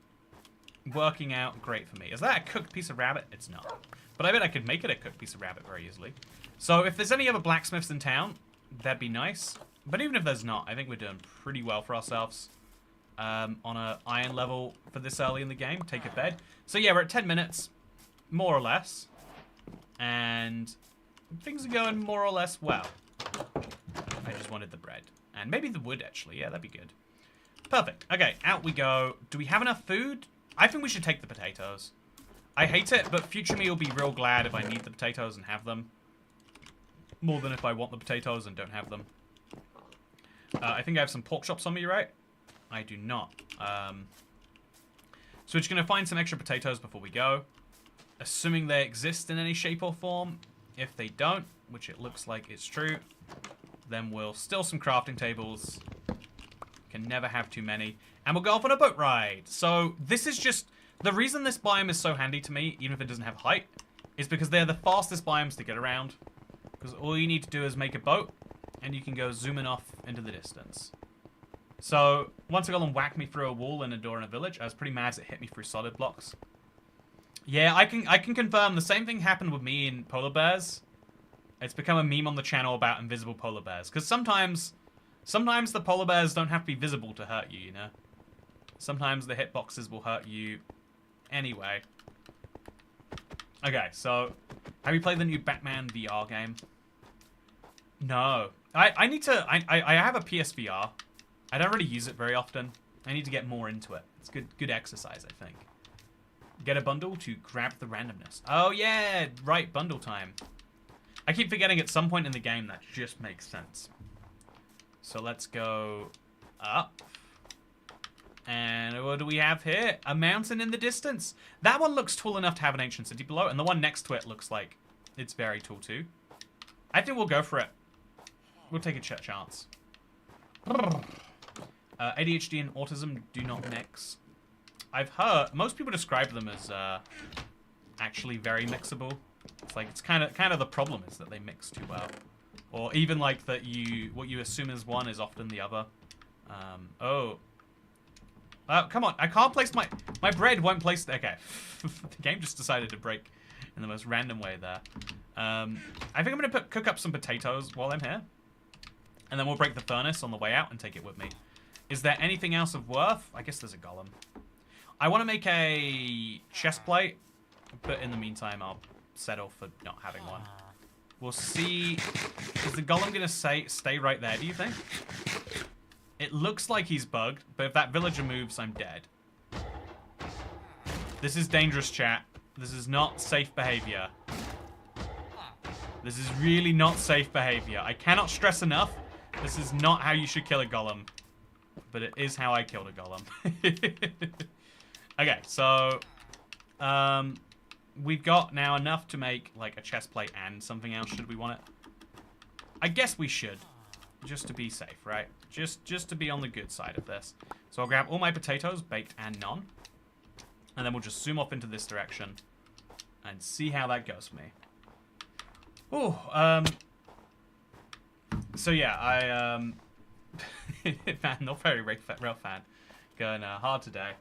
Speaker 1: Working out great for me. Is that a cooked piece of rabbit? It's not. But I bet I could make it a cooked piece of rabbit very easily. So if there's any other blacksmiths in town, that'd be nice. But even if there's not, I think we're doing pretty well for ourselves. On a iron level for this early in the game. Take a bed. So yeah, we're at 10 minutes. More or less. And things are going more or less well. I just wanted the bread. And maybe the wood, actually. Yeah, that'd be good. Perfect. Okay, out we go. Do we have enough food? I think we should take the potatoes. I hate it, but future me will be real glad if I need the potatoes and have them. More than if I want the potatoes and don't have them. I think I have some pork chops on me, right? I do not. So we're just going to find some extra potatoes before we go. Assuming they exist in any shape or form. If they don't, which it looks like it's true, then we'll steal some crafting tables. Can never have too many. And we'll go off on a boat ride. So this is just... The reason this biome is so handy to me, even if it doesn't have height, is because they're the fastest biomes to get around. Because all you need to do is make a boat, and you can go zooming off into the distance. So, once a golem whacked me through a wall in a door in a village, I was pretty mad as it hit me through solid blocks. Yeah, I can confirm the same thing happened with me in polar bears. It's become a meme on the channel about invisible polar bears. Because sometimes the polar bears don't have to be visible to hurt you, you know? Sometimes the hitboxes will hurt you anyway. Okay, so... Have you played the new Batman VR game? No. I need to... I have a PSVR. I don't really use it very often. I need to get more into it. It's good exercise, I think. Get a bundle to grab the randomness. Oh, yeah. Right, bundle time. I keep forgetting at some point in the game that just makes sense. So let's go up. And what do we have here? A mountain in the distance. That one looks tall enough to have an ancient city below. And the one next to it looks like it's very tall too. I think we'll go for it. We'll take a chance. ADHD and autism do not mix. I've heard most people describe them as actually very mixable. It's like it's kind of the problem is that they mix too well, or even like that what you assume is one is often the other. Oh, come on! I can't place my bread. Won't place. Okay, the game just decided to break in the most random way there. I think I'm gonna cook up some potatoes while I'm here, and then we'll break the furnace on the way out and take it with me. Is there anything else of worth? I guess there's a golem. I want to make a chest plate, but in the meantime, I'll settle for not having one. We'll see. Is the golem going to stay right there, do you think? It looks like he's bugged, but if that villager moves, I'm dead. This is dangerous, chat. This is not safe behavior. This is really not safe behavior. I cannot stress enough, this is not how you should kill a golem. But it is how I killed a golem. Okay, so we've got now enough to make like a chest plate and something else. Should we want it? I guess we should, just to be safe, right? Just to be on the good side of this. So I'll grab all my potatoes, baked and none, and then we'll just zoom off into this direction and see how that goes for me. Oh, so yeah, I man, not very real fan, going hard today.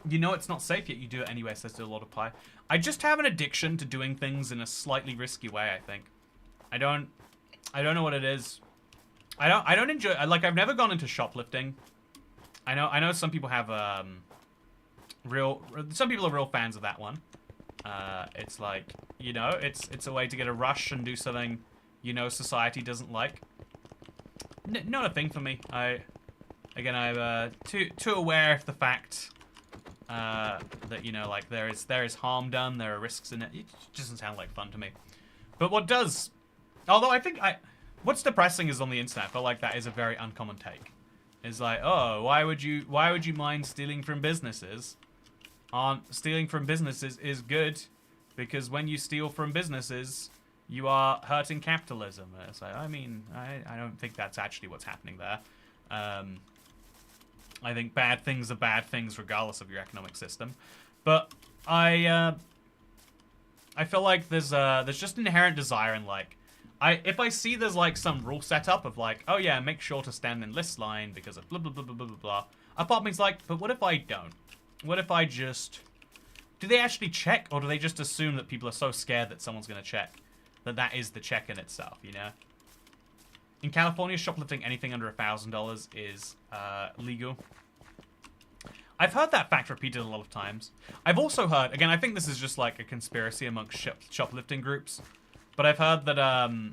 Speaker 1: You know it's not safe, yet you do it anyway, says to a lot of pie. I just have an addiction to doing things in a slightly risky way, I think. I don't know what it is. I don't enjoy, like, I've never gone into shoplifting. I know some people have, some people are real fans of that one. It's like, you know, it's a way to get a rush and do something, you know, society doesn't like. Not a thing for me. I'm too aware of the fact that, you know, like, there is harm done, there are risks in it. It just doesn't sound like fun to me. But what does, although I think what's depressing is on the internet, I feel like that is a very uncommon take. It's like, oh, why would you mind stealing from businesses? Stealing from businesses is good, because when you steal from businesses, you are hurting capitalism. It's like, I mean, I don't think that's actually what's happening there. I think bad things are bad things regardless of your economic system. But I feel like there's just inherent desire in, like, if I see there's like some rule set up of like, oh yeah, make sure to stand in this line because of blah blah blah blah blah blah. A part of me's like, but what if I don't? What if I just, do they actually check, or do they just assume that people are so scared that someone's gonna check that is the check in itself? You know. In California, shoplifting anything under $1,000 is legal. I've heard that fact repeated a lot of times. I've also heard, again, I think this is just like a conspiracy amongst shoplifting groups, but I've heard that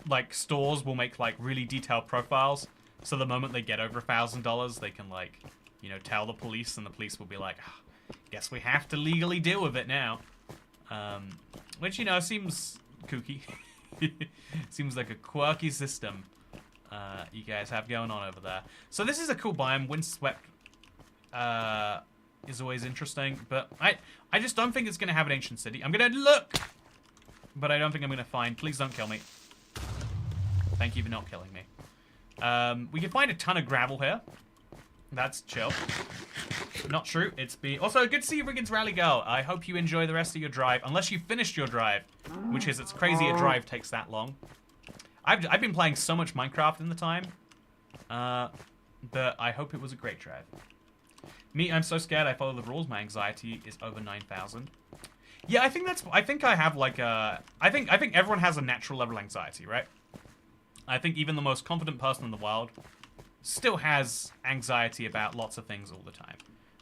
Speaker 1: like stores will make like really detailed profiles, so the moment they get over $1,000, they can, like, you know, tell the police, and the police will be like, oh, guess we have to legally deal with it now. Which, you know, seems kooky. Seems like a quirky system you guys have going on over there. So this is a cool biome. Windswept is always interesting, but I just don't think it's going to have an ancient city. I'm going to look, but I don't think I'm going to find. Please don't kill me. Thank you for not killing me. We can find a ton of gravel here. That's chill. Not true. It's been... Also, good to see you, Riggins Rally Girl. I hope you enjoy the rest of your drive. Unless you finished your drive. Which is, it's crazy a drive takes that long. I've been playing so much Minecraft in the time. But I hope it was a great drive. Me, I'm so scared I follow the rules. My anxiety is over 9,000. Yeah, I think I have like a... I think everyone has a natural level of anxiety, right? I think even the most confident person in the world still has anxiety about lots of things all the time.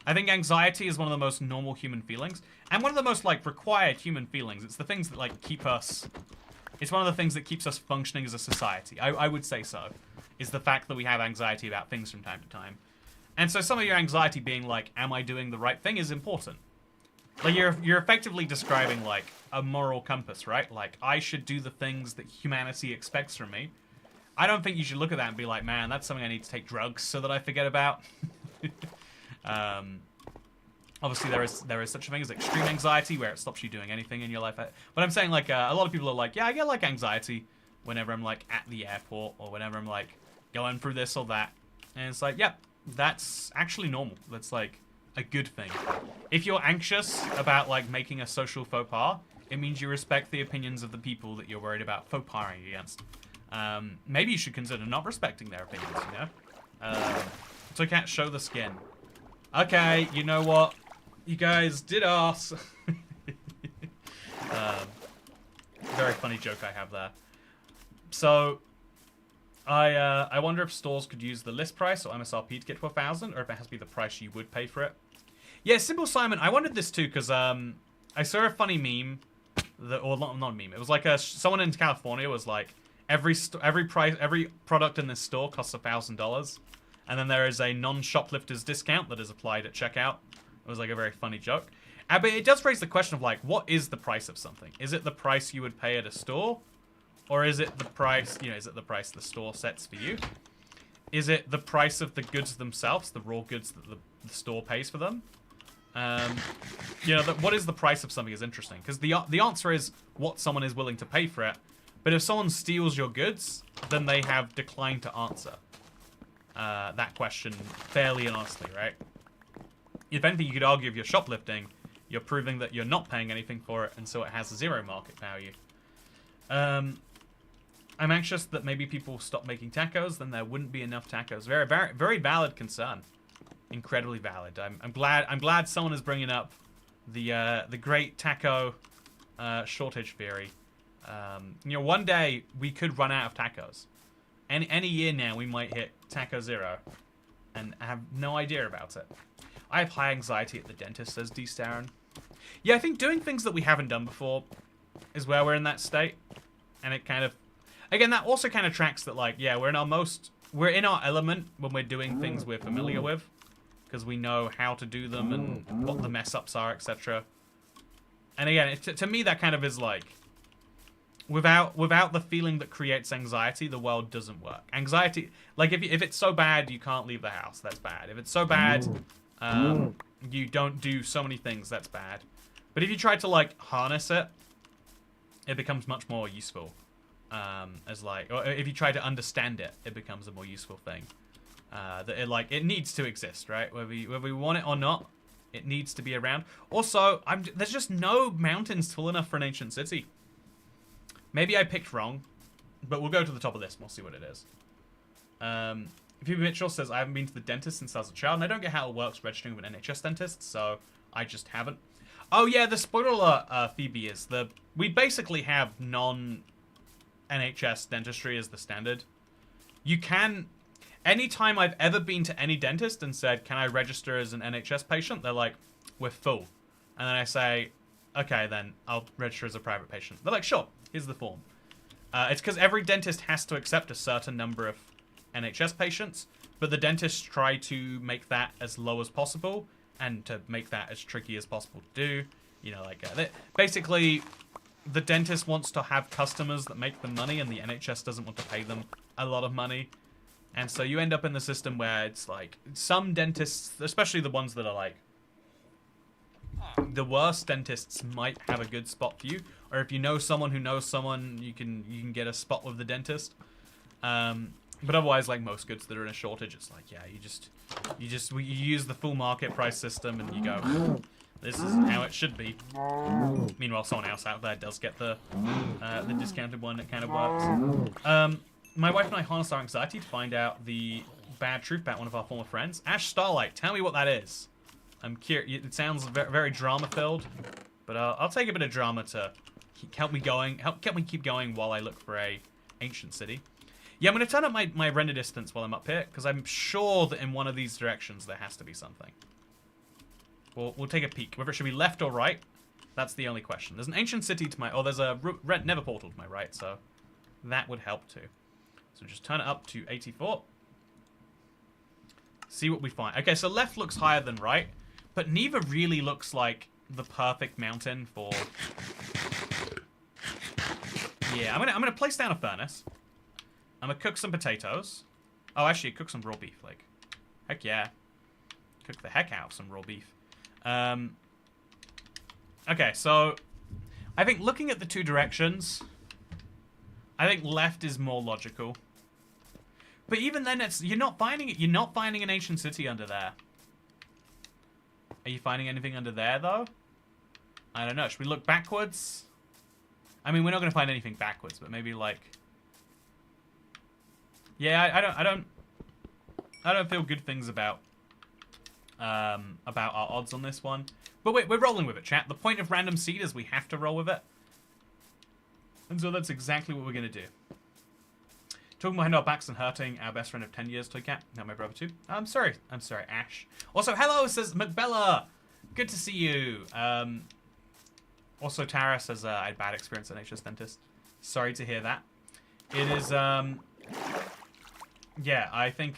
Speaker 1: I think anxiety is one of the most normal human feelings, and one of the most, like, required human feelings. It's the things that, like, keep us... It's one of the things that keeps us functioning as a society. I would say so. Is the fact that we have anxiety about things from time to time. And so some of your anxiety being like, am I doing the right thing, is important. Like, you're effectively describing, like, a moral compass, right? Like, I should do the things that humanity expects from me. I don't think you should look at that and be like, man, that's something I need to take drugs so that I forget about. Obviously, there is such a thing as extreme anxiety, where it stops you doing anything in your life. But I'm saying, like, a lot of people are like, yeah, I get, like, anxiety whenever I'm, like, at the airport, or whenever I'm, like, going through this or that. And it's like, yep, that's actually normal. That's, like, a good thing. If you're anxious about, like, making a social faux pas, it means you respect the opinions of the people that you're worried about faux pas-ing against. Maybe you should consider not respecting their opinions, you know? So I can't show the skin. Okay, you know what? You guys did ask. Very funny joke I have there. So, I wonder if stores could use the list price or MSRP to get to 1,000, or if it has to be the price you would pay for it. Yeah, Simple Simon, I wondered this too, because I saw a funny meme, or not a meme, it was like someone in California was like, every product in this store costs $1,000, and then there is a non-shoplifter's discount that is applied at checkout. It was like a very funny joke. But it does raise the question of, like, what is the price of something? Is it the price you would pay at a store? Or is it the price, you know, is it the price the store sets for you? Is it the price of the goods themselves, the raw goods that the store pays for them? You know, what is the price of something is interesting. Because the answer is what someone is willing to pay for it. But if someone steals your goods, then they have declined to answer that question fairly and honestly, right? If anything, you could argue if you're shoplifting, you're proving that you're not paying anything for it, and so it has zero market value. I'm anxious that maybe people stop making tacos, then there wouldn't be enough tacos. Very, very, very valid concern. Incredibly valid. I'm glad someone is bringing up the great taco shortage theory. You know, one day we could run out of tacos. Any year now we might hit taco 0. And I have no idea about it. I have high anxiety at the dentist, says D. Starin. Yeah, I think doing things that we haven't done before is where we're in that state. And it kind of... Again, that also kind of tracks that, like, yeah, we're in our element when we're doing things we're familiar with. Because we know how to do them and what the mess-ups are, etc. And again, to me, that kind of is like... Without the feeling that creates anxiety, the world doesn't work. Anxiety... Like, if it's so bad you can't leave the house, that's bad. If it's so bad... you don't do so many things, that's bad. But if you try to, like, harness it, it becomes much more useful. Or if you try to understand it, it becomes a more useful thing. It needs to exist, right? Whether we want it or not, it needs to be around. Also, there's just no mountains tall enough for an ancient city. Maybe I picked wrong, but we'll go to the top of this and we'll see what it is. Phoebe Mitchell says, I haven't been to the dentist since I was a child, and I don't get how it works registering with an NHS dentist, so I just haven't. Oh yeah, the spoiler alert, Phoebe, is we basically have non-NHS dentistry as the standard. You can... Anytime I've ever been to any dentist and said, can I register as an NHS patient? They're like, we're full. And then I say, okay, then I'll register as a private patient. They're like, sure, here's the form. It's because every dentist has to accept a certain number of NHS patients, but the dentists try to make that as low as possible and to make that as tricky as possible to do. You know, like, basically, the dentist wants to have customers that make them money, and the NHS doesn't want to pay them a lot of money. And so you end up in the system where it's like, some dentists, especially the ones that are like, the worst dentists might have a good spot for you, or if you know someone who knows someone, you can get a spot with the dentist. But otherwise, like most goods that are in a shortage, it's like, yeah, you use the full market price system and you go, this is how it should be. Meanwhile, someone else out there does get the discounted one. It kind of works. My wife and I harness our anxiety to find out the bad truth about one of our former friends. Ash Starlight, tell me what that is. I'm curious. It sounds very, very drama-filled, but I'll take a bit of drama to help me keep going while I look for a ancient city. Yeah, I'm going to turn up my render distance while I'm up here, because I'm sure that in one of these directions there has to be something. We'll take a peek. Whether it should be left or right, that's the only question. There's an ancient city to my... Oh, there's a nether portal to my right, so that would help too. So just turn it up to 84. See what we find. Okay, so left looks higher than right, but neither really looks like the perfect mountain for... Yeah, I'm gonna place down a furnace. I'm gonna cook some potatoes. Oh, actually, cook some raw beef. Like, heck yeah. Cook the heck out of some raw beef. Okay, so I think looking at the two directions, I think left is more logical. But even then, you're not finding an ancient city under there. Are you finding anything under there though? I don't know. Should we look backwards? I mean, we're not gonna find anything backwards, but maybe like. Yeah, I don't feel good things about our odds on this one. But wait, we're rolling with it, chat. The point of random seed is we have to roll with it. And so that's exactly what we're going to do. Talking behind our backs and hurting our best friend of 10 years, Toycat. Not my brother too. I'm sorry, Ash. Also, hello, says McBella. Good to see you. Also, Tara says, I had bad experience at NHS dentist. Sorry to hear that. It is, yeah, I think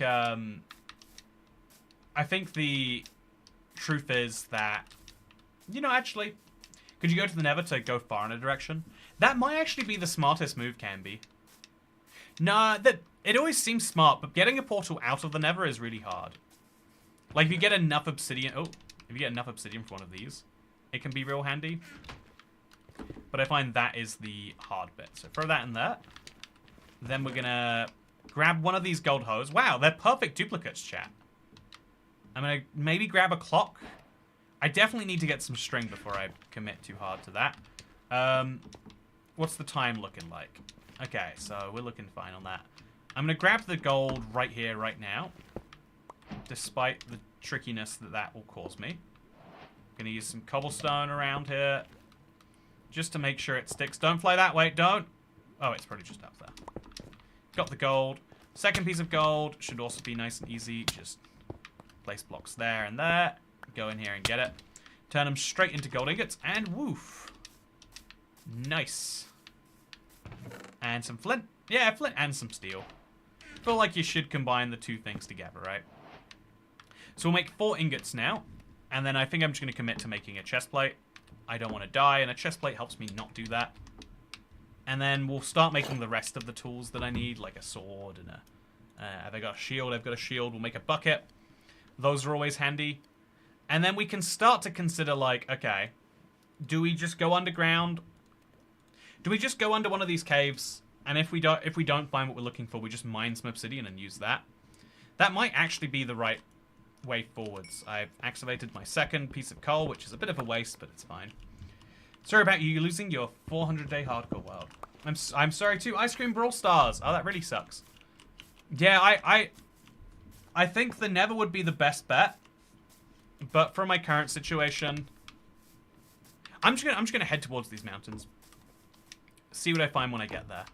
Speaker 1: the truth is that, you know, actually, could you go to the Nether to go far in a direction? That might actually be the smartest move, can be. Nah, it always seems smart, but getting a portal out of the Nether is really hard. Like, if you get enough obsidian, if you get enough obsidian for one of these, it can be real handy. But I find that is the hard bit. So throw that in there. Then we're gonna grab one of these gold hoes. Wow, they're perfect duplicates, chat. I'm gonna maybe grab a clock. I definitely need to get some string before I commit too hard to that. What's the time looking like? Okay, so we're looking fine on that. I'm gonna grab the gold right here, right now. Despite the trickiness that will cause me. Gonna use some cobblestone around here. just to make sure it sticks. Don't fly that way, don't. Oh, it's probably just up there. Got the gold. Second piece of gold should also be nice and easy. Just place blocks there and there. Go in here and get it. Turn them straight into gold ingots, and woof. Nice. And some flint. Yeah, flint and some steel. Feel like you should combine the two things together, right? So we'll make 4 ingots now. And then I think I'm just going to commit to making a chest plate. I don't want to die, and a chest plate helps me not do that. And then we'll start making the rest of the tools that I need, like a sword and a... have I got a shield? I've got a shield. We'll make a bucket. Those are always handy. And then we can start to consider, like, okay, do we just go underground? Do we just go under one of these caves? And if we don't find what we're looking for, we just mine some obsidian and use that. That might actually be the right way forwards. I've activated my second piece of coal, which is a bit of a waste, but it's fine. Sorry about you losing your 400-day hardcore world. I'm sorry too. Ice Cream Brawl Stars. Oh, that really sucks. Yeah, I think the Nether would be the best bet, but for my current situation, I'm just gonna head towards these mountains. See what I find when I get there.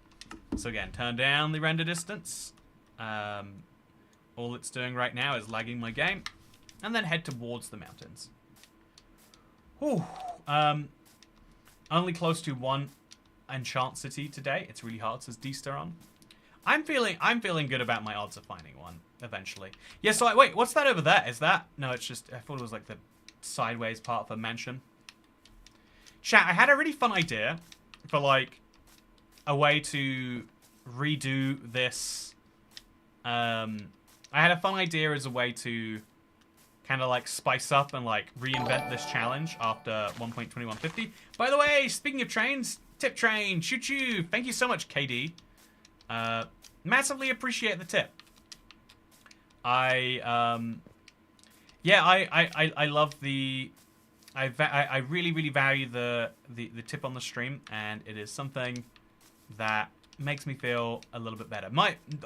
Speaker 1: So again, turn down the render distance. All it's doing right now is lagging my game, and then head towards the mountains. Whew. Only close to 1 enchant city today. It's really hard, says D-Star on. I'm feeling good about my odds of finding one eventually. Yeah, so wait, what's that over there? Is that... No, it's just... I thought it was like the sideways part of a mansion. Chat, I had a really fun idea for like a way to redo this. I had a fun idea as a way to kind of like spice up and like reinvent this challenge after 1.2150. By the way, speaking of trains, tip train, choo choo. Thank you so much, KD. Massively appreciate the tip. I love the... I really value the tip on the stream, and it is something that makes me feel a little bit better.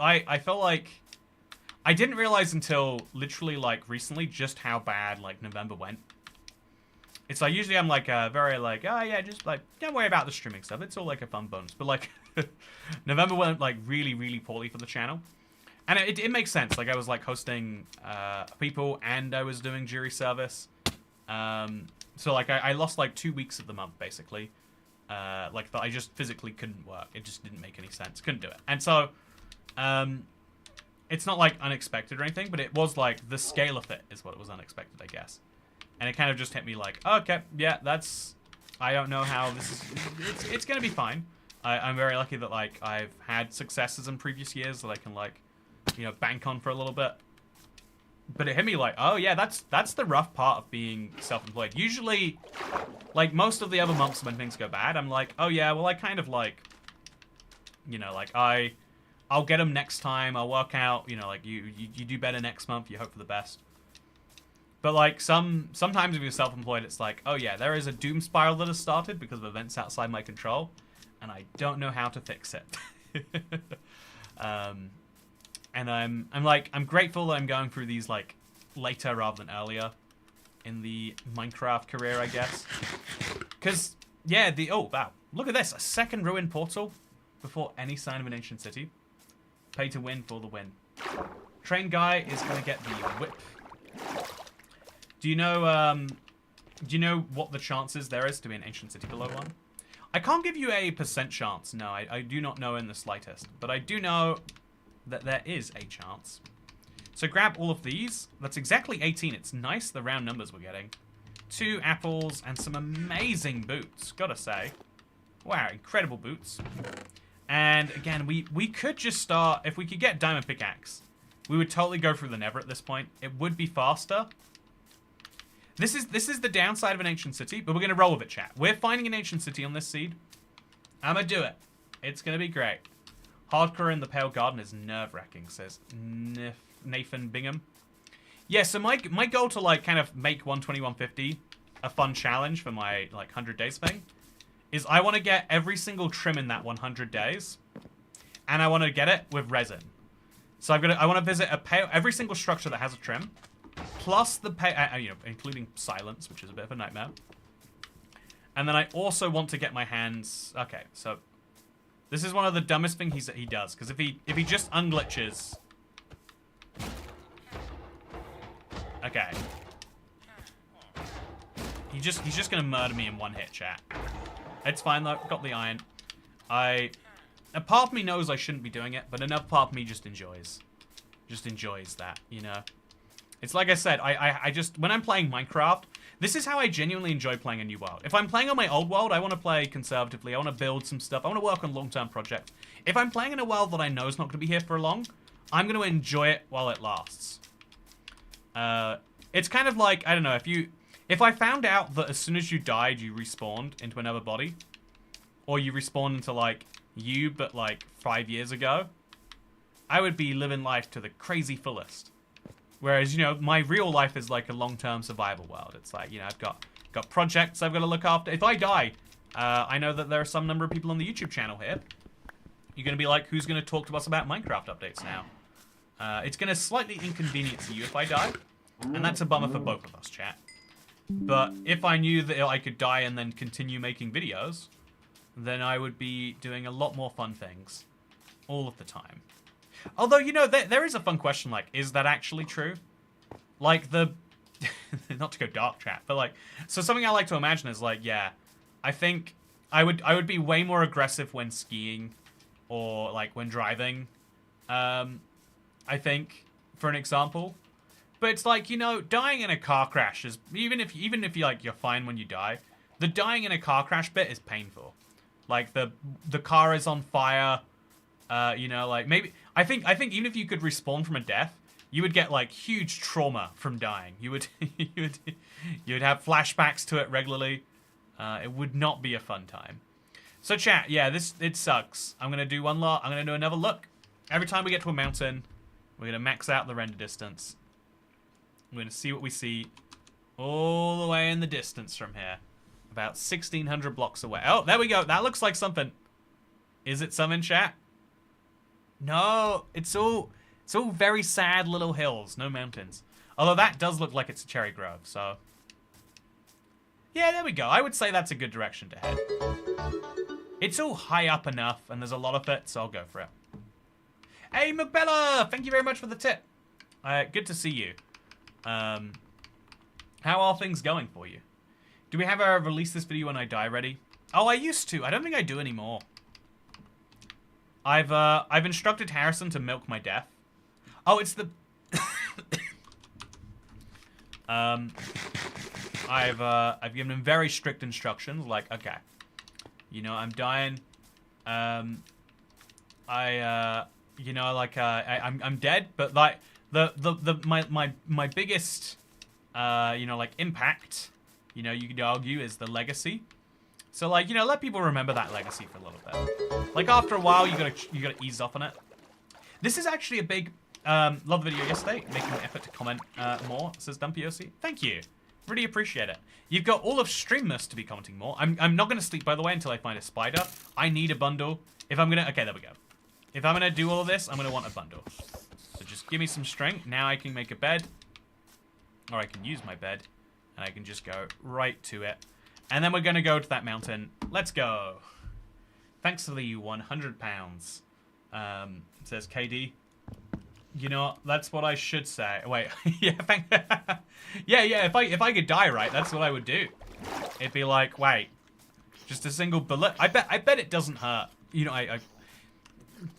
Speaker 1: I feel like I didn't realize until literally like recently just how bad like November went. It's like usually I'm like very like, oh yeah, just like don't worry about the streaming stuff. It's all like a fun bonus. But like November went like really poorly for the channel. And it makes sense. Like I was like hosting people and I was doing jury service. So like I lost like 2 weeks of the month basically. Like that I just physically couldn't work. It just didn't make any sense. Couldn't do it. And so it's not like unexpected or anything, but it was like the scale of it is what was unexpected, I guess. And it kind of just hit me like, oh, okay, yeah, that's... I don't know how this is... It's going to be fine. I'm very lucky that, like, I've had successes in previous years that I can, like, you know, bank on for a little bit. But it hit me like, oh, yeah, that's the rough part of being self-employed. Usually, like, most of the other months when things go bad, I'm like, oh, yeah, well, I kind of, like, you know, like, I'll get them next time. I'll work out, you know, like, you do better next month. You hope for the best. But, like, sometimes if you're self-employed, it's like, oh, yeah, there is a doom spiral that has started because of events outside my control, and I don't know how to fix it. And I'm grateful that I'm going through these, like, later rather than earlier in the Minecraft career, I guess. Because, yeah, oh, wow. Look at this. A second ruined portal before any sign of an ancient city. Pay to win for the win. Train guy is going to get the whip. Do you know what the chances there is to be an ancient city below 1? I can't give you a % chance. No, I do not know in the slightest. But I do know that there is a chance. So grab all of these. That's exactly 18. It's nice, the round numbers we're getting. 2 apples and some amazing boots, gotta say. Wow, incredible boots. And again, we could just start... If we could get diamond pickaxe, we would totally go through the Nether at this point. It would be faster. This is the downside of an ancient city, but we're going to roll with it, chat. We're finding an ancient city on this seed. I'm going to do it. It's going to be great. Hardcore in the Pale Garden is nerve-wracking, says Nathan Bingham. Yeah, so my goal to, like, kind of make 12150 a fun challenge for my, like, 100 days thing is I want to get every single trim in that 100 days, and I want to get it with resin. So I want to visit every single structure that has a trim, plus the you know, including silence, which is a bit of a nightmare. And then I also want to get my hands... Okay, so... This is one of the dumbest things he does, because if he just unglitches... Okay. He's just gonna murder me in one hit, chat. It's fine though, got the iron. A part of me knows I shouldn't be doing it, but another part of me just enjoys. Just enjoys that, you know? It's like I said, I just... When I'm playing Minecraft... This is how I genuinely enjoy playing a new world. If I'm playing on my old world, I want to play conservatively. I want to build some stuff. I want to work on long-term projects. If I'm playing in a world that I know is not going to be here for long, I'm going to enjoy it while it lasts. It's kind of like, I don't know, if I found out that as soon as you died, you respawned into another body, or you respawned into, like, you, but, like, 5 years ago, I would be living life to the crazy fullest. Whereas, you know, my real life is like a long-term survival world. It's like, you know, I've got projects I've got to look after. If I die, I know that there are some number of people on the YouTube channel here. You're going to be like, who's going to talk to us about Minecraft updates now? It's going to slightly inconvenience you if I die. And that's a bummer for both of us, chat. But if I knew that I could die and then continue making videos, then I would be doing a lot more fun things all of the time. Although, you know, there is a fun question, like, is that actually true? Like, not to go dark, chat, but, like, so something I like to imagine is, like, yeah, I think I would be way more aggressive when skiing or, like, when driving, I think, for an example. But it's like, you know, dying in a car crash is, even if you, like, you're fine when you die, the dying in a car crash bit is painful. Like, the car is on fire, you know, like, maybe... I think even if you could respawn from a death, you would get, like, huge trauma from dying. You would have flashbacks to it regularly. It would not be a fun time. So chat, yeah, it sucks. I'm gonna do one lot. I'm gonna do another look. Every time we get to a mountain, we're gonna max out the render distance. We're gonna see what we see all the way in the distance from here. About 1,600 blocks away. Oh, there we go. That looks like something. Is it something, chat? No, it's all very sad little hills, no mountains. Although that does look like it's a cherry grove, so... Yeah, there we go. I would say that's a good direction to head. It's all high up enough, and there's a lot of it, so I'll go for it. Hey, McBella! Thank you very much for the tip. Good to see you. How are things going for you? Do we have a release this video when I die ready? Oh, I used to. I don't think I do anymore. I've instructed Harrison to milk my death. Oh, it's the... I've given him very strict instructions, like, okay, you know, I'm dying, you know, like, I'm dead, but, like, my biggest, you know, like, impact, you know, you could argue, is the legacy. So, like, you know, let people remember that legacy for a little bit. Like, after a while, you gotta ease off on it. This is actually a big, love the video yesterday, making an effort to comment more, says DumpyOC. Thank you. Really appreciate it. You've got all of Streamless to be commenting more. I'm not gonna sleep, by the way, until I find a spider. I need a bundle. If I'm gonna, okay, there we go. If I'm gonna do all of this, I'm gonna want a bundle. So just give me some strength. Now I can make a bed. Or I can use my bed. And I can just go right to it. And then we're gonna go to that mountain. Let's go. Thanks for the 100 pounds. Says KD. You know, that's what I should say. Wait, yeah, yeah. If I could die right, that's what I would do. It'd be like, wait, just a single bullet. I bet it doesn't hurt. You know,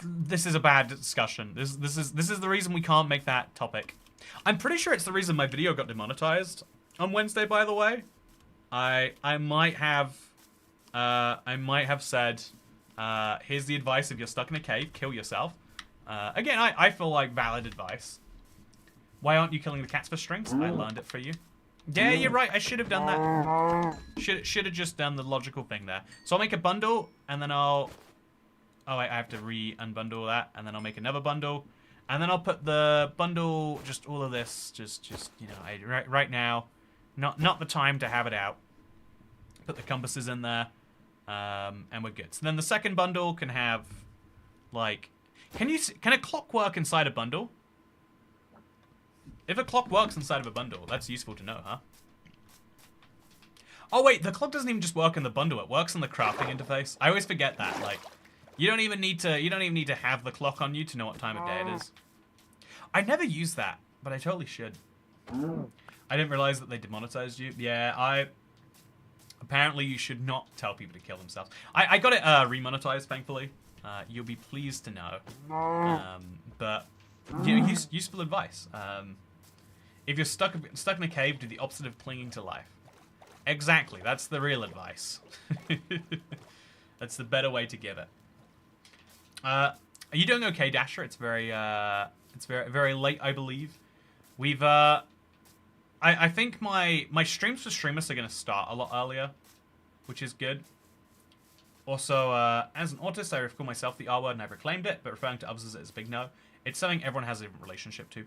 Speaker 1: this is a bad discussion. This is the reason we can't make that topic. I'm pretty sure it's the reason my video got demonetized on Wednesday. By the way, I might have said, here's the advice: if you're stuck in a cave, kill yourself. Again, I feel like valid advice. Why aren't you killing the cats for strings? I learned it for you. Yeah, you're right. I should have done that. Should have just done the logical thing there. So I'll make a bundle, and then I'll... Oh, wait, I have to re-unbundle that, and then I'll make another bundle. And then I'll put the bundle, just all of this, just you know, right now. Not the time to have it out. Put the compasses in there, and we're good. So then the second bundle can have, like... Can a clock work inside a bundle? If a clock works inside of a bundle, that's useful to know, huh? Oh wait, the clock doesn't even just work in the bundle, it works on the crafting interface. I always forget that, like, you don't even need to have the clock on you to know what time of day it is. I never use that, but I totally should. I didn't realize that they demonetized you. Yeah, apparently you should not tell people to kill themselves. I got it remonetized, thankfully. You'll be pleased to know. But you know, useful advice. If you're stuck in a cave, do the opposite of clinging to life. Exactly, that's the real advice. That's the better way to give it. Are you doing okay, Dasher? It's very very late, I believe. We've I think my streams for streamers are gonna start a lot earlier, which is good. Also, as an autist, I call myself the R word and I've reclaimed it, but referring to others as it is a big no. It's something everyone has a different relationship to.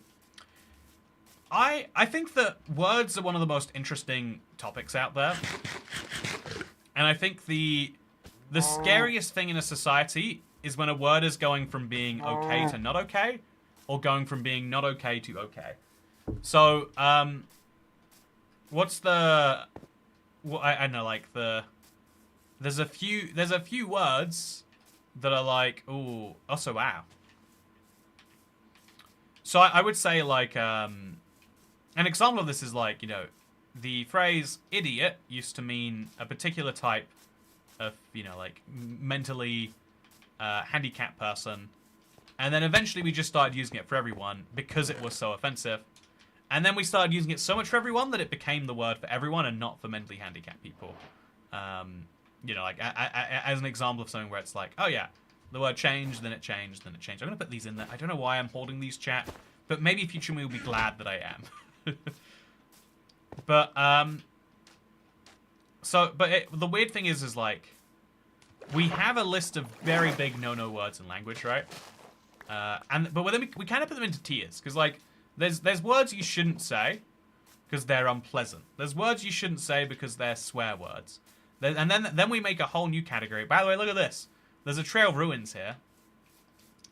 Speaker 1: I think that words are one of the most interesting topics out there. And I think the scariest thing in a society is when a word is going from being okay to not okay, or going from being not okay to okay. So, what's the... Well, I don't know, like, there's a few words that are like, ooh, also, wow. So I would say, like, an example of this is, like, you know, the phrase idiot used to mean a particular type of, you know, like, mentally handicapped person. And then eventually we just started using it for everyone because it was so offensive. And then we started using it so much for everyone that it became the word for everyone and not for mentally handicapped people. You know, like, as an example of something where it's like, oh yeah, the word changed, then it changed, then it changed. I'm going to put these in there. I don't know why I'm holding these, chat, but maybe future me will be glad that I am. But, the weird thing is like, we have a list of very big no-no words in language, right? But then we kind of put them into tiers, because, like, there's words you shouldn't say because they're unpleasant. There's words you shouldn't say because they're swear words. And then we make a whole new category. By the way, look at this. There's a trail of ruins here,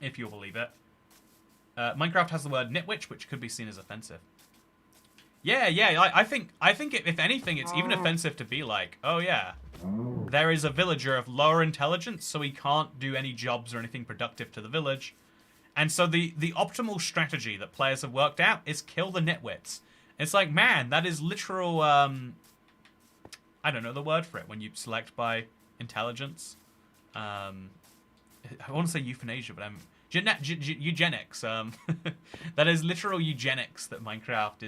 Speaker 1: if you'll believe it. Minecraft has the word nitwitch, which could be seen as offensive. Yeah. I think if anything, it's even offensive to be like, oh yeah, there is a villager of lower intelligence, so he can't do any jobs or anything productive to the village. And so the optimal strategy that players have worked out is kill the nitwits. It's like, man, that is literal, I don't know the word for it, when you select by intelligence. I want to say euthanasia, but I'm... eugenics. That is literal eugenics that Minecraft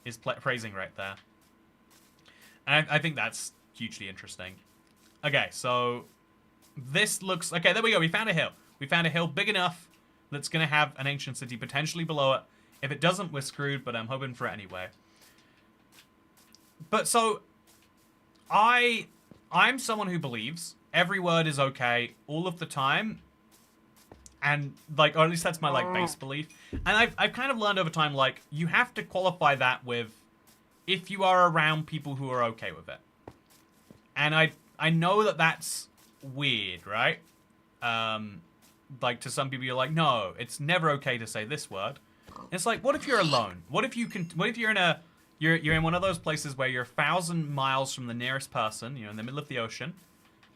Speaker 1: is praising right there. And I think that's hugely interesting. Okay, so this looks... Okay, there we go. We found a hill. We found a hill big enough that's going to have an ancient city potentially below it. If it doesn't, we're screwed, but I'm hoping for it anyway. But so, I'm someone who believes every word is okay all of the time. And, like, or at least that's my, like, base belief. And I've kind of learned over time, like, you have to qualify that with if you are around people who are okay with it. And I know that that's weird, right? Like, to some people, you're like, no, it's never okay to say this word. And it's like, what if you're alone? What if you're in you're in one of those places where you're 1,000 miles from the nearest person, you know, in the middle of the ocean?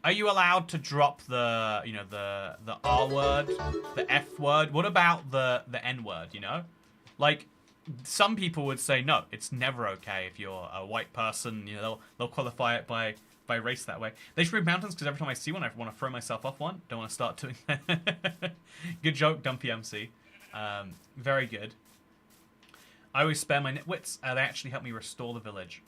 Speaker 1: Are you allowed to drop the, you know, the R word, the F word? What about the N word, you know? Like, some people would say, no, it's never okay if you're a white person, you know, they'll qualify it by race that way. They should be mountains, because every time I see one, I want to throw myself off one. Don't want to start doing that. Good joke, Dumpy MC. Very good. I always spare my nitwits. They actually help me restore the village.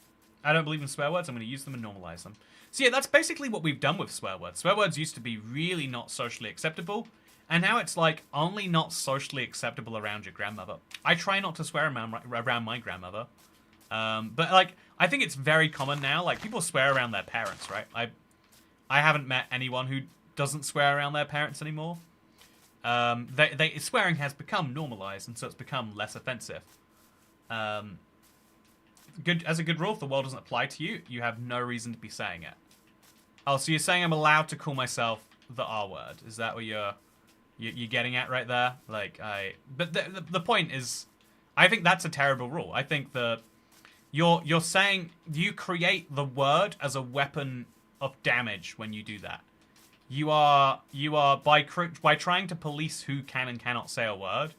Speaker 1: I don't believe in swear words. I'm going to use them and normalize them. So yeah, that's basically what we've done with swear words. Swear words used to be really not socially acceptable, and now it's like only not socially acceptable around your grandmother. I try not to swear around my grandmother. But like, I think it's very common now. Like, people swear around their parents, right? I haven't met anyone who doesn't swear around their parents anymore. Swearing has become normalized, and so it's become less offensive. As a good rule, if the world doesn't apply to you, you have no reason to be saying it. Oh, so you're saying I'm allowed to call myself the R word? Is that what you're getting at right there? Like, but the point is, I think that's a terrible rule. I think the You're saying you create the word as a weapon of damage when you do that. You are by trying to police who can and cannot say a word.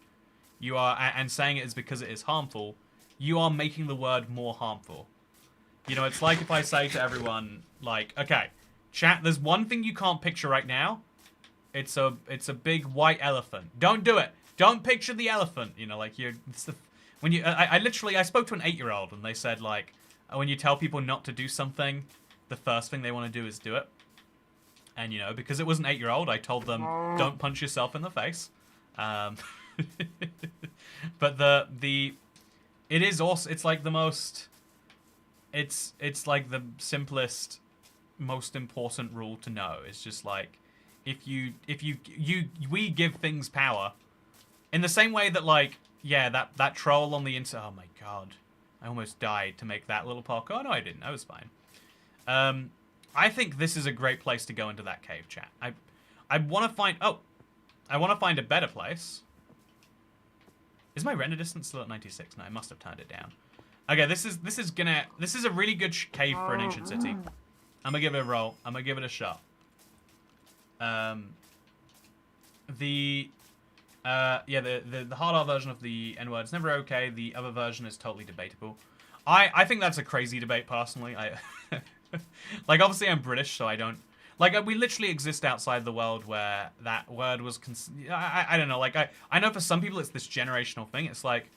Speaker 1: You are and saying it is because it is harmful. You are making the word more harmful. You know, it's like if I say to everyone, like, okay, chat, there's one thing you can't picture right now. It's a big white elephant. Don't do it. Don't picture the elephant. You know, like when you I spoke to an 8-year-old and they said, like, when you tell people not to do something, the first thing they want to do is do it. And, you know, because it was an 8-year-old, I told them, don't punch yourself in the face. But it is also, it's like the most, it's like the simplest, most important rule to know. It's just like, we give things power in the same way that, like, yeah, that troll on the internet, oh my god, I almost died to make that little parkour. Oh, no, I didn't. I was fine. I think this is a great place to go into that cave, chat. I want to find... Oh, I want to find a better place. Is my render distance still at 96? No, I must have turned it down. Okay, this is a really good cave for an ancient city. I'm gonna give it a roll. I'm gonna give it a shot. The hard R version of the N-word is never okay. The other version is totally debatable. I think that's a crazy debate, personally. Like, obviously I'm British, so I don't... Like, we literally exist outside the world where that word was... I don't know, like, I know for some people it's this generational thing. It's like,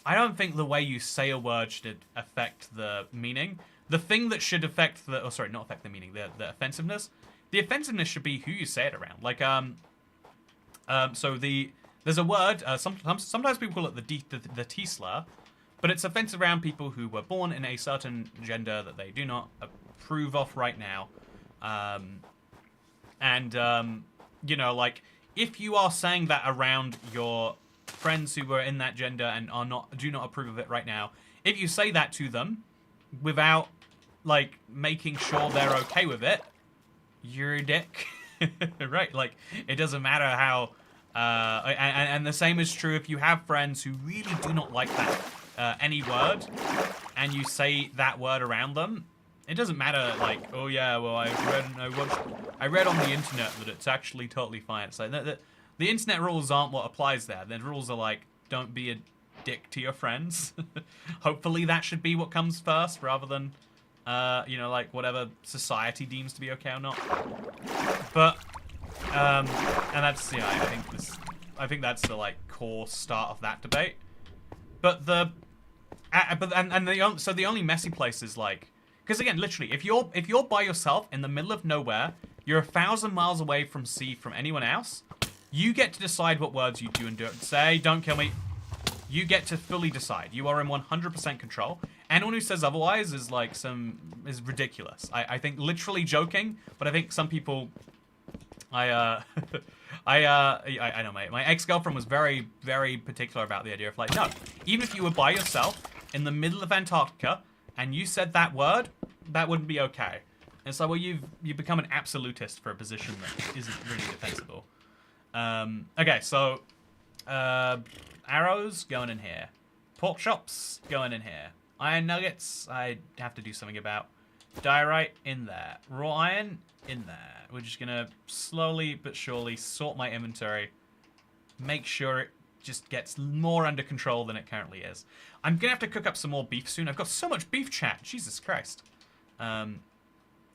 Speaker 1: I don't think the way you say a word should affect the meaning. The thing that should affect the... Oh, sorry, not affect the meaning, the offensiveness. The offensiveness should be who you say it around. Like, so there's a word, sometimes people call it the T-slur, but it's offensive around people who were born in a certain gender that they do not approve of right now. You know, like, if you are saying that around your friends who were in that gender and do not approve of it right now, if you say that to them without, like, making sure they're okay with it, you're a dick. Right? Like, it doesn't matter how... and the same is true if you have friends who really do not like that any word, and you say that word around them. It doesn't matter, like, oh yeah, well, I read on the internet that it's actually totally fine. It's like the internet rules aren't what applies there. The rules are like, don't be a dick to your friends. Hopefully that should be what comes first, rather than, you know, like, whatever society deems to be okay or not. But, and that's, you know, I think that's the, like, core start of that debate. But the only messy place is, like, because again, literally, if you're by yourself in the middle of nowhere, you're 1,000 miles away from anyone else, you get to decide what words you do and don't say. Don't kill me. You get to fully decide. You are in 100% control. Anyone who says otherwise is like is ridiculous. I think literally joking, but I think some people. I know, mate. My ex-girlfriend was very, very particular about the idea of, like, no, even if you were by yourself in the middle of Antarctica and you said that word, that wouldn't be okay. And so, well, you've become an absolutist for a position that isn't really defensible. Okay, so arrows going in here, pork chops going in here, iron nuggets I have to do something about, diorite in there, raw iron in there. We're just gonna slowly but surely sort my inventory, make sure it just gets more under control than it currently is. I'm gonna have to cook up some more beef soon. I've got so much beef, chat. Jesus Christ. So I'm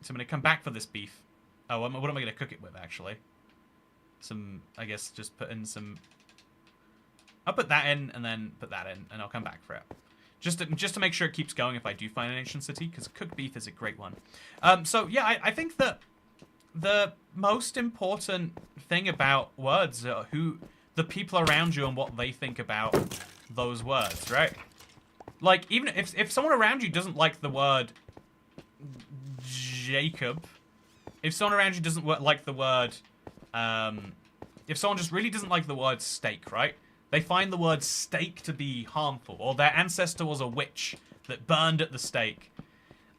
Speaker 1: gonna come back for this beef. Oh, what am I gonna cook it with, actually? I guess just put in some... I'll put that in and then put that in, and I'll come back for it. Just to make sure it keeps going if I do find an ancient city, because cooked beef is a great one. So yeah, I think that the most important thing about words are the people around you and what they think about those words, right? Like, even if someone around you doesn't like the word Jacob, if someone around you doesn't like the word, if someone just really doesn't like the word steak, right? They find the word steak to be harmful, or their ancestor was a witch that burned at the stake.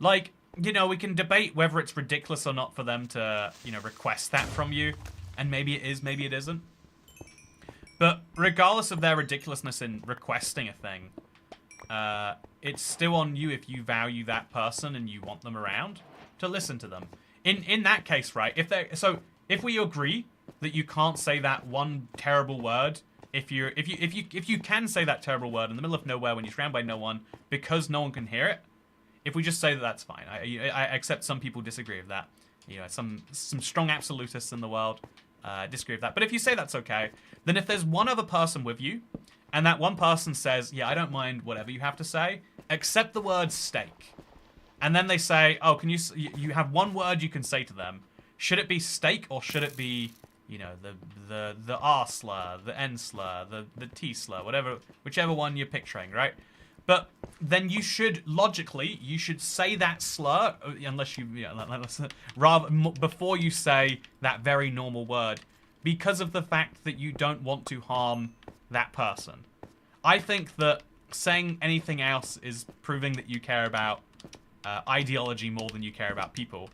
Speaker 1: Like, you know, we can debate whether it's ridiculous or not for them to, you know, request that from you. And maybe it is, maybe it isn't. But regardless of their ridiculousness in requesting a thing, it's still on you if you value that person and you want them around to listen to them. In that case, right? If we agree that you can't say that one terrible word, if you can say that terrible word in the middle of nowhere when you're surrounded by no one because no one can hear it, if we just say that, that's fine. I accept some people disagree with that. You know, some strong absolutists in the world disagree with that. But if you say that's okay, then if there's one other person with you, and that one person says, yeah, I don't mind whatever you have to say, except the word steak. And then they say, oh, can you have one word you can say to them. Should it be steak or should it be, you know, the R slur, the N slur, the T slur, whichever one you're picturing, right? But then you should, logically, you should say that slur, unless you, rather, before you say that very normal word, because of the fact that you don't want to harm that person. I think that saying anything else is proving that you care about ideology more than you care about people.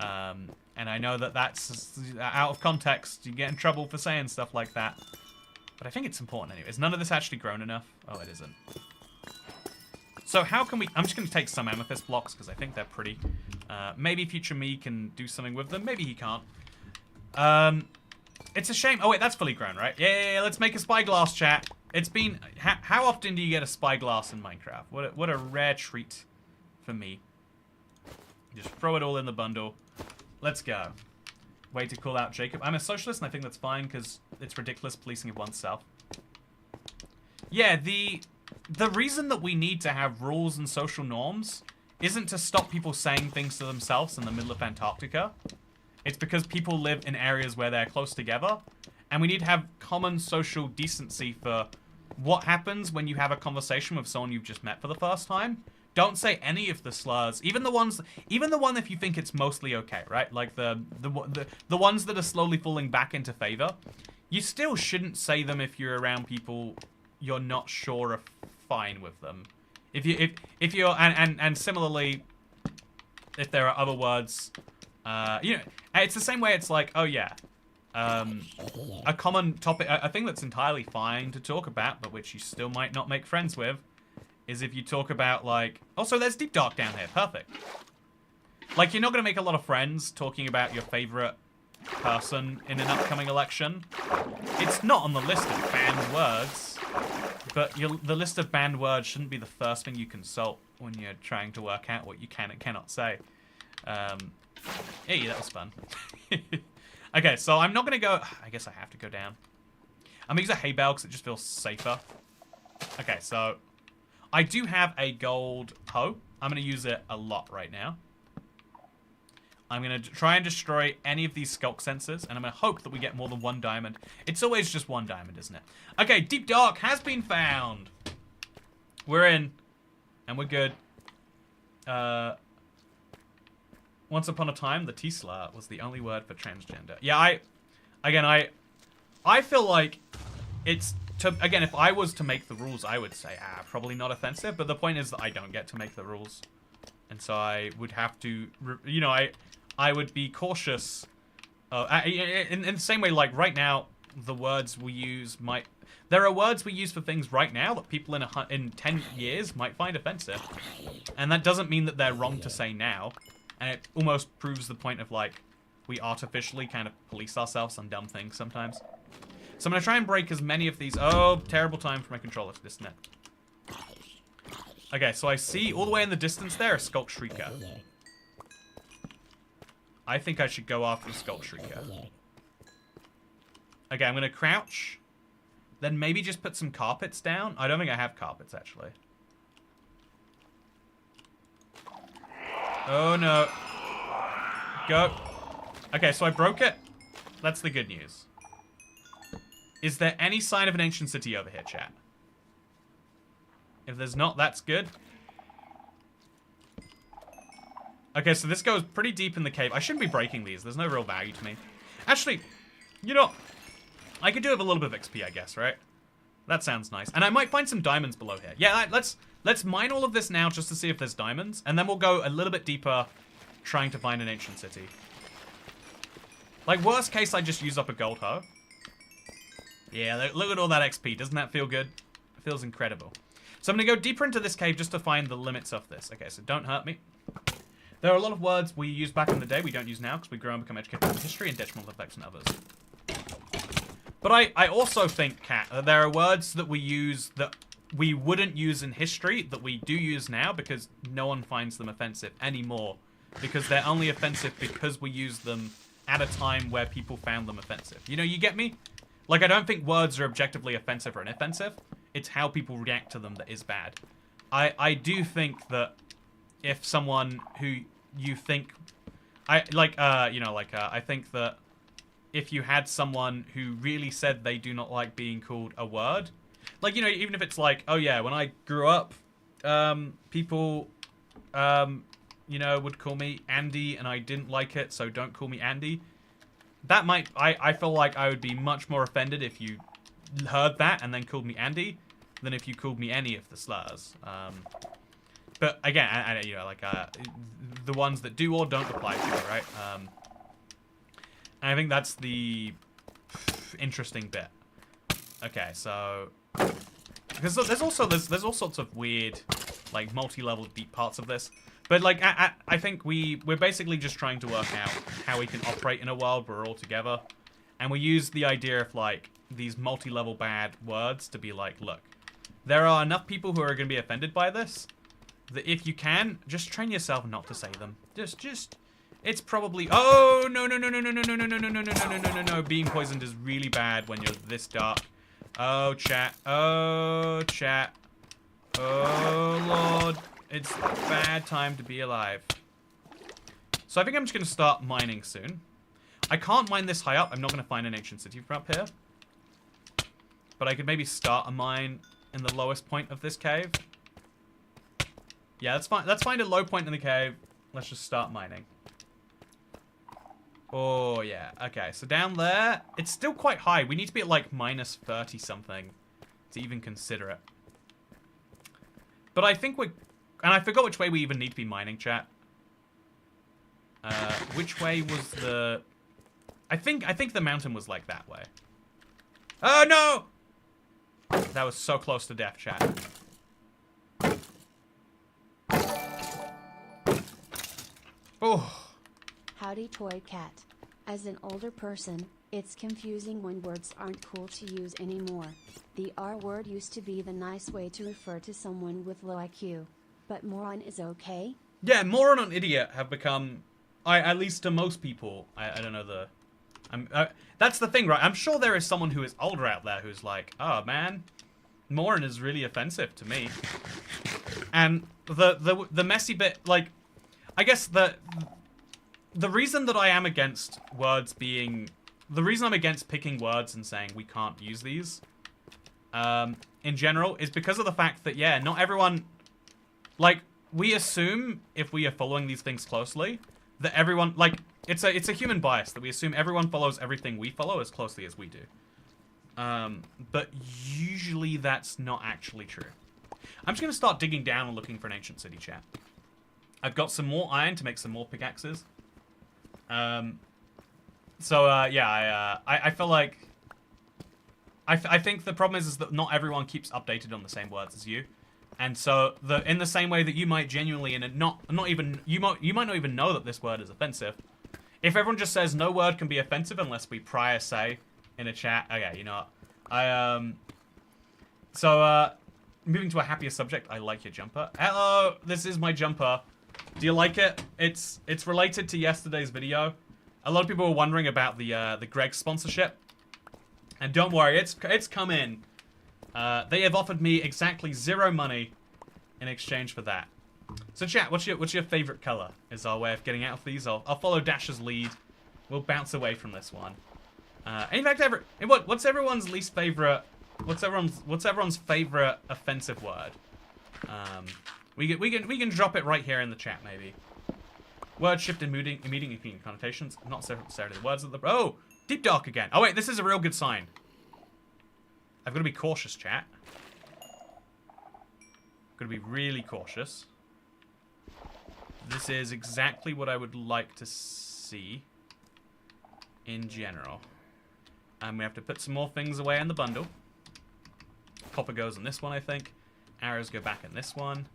Speaker 1: And I know that that's out of context. You get in trouble for saying stuff like that. But I think it's important anyway. Is none of this actually grown enough? Oh, it isn't. So how can we... I'm just going to take some amethyst blocks because I think they're pretty. Maybe future me can do something with them. Maybe he can't. It's a shame. Oh, wait, that's fully grown, right? Yeah, let's make a spyglass, chat. It's been... How often do you get a spyglass in Minecraft? What a rare treat for me. Just throw it all in the bundle. Let's go. Way to call out Jacob. I'm a socialist, and I think that's fine because it's ridiculous policing of oneself. Yeah, the reason that we need to have rules and social norms isn't to stop people saying things to themselves in the middle of Antarctica. It's because people live in areas where they're close together, and we need to have common social decency for what happens when you have a conversation with someone you've just met for the first time. Don't say any of the slurs, even the one if you think it's mostly okay, right? Like the ones that are slowly falling back into favor. You still shouldn't say them if you're around people you're not sure are fine with them. If you're and similarly, if there are other words, you know, it's the same way. It's like, oh yeah, a common topic, a thing that's entirely fine to talk about, but which you still might not make friends with, is if you talk about, like... Also, there's Deep Dark down here. Perfect. Like, you're not going to make a lot of friends talking about your favorite person in an upcoming election. It's not on the list of banned words, but the list of banned words shouldn't be the first thing you consult when you're trying to work out what you can and cannot say. Hey, that was fun. Okay, so I'm not going to go... I guess I have to go down. I'm going to use a hay bale because it just feels safer. Okay, so... I do have a gold hoe. I'm going to use it a lot right now. I'm going to try and destroy any of these skulk sensors, and I'm going to hope that we get more than one diamond. It's always just one diamond, isn't it? Okay, Deep Dark has been found. We're in, and we're good. Once upon a time, the T-slur was the only word for transgender. Yeah, I feel like it's... Again, if I was to make the rules, I would say, probably not offensive. But the point is that I don't get to make the rules. And so I would have to, you know, I would be cautious. In the same way, like right now, the words we use might... There are words we use for things right now that people in 10 years might find offensive. And that doesn't mean that they're wrong to say now. And it almost proves the point of, like, we artificially kind of police ourselves on dumb things sometimes. So I'm going to try and break as many of these... Oh, terrible time for my controller to disconnect. Okay, so I see all the way in the distance there a Skulk Shrieker. I think I should go after the Skulk Shrieker. Okay, I'm going to crouch. Then maybe just put some carpets down. I don't think I have carpets, actually. Oh, no. Go. Okay, so I broke it. That's the good news. Is there any sign of an ancient city over here, chat? If there's not, that's good. Okay, so this goes pretty deep in the cave. I shouldn't be breaking these. There's no real value to me. Actually, you know, I could do with a little bit of XP, I guess, right? That sounds nice. And I might find some diamonds below here. Yeah, let's mine all of this now just to see if there's diamonds. And then we'll go a little bit deeper trying to find an ancient city. Like, worst case, I just use up a gold hoe. Yeah, look at all that XP. Doesn't that feel good? It feels incredible. So I'm going to go deeper into this cave just to find the limits of this. Okay, so don't hurt me. There are a lot of words we used back in the day we don't use now because we grow and become educated in history and detrimental effects on others. But I also think, Kat, that there are words that we use that we wouldn't use in history that we do use now because no one finds them offensive anymore. Because they're only offensive because we use them at a time where people found them offensive. You know, you get me? Like, I don't think words are objectively offensive or inoffensive. It's how people react to them that is bad. I do think that if someone who you think... I think that if you had someone who really said they do not like being called a word... Like, you know, even if it's like, oh yeah, when I grew up, people, you know, would call me Andy and I didn't like it, so don't call me Andy. That might... I feel like I would be much more offended if you heard that and then called me Andy than if you called me any of the slurs. But again, you know, like, the ones that do or don't apply to you, right? And I think that's the interesting bit. Okay, so... Because there's all sorts of weird, like, multi-level deep parts of this. But, like, I think we're basically just trying to work out how we can operate in a world where we're all together. And we use the idea of, like, these multi-level bad words to be like, look, there are enough people who are going to be offended by this that if you can, just train yourself not to say them. Just, it's probably, oh, no, being poisoned is really bad when you're this dark. Oh, chat. Oh, chat. Oh, Lord. It's a bad time to be alive. So I think I'm just going to start mining soon. I can't mine this high up. I'm not going to find an ancient city from up here. But I could maybe start a mine in the lowest point of this cave. Yeah, that's fine. Let's find a low point in the cave. Let's just start mining. Oh, yeah. Okay, so down there, it's still quite high. We need to be at, like, minus 30 something to even consider it. But I think we're... And I forgot which way we even need to be mining, chat. Which way was the... I think the mountain was, like, that way. Oh, no! That was so close to death, chat. Oh.
Speaker 2: Howdy, Toy Cat. As an older person, it's confusing when words aren't cool to use anymore. The R word used to be the nice way to refer to someone with low IQ. But moron is okay?
Speaker 1: Yeah, moron and idiot have become, at least to most people, I don't know the... that's the thing, right? I'm sure there is someone who is older out there who's like, oh, man, moron is really offensive to me. And the messy bit, like, I guess the reason that I am against words being... The reason I'm against picking words and saying we can't use these, in general, is because of the fact that, yeah, not everyone... Like, we assume, if we are following these things closely, that everyone... Like, it's a human bias that we assume everyone follows everything we follow as closely as we do. But usually that's not actually true. I'm just going to start digging down and looking for an ancient city, chat. I've got some more iron to make some more pickaxes. I feel like... I think the problem is that not everyone keeps updated on the same words as you. And so, in the same way that you might genuinely, and you might not even know that this word is offensive. If everyone just says no word can be offensive unless we prior say in a chat, okay, you know what? Moving to a happier subject, I like your jumper. Hello, this is my jumper. Do you like it? It's related to yesterday's video. A lot of people were wondering about the Greg sponsorship, and don't worry, it's come in. They have offered me exactly 0 money in exchange for that. So chat, what's your favorite color? Is our way of getting out of these. I'll follow Dash's lead. We'll bounce away from this one. In fact, what's everyone's least favorite? What's everyone's favorite offensive word? We can drop it right here in the chat maybe. Word shift in meaning connotations, not necessarily the words of the... Oh, deep dark again. Oh wait, this is a real good sign. I've got to be cautious, chat. I've got to be really cautious. This is exactly what I would like to see in general. And we have to put some more things away in the bundle. Copper goes on this one, I think. arrows go back in this one.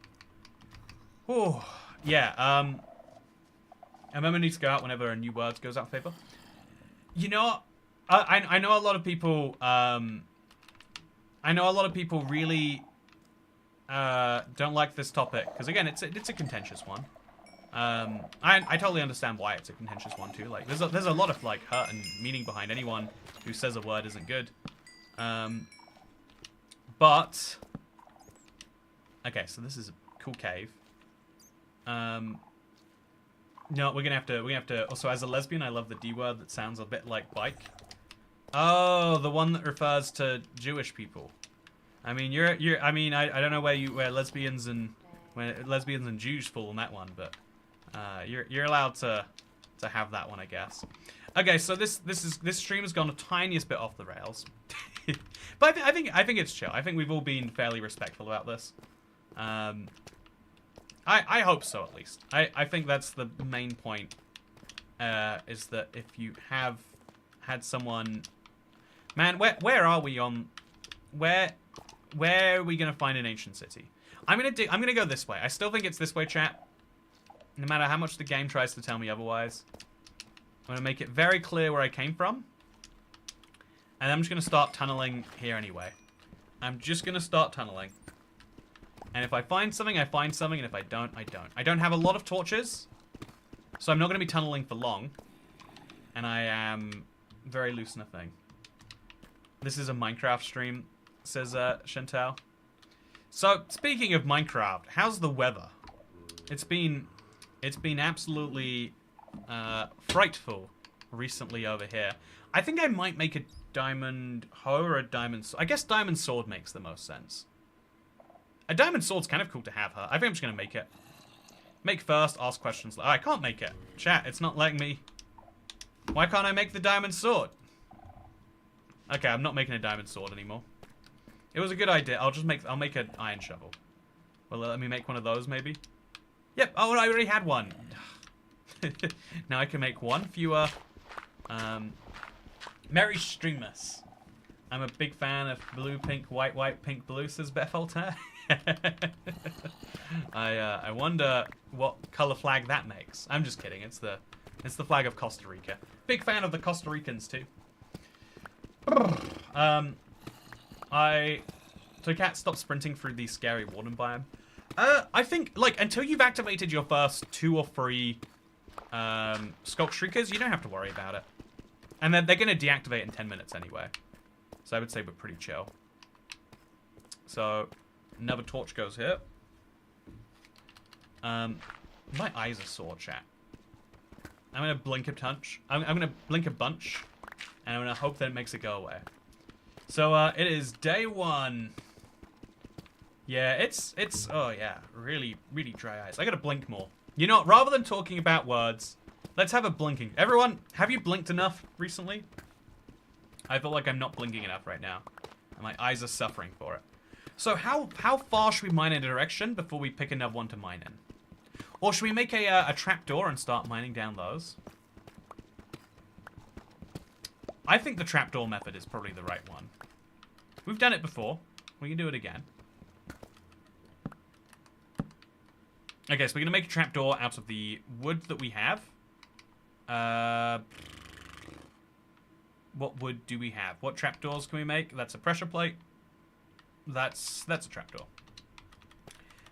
Speaker 1: Oh, yeah. A memo needs to go out whenever a new word goes out of paper. You know, I know a lot of people. I know a lot of people really don't like this topic because again, it's a contentious one. I totally understand why it's a contentious one too. Like, there's a lot of like hurt and meaning behind anyone who says a word isn't good. But okay, so this is a cool cave. No, we're gonna have to. Also, as a lesbian, I love the D word that sounds a bit like bike. Oh, the one that refers to Jewish people. I mean, I mean, I don't know where lesbians and Jews fall on that one, but you're allowed to have that one, I guess. Okay, so this stream has gone a tiniest bit off the rails, but I think it's chill. I think we've all been fairly respectful about this. I hope so, at least. I think that's the main point. Is that if you have had someone, man, where are we on, where are we gonna find an ancient city? I'm gonna go this way. I still think it's this way, chat. No matter how much the game tries to tell me otherwise. I'm gonna make it very clear where I came from. And I'm just gonna start tunneling here anyway. I'm just gonna start tunneling. And if I find something, I find something, and if I don't, I don't. I don't have a lot of torches, so I'm not gonna be tunneling for long. And I am very loose in a thing. This is a Minecraft stream, says Chantal. So, speaking of Minecraft, how's the weather? It's been absolutely frightful recently over here. I think I might make a diamond hoe or a diamond sword. I guess diamond sword makes the most sense. A diamond sword's kind of cool to have her. I think I'm just going to make it. Make first, ask questions. Oh, I can't make it. Chat, it's not letting me. Why can't I make the diamond sword? Okay, I'm not making a diamond sword anymore. It was a good idea. I'll make an iron shovel. Well, let me make one of those, maybe. Yep. Oh, I already had one. Now I can make one fewer. Merry Streamers. I'm a big fan of blue, pink, white, pink, blue, says Beth Altair. I wonder what color flag that makes. I'm just kidding. It's the flag of Costa Rica. Big fan of the Costa Ricans too. So Cat, stop sprinting through the scary warden biome. I think, like, until you've activated your first 2 or 3 Skulk Shriekers, you don't have to worry about it. And then they're going to deactivate in 10 minutes anyway. So I would say we're pretty chill. So, another torch goes here. My eyes are sore, chat. I'm going to blink a bunch. I'm going to blink a bunch. And I'm going to hope that it makes it go away. So, it is day 1. Yeah, it's oh yeah, really, really dry eyes. I gotta blink more. You know, rather than talking about words, let's have a blinking. Everyone, have you blinked enough recently? I feel like I'm not blinking enough right now. And my eyes are suffering for it. So how far should we mine in a direction before we pick another one to mine in? Or should we make a trapdoor and start mining down those? I think the trapdoor method is probably the right one. We've done it before. We can do it again. Okay, so we're going to make a trapdoor out of the wood that we have. What wood do we have? What trapdoors can we make? That's a pressure plate. That's a trapdoor.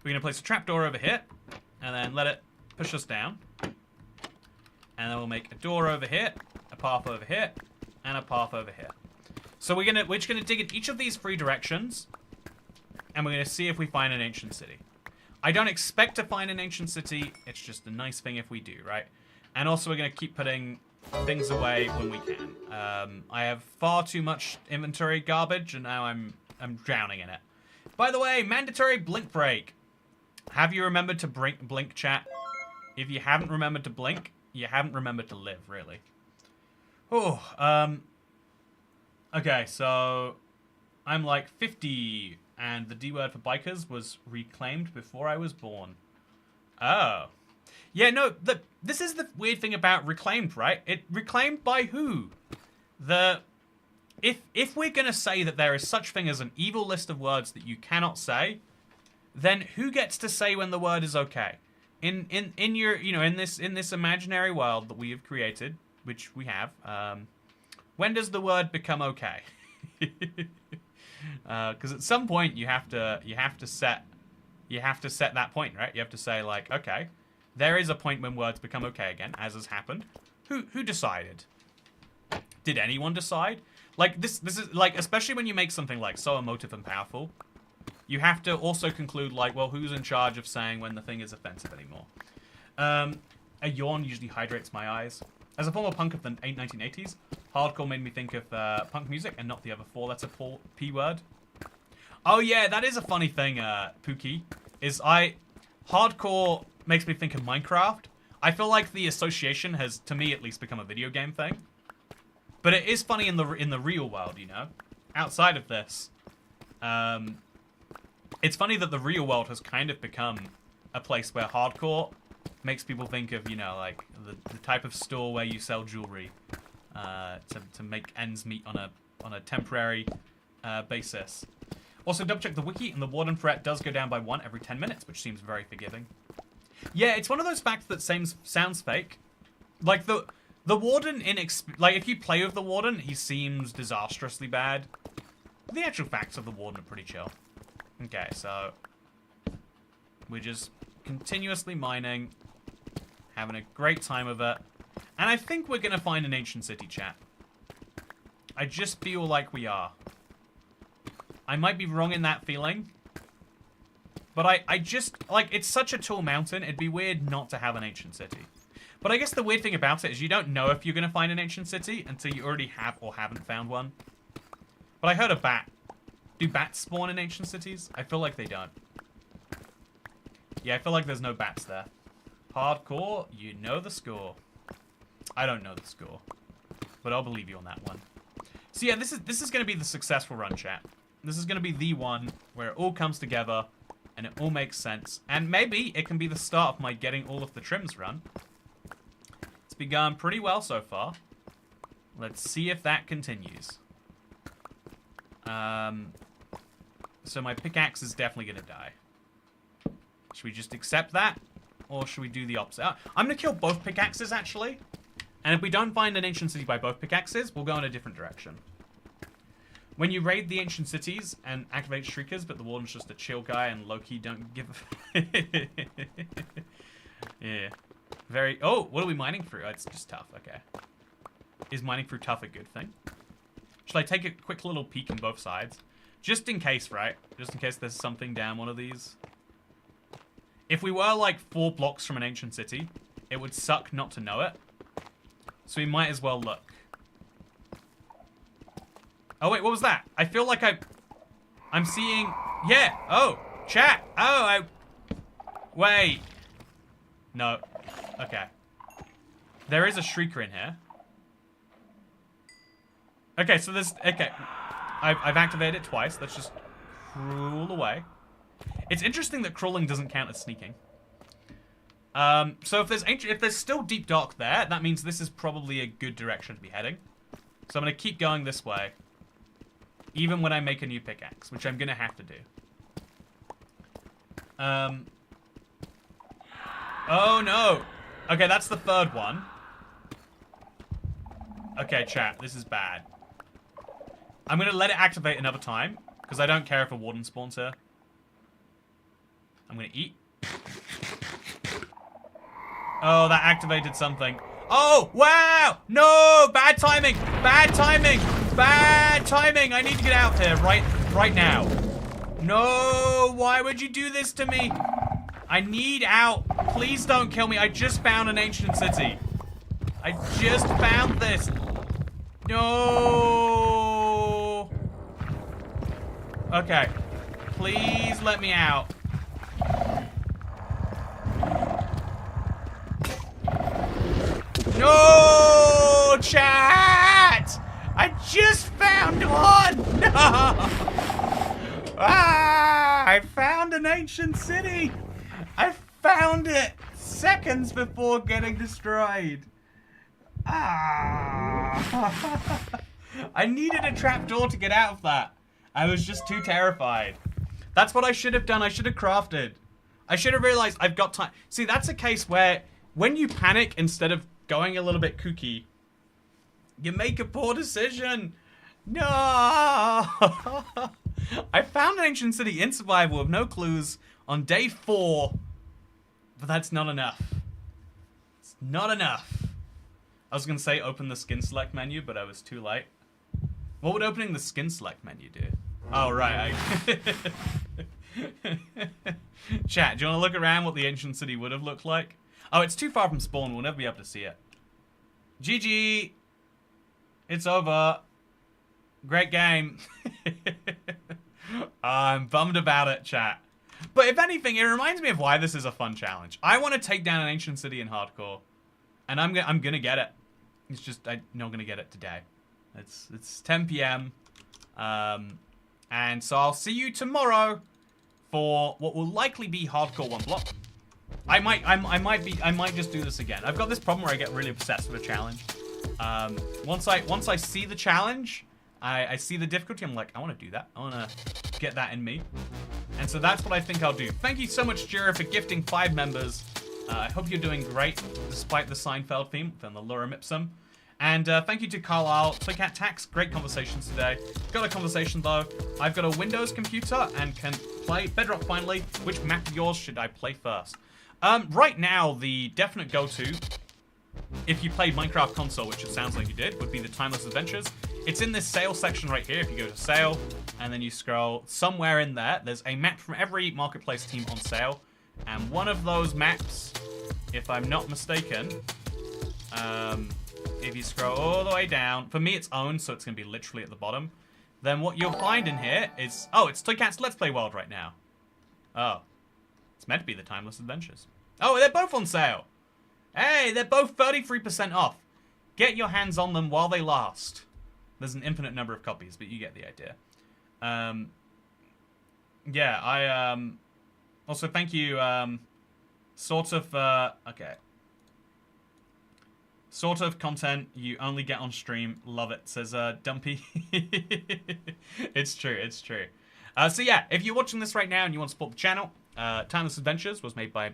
Speaker 1: We're going to place a trapdoor over here, and then let it push us down. And then we'll make a door over here, a path over here, and a path over here. So we're just gonna dig in each of these 3 directions, and we're gonna see if we find an ancient city. I don't expect to find an ancient city. It's just a nice thing if we do, right? And also we're gonna keep putting things away when we can. I have far too much inventory garbage, and now I'm drowning in it. By the way, mandatory blink break. Have you remembered to blink, chat? If you haven't remembered to blink, you haven't remembered to live, really. Oh, okay, so I'm like 50, and the D word for bikers was reclaimed before I was born. Oh. Yeah, no, this is the weird thing about reclaimed, right? It reclaimed by who? If we're gonna say that there is such thing as an evil list of words that you cannot say, then who gets to say when the word is okay? In your, you know, in this imaginary world that we have created, which we have, when does the word become okay? Because at some point you have to set that point, right? You have to say, like, okay, there is a point when words become okay again, as has happened. Who decided? Did anyone decide? Like, this is, like, especially when you make something, like, so emotive and powerful, you have to also conclude, like, well, who's in charge of saying when the thing is offensive anymore? A yawn usually hydrates my eyes. As a former punk of the 1980s, hardcore made me think of punk music and not the other four-letter P word. Oh yeah, that is a funny thing, Pookie. Hardcore makes me think of Minecraft. I feel like the association has, to me at least, become a video game thing. But it is funny in the real world, you know? Outside of this. It's funny that the real world has kind of become a place where hardcore makes people think of, you know, like, the type of store where you sell jewelry to make ends meet on a temporary basis. Also, double check the wiki, and the warden threat does go down by 1 every 10 minutes, which seems very forgiving. Yeah, it's one of those facts that sounds fake. Like, the warden, like, if you play with the warden, he seems disastrously bad. The actual facts of the warden are pretty chill. Okay, so we're just continuously mining, having a great time of it, and I think we're gonna find an ancient city, chat. I just feel like we are. I might be wrong in that feeling, but I just, like, it's such a tall mountain, it'd be weird not to have an ancient city. But I guess the weird thing about it is you don't know if you're gonna find an ancient city until you already have or haven't found one. But I heard a bat. Do bats spawn in ancient cities? I feel like they don't. Yeah, I feel like there's no bats there. Hardcore, you know the score. I don't know the score, but I'll believe you on that one. So yeah, this is going to be the successful run, chat. This is going to be the one where it all comes together and it all makes sense. And maybe it can be the start of my getting all of the trims run. It's been going pretty well so far. Let's see if that continues. So my pickaxe is definitely going to die. Should we just accept that? Or should we do the opposite? I'm going to kill both pickaxes, actually. And if we don't find an ancient city by both pickaxes, we'll go in a different direction. When you raid the ancient cities and activate Shriekers, but the warden's just a chill guy and low-key don't give a... Yeah. Very... Oh, what are we mining through? Oh, it's just tough. Okay. Is mining through tough a good thing? Should I take a quick little peek on both sides? Just in case, right? Just in case there's something down one of these. If we were, like, 4 blocks from an ancient city, it would suck not to know it. So we might as well look. Oh, wait, what was that? I feel like I'm seeing... Yeah! Oh! Chat! Oh, Wait! No. Okay. There is a Shrieker in here. Okay, so there's... Okay. I've activated it twice. Let's just crawl away. It's interesting that crawling doesn't count as sneaking. So if there's still deep dark there, that means this is probably a good direction to be heading. So I'm going to keep going this way. Even when I make a new pickaxe, which I'm going to have to do. Oh no! Okay, that's the third one. Okay, chat, this is bad. I'm going to let it activate another time, because I don't care if a warden spawns here. I'm going to eat. Oh, that activated something. Oh, wow! No! Bad timing! Bad timing! Bad timing! I need to get out of here right now. No! Why would you do this to me? I need out. Please don't kill me. I just found an ancient city. I just found this. No! Okay. Please let me out. No, chat! I just found one! No! Ah! I found an ancient city! I found it seconds before getting destroyed. Ah! I needed a trapdoor to get out of that. I was just too terrified. That's what I should have done. I should have crafted. I should have realized I've got time. See, that's a case where when you panic instead of going a little bit kooky, you make a poor decision. No! I found an ancient city in survival with no clues on day 4, but that's not enough. It's not enough. I was going to say open the skin select menu, but I was too late. What would opening the skin select menu do? Oh, right. Chat, do you want to look around what the ancient city would have looked like? Oh, it's too far from spawn. We'll never be able to see it. GG. It's over. Great game. I'm bummed about it, chat. But if anything, it reminds me of why this is a fun challenge. I want to take down an ancient city in hardcore. And I'm gonna get it. It's just, I'm not gonna get it today. It's 10 p.m. And so I'll see you tomorrow for what will likely be hardcore 1 block. I might just do this again. I've got this problem where I get really obsessed with a challenge. Once I see the challenge, I see the difficulty, I'm like, I want to do that. I want to get that in me. And so that's what I think I'll do. Thank you so much, Jura, for gifting 5 members. I hope you're doing great, despite the Seinfeld theme and the Lorem Ipsum. And thank you to Carlisle, Toycat Tax, great conversations today. Got a conversation though. I've got a Windows computer and can play Bedrock finally. Which map of yours should I play first? Right now, the definite go-to, if you played Minecraft console, which it sounds like you did, would be the Timeless Adventures. It's in this sale section right here. If you go to sale and then you scroll somewhere in there, there's a map from every marketplace team on sale. And one of those maps, if I'm not mistaken, if you scroll all the way down, for me it's owned, so it's going to be literally at the bottom. Then what you'll find in here is, oh, it's Toycat's Let's Play World right now. Oh, it's meant to be the Timeless Adventures. Oh, they're both on sale. Hey, they're both 33% off. Get your hands on them while they last. There's an infinite number of copies, but you get the idea. Yeah, also, thank you, okay. Sort of content you only get on stream. Love it, says Dumpy. It's true, it's true. So yeah, if you're watching this right now and you want to support the channel, Timeless Adventures was made by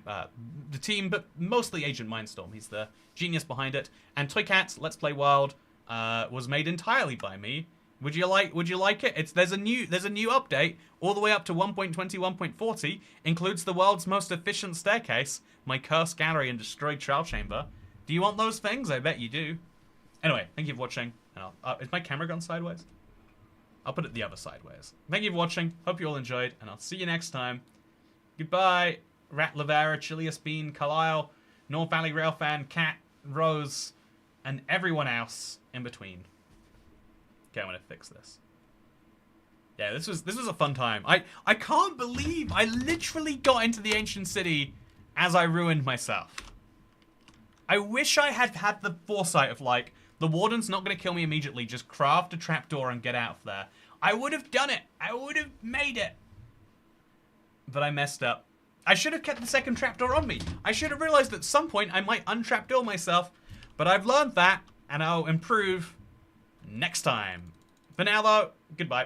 Speaker 1: the team, but mostly Agent Mindstorm. He's the genius behind it. And Toycat's Let's Play World was made entirely by me. Would you like it? There's a new update all the way up to 1.20, 1.40. Includes the world's most efficient staircase, my cursed gallery and destroyed trial chamber. Do you want those things? I bet you do. Anyway, thank you for watching. And is my camera gone sideways? I'll put it the other sideways. Thank you for watching. Hope you all enjoyed, and I'll see you next time. Goodbye, Rat Lavera, Chilius Bean, Carlisle, North Valley Railfan, Cat, Rose, and everyone else in between. Okay, I'm gonna fix this. Yeah, this was a fun time. I can't believe I literally got into the ancient city as I ruined myself. I wish I had had the foresight of, like, the warden's not going to kill me immediately, just craft a trapdoor and get out of there. I would have done it. I would have made it. But I messed up. I should have kept the second trapdoor on me. I should have realized at some point I might untrapdoor myself. But I've learned that, and I'll improve next time. For now, though, goodbye.